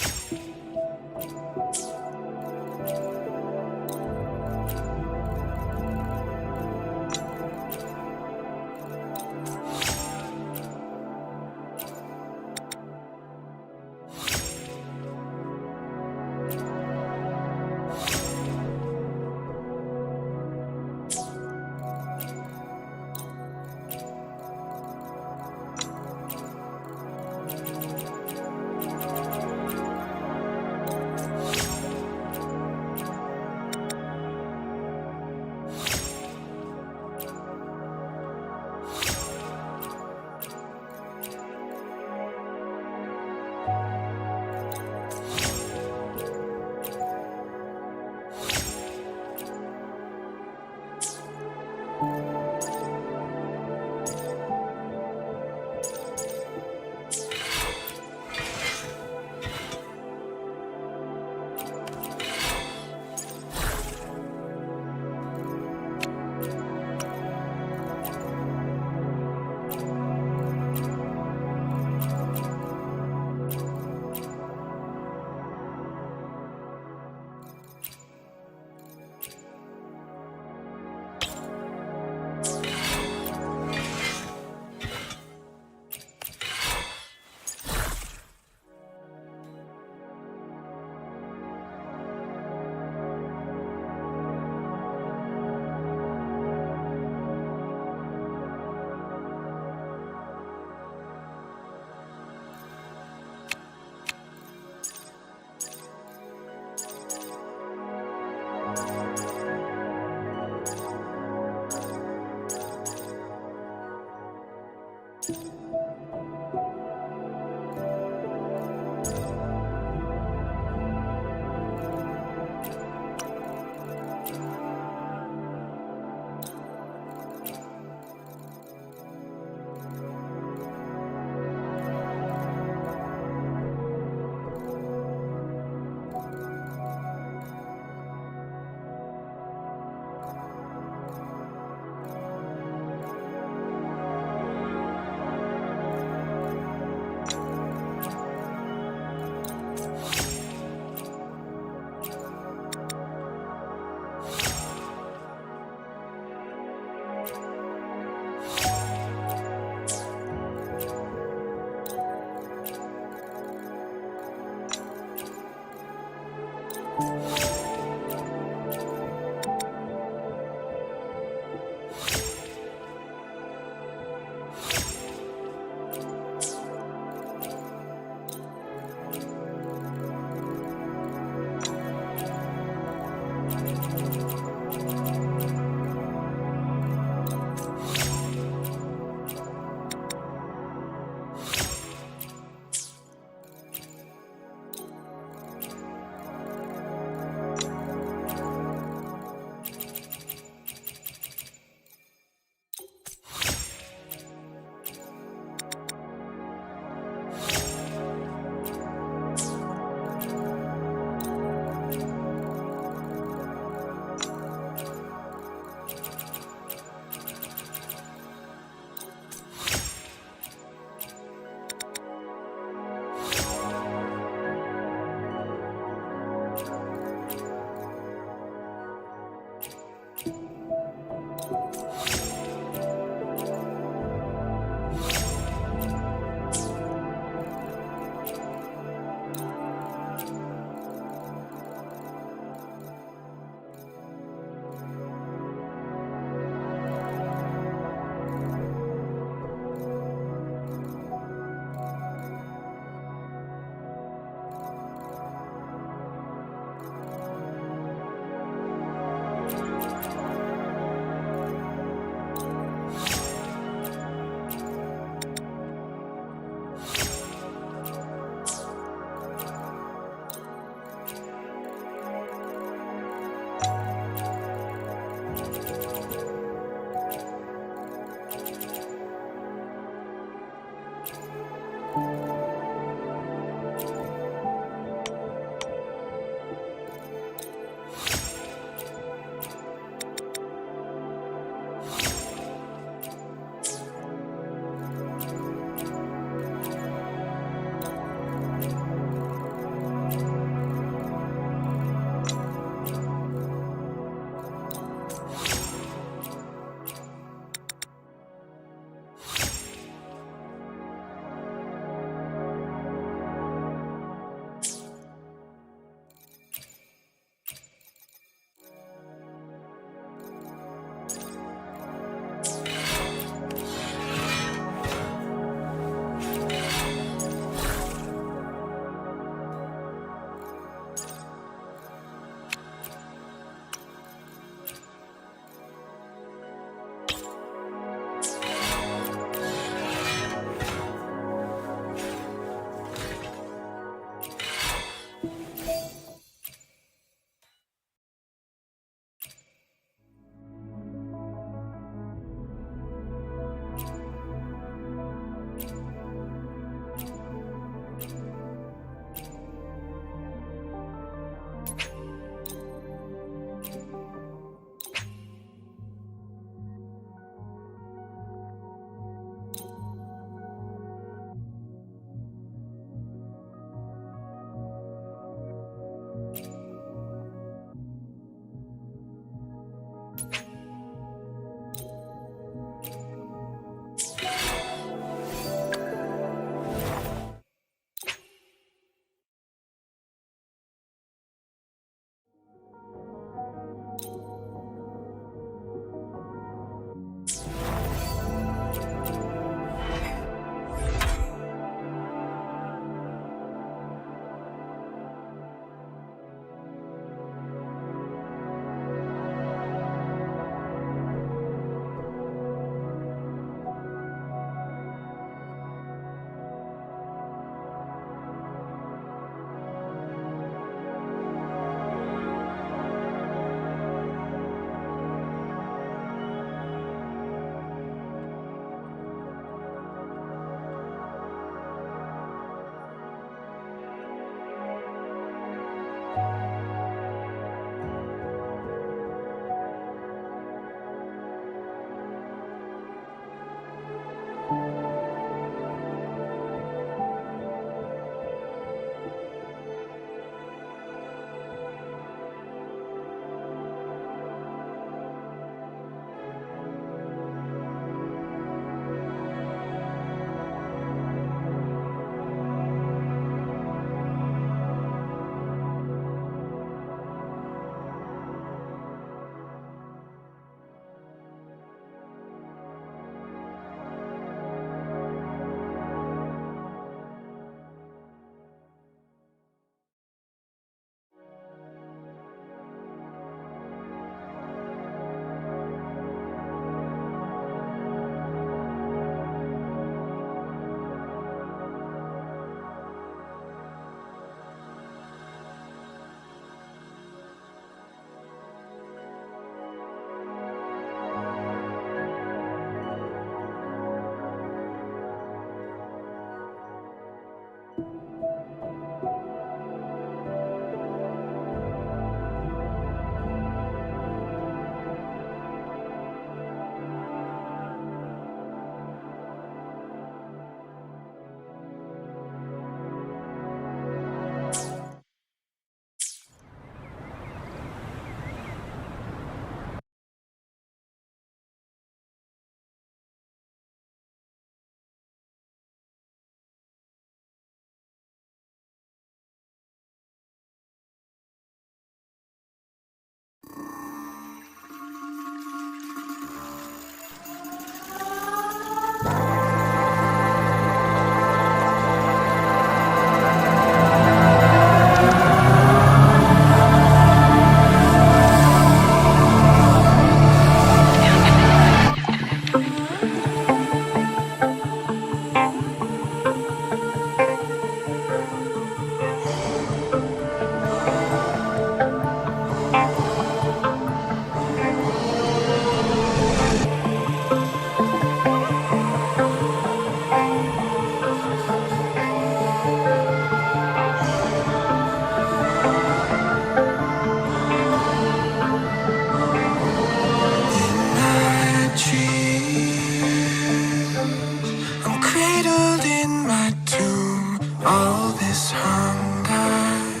S1: All this hunger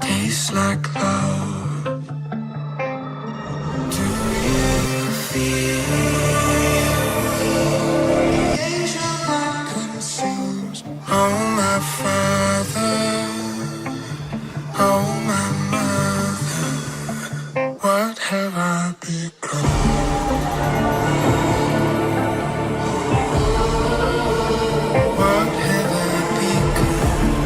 S1: tastes like love. Do you feel the angel that consumes? Oh, my father, oh, my mother, what have I become? What have I become?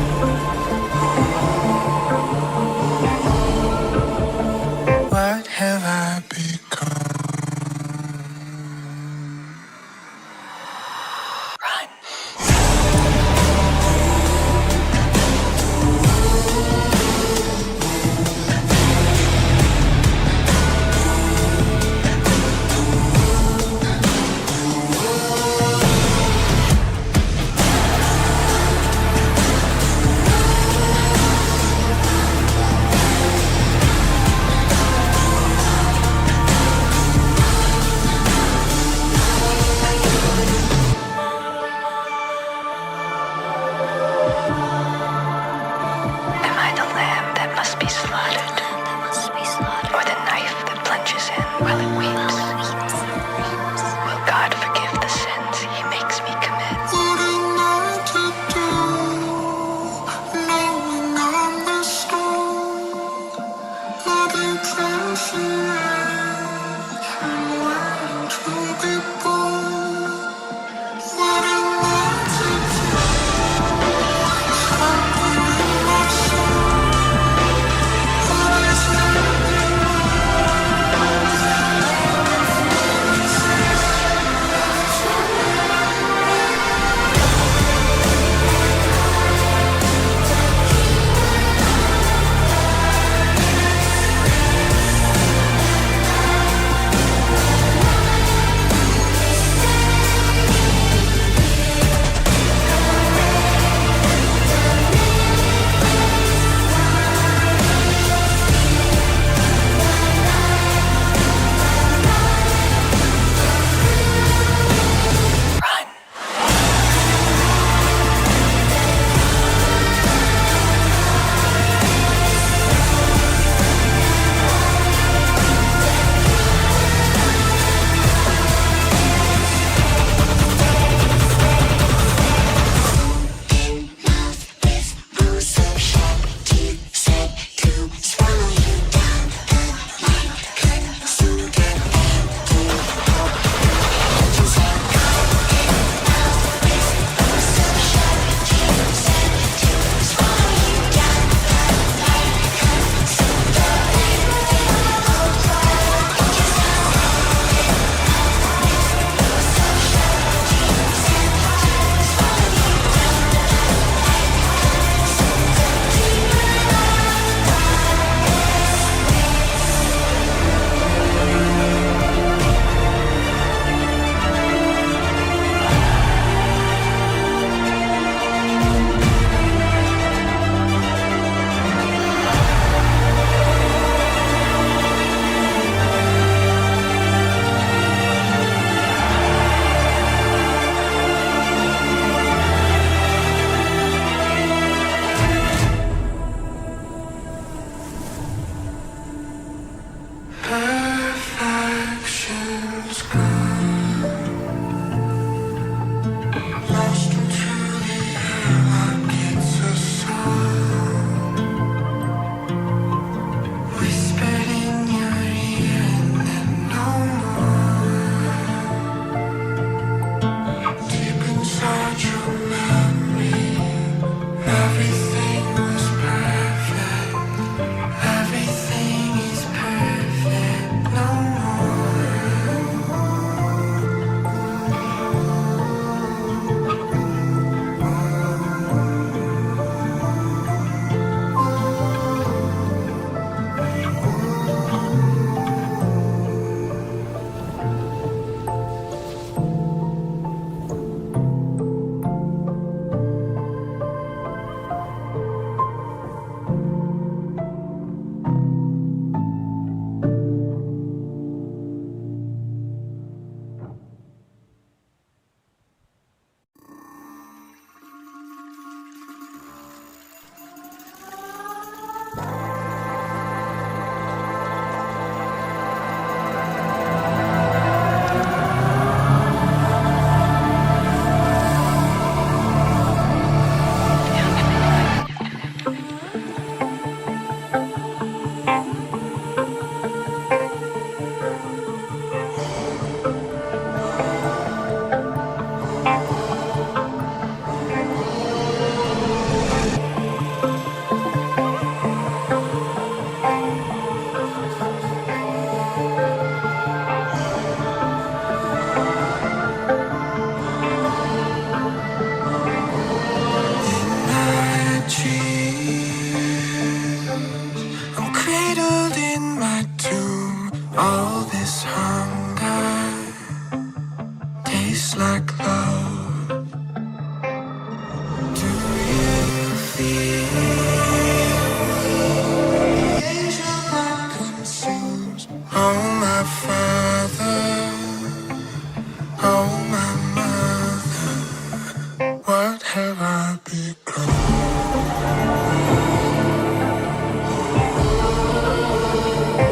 S1: What have I become?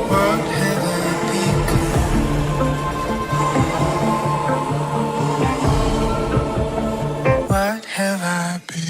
S1: What have I become? What have I become?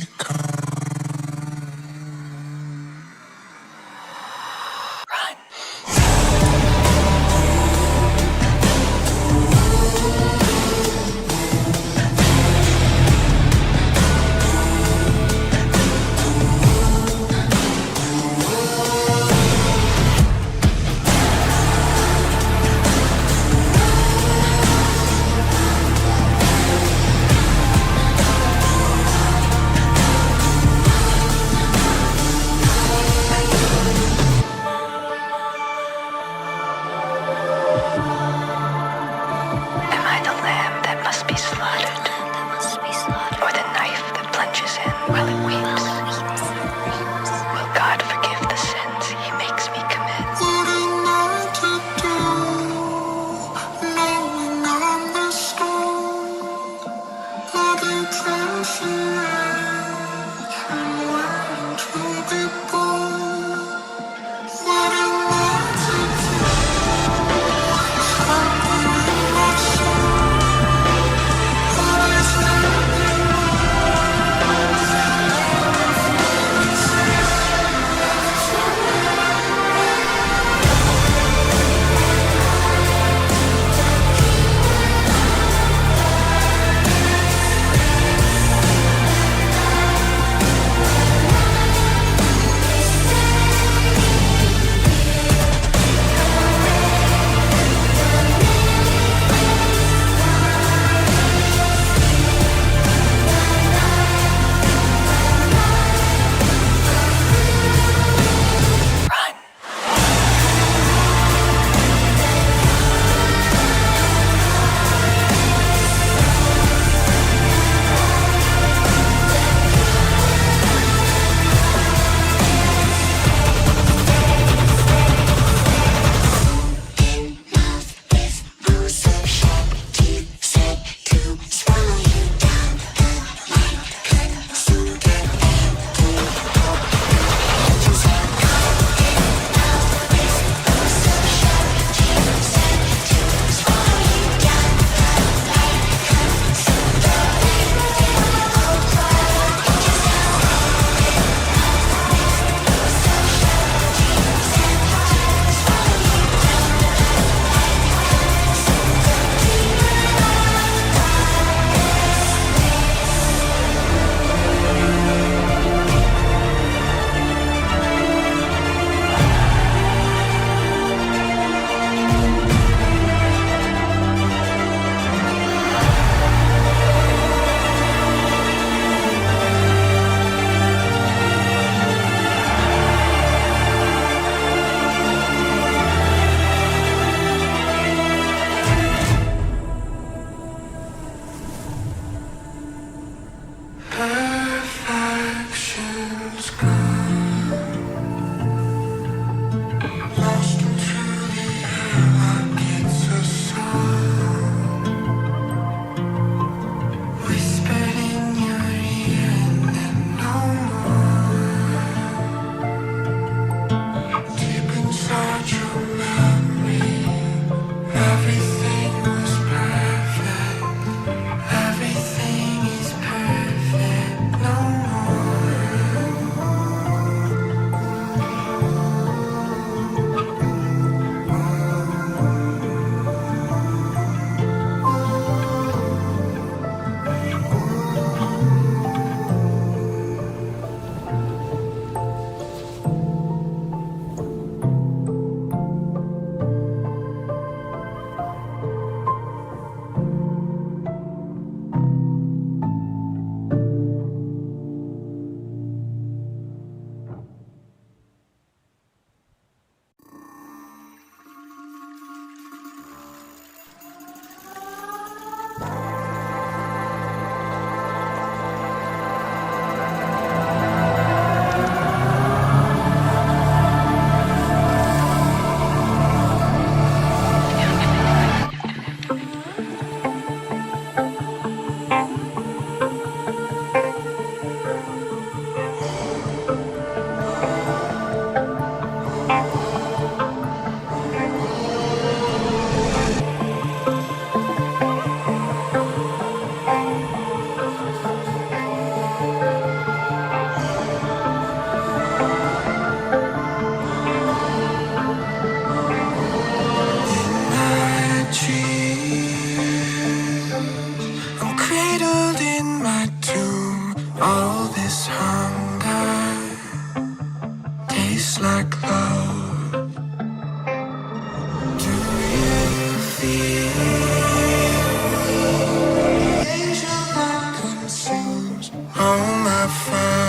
S1: All this hunger tastes like love. Do you feel the angel that consumes all my fire?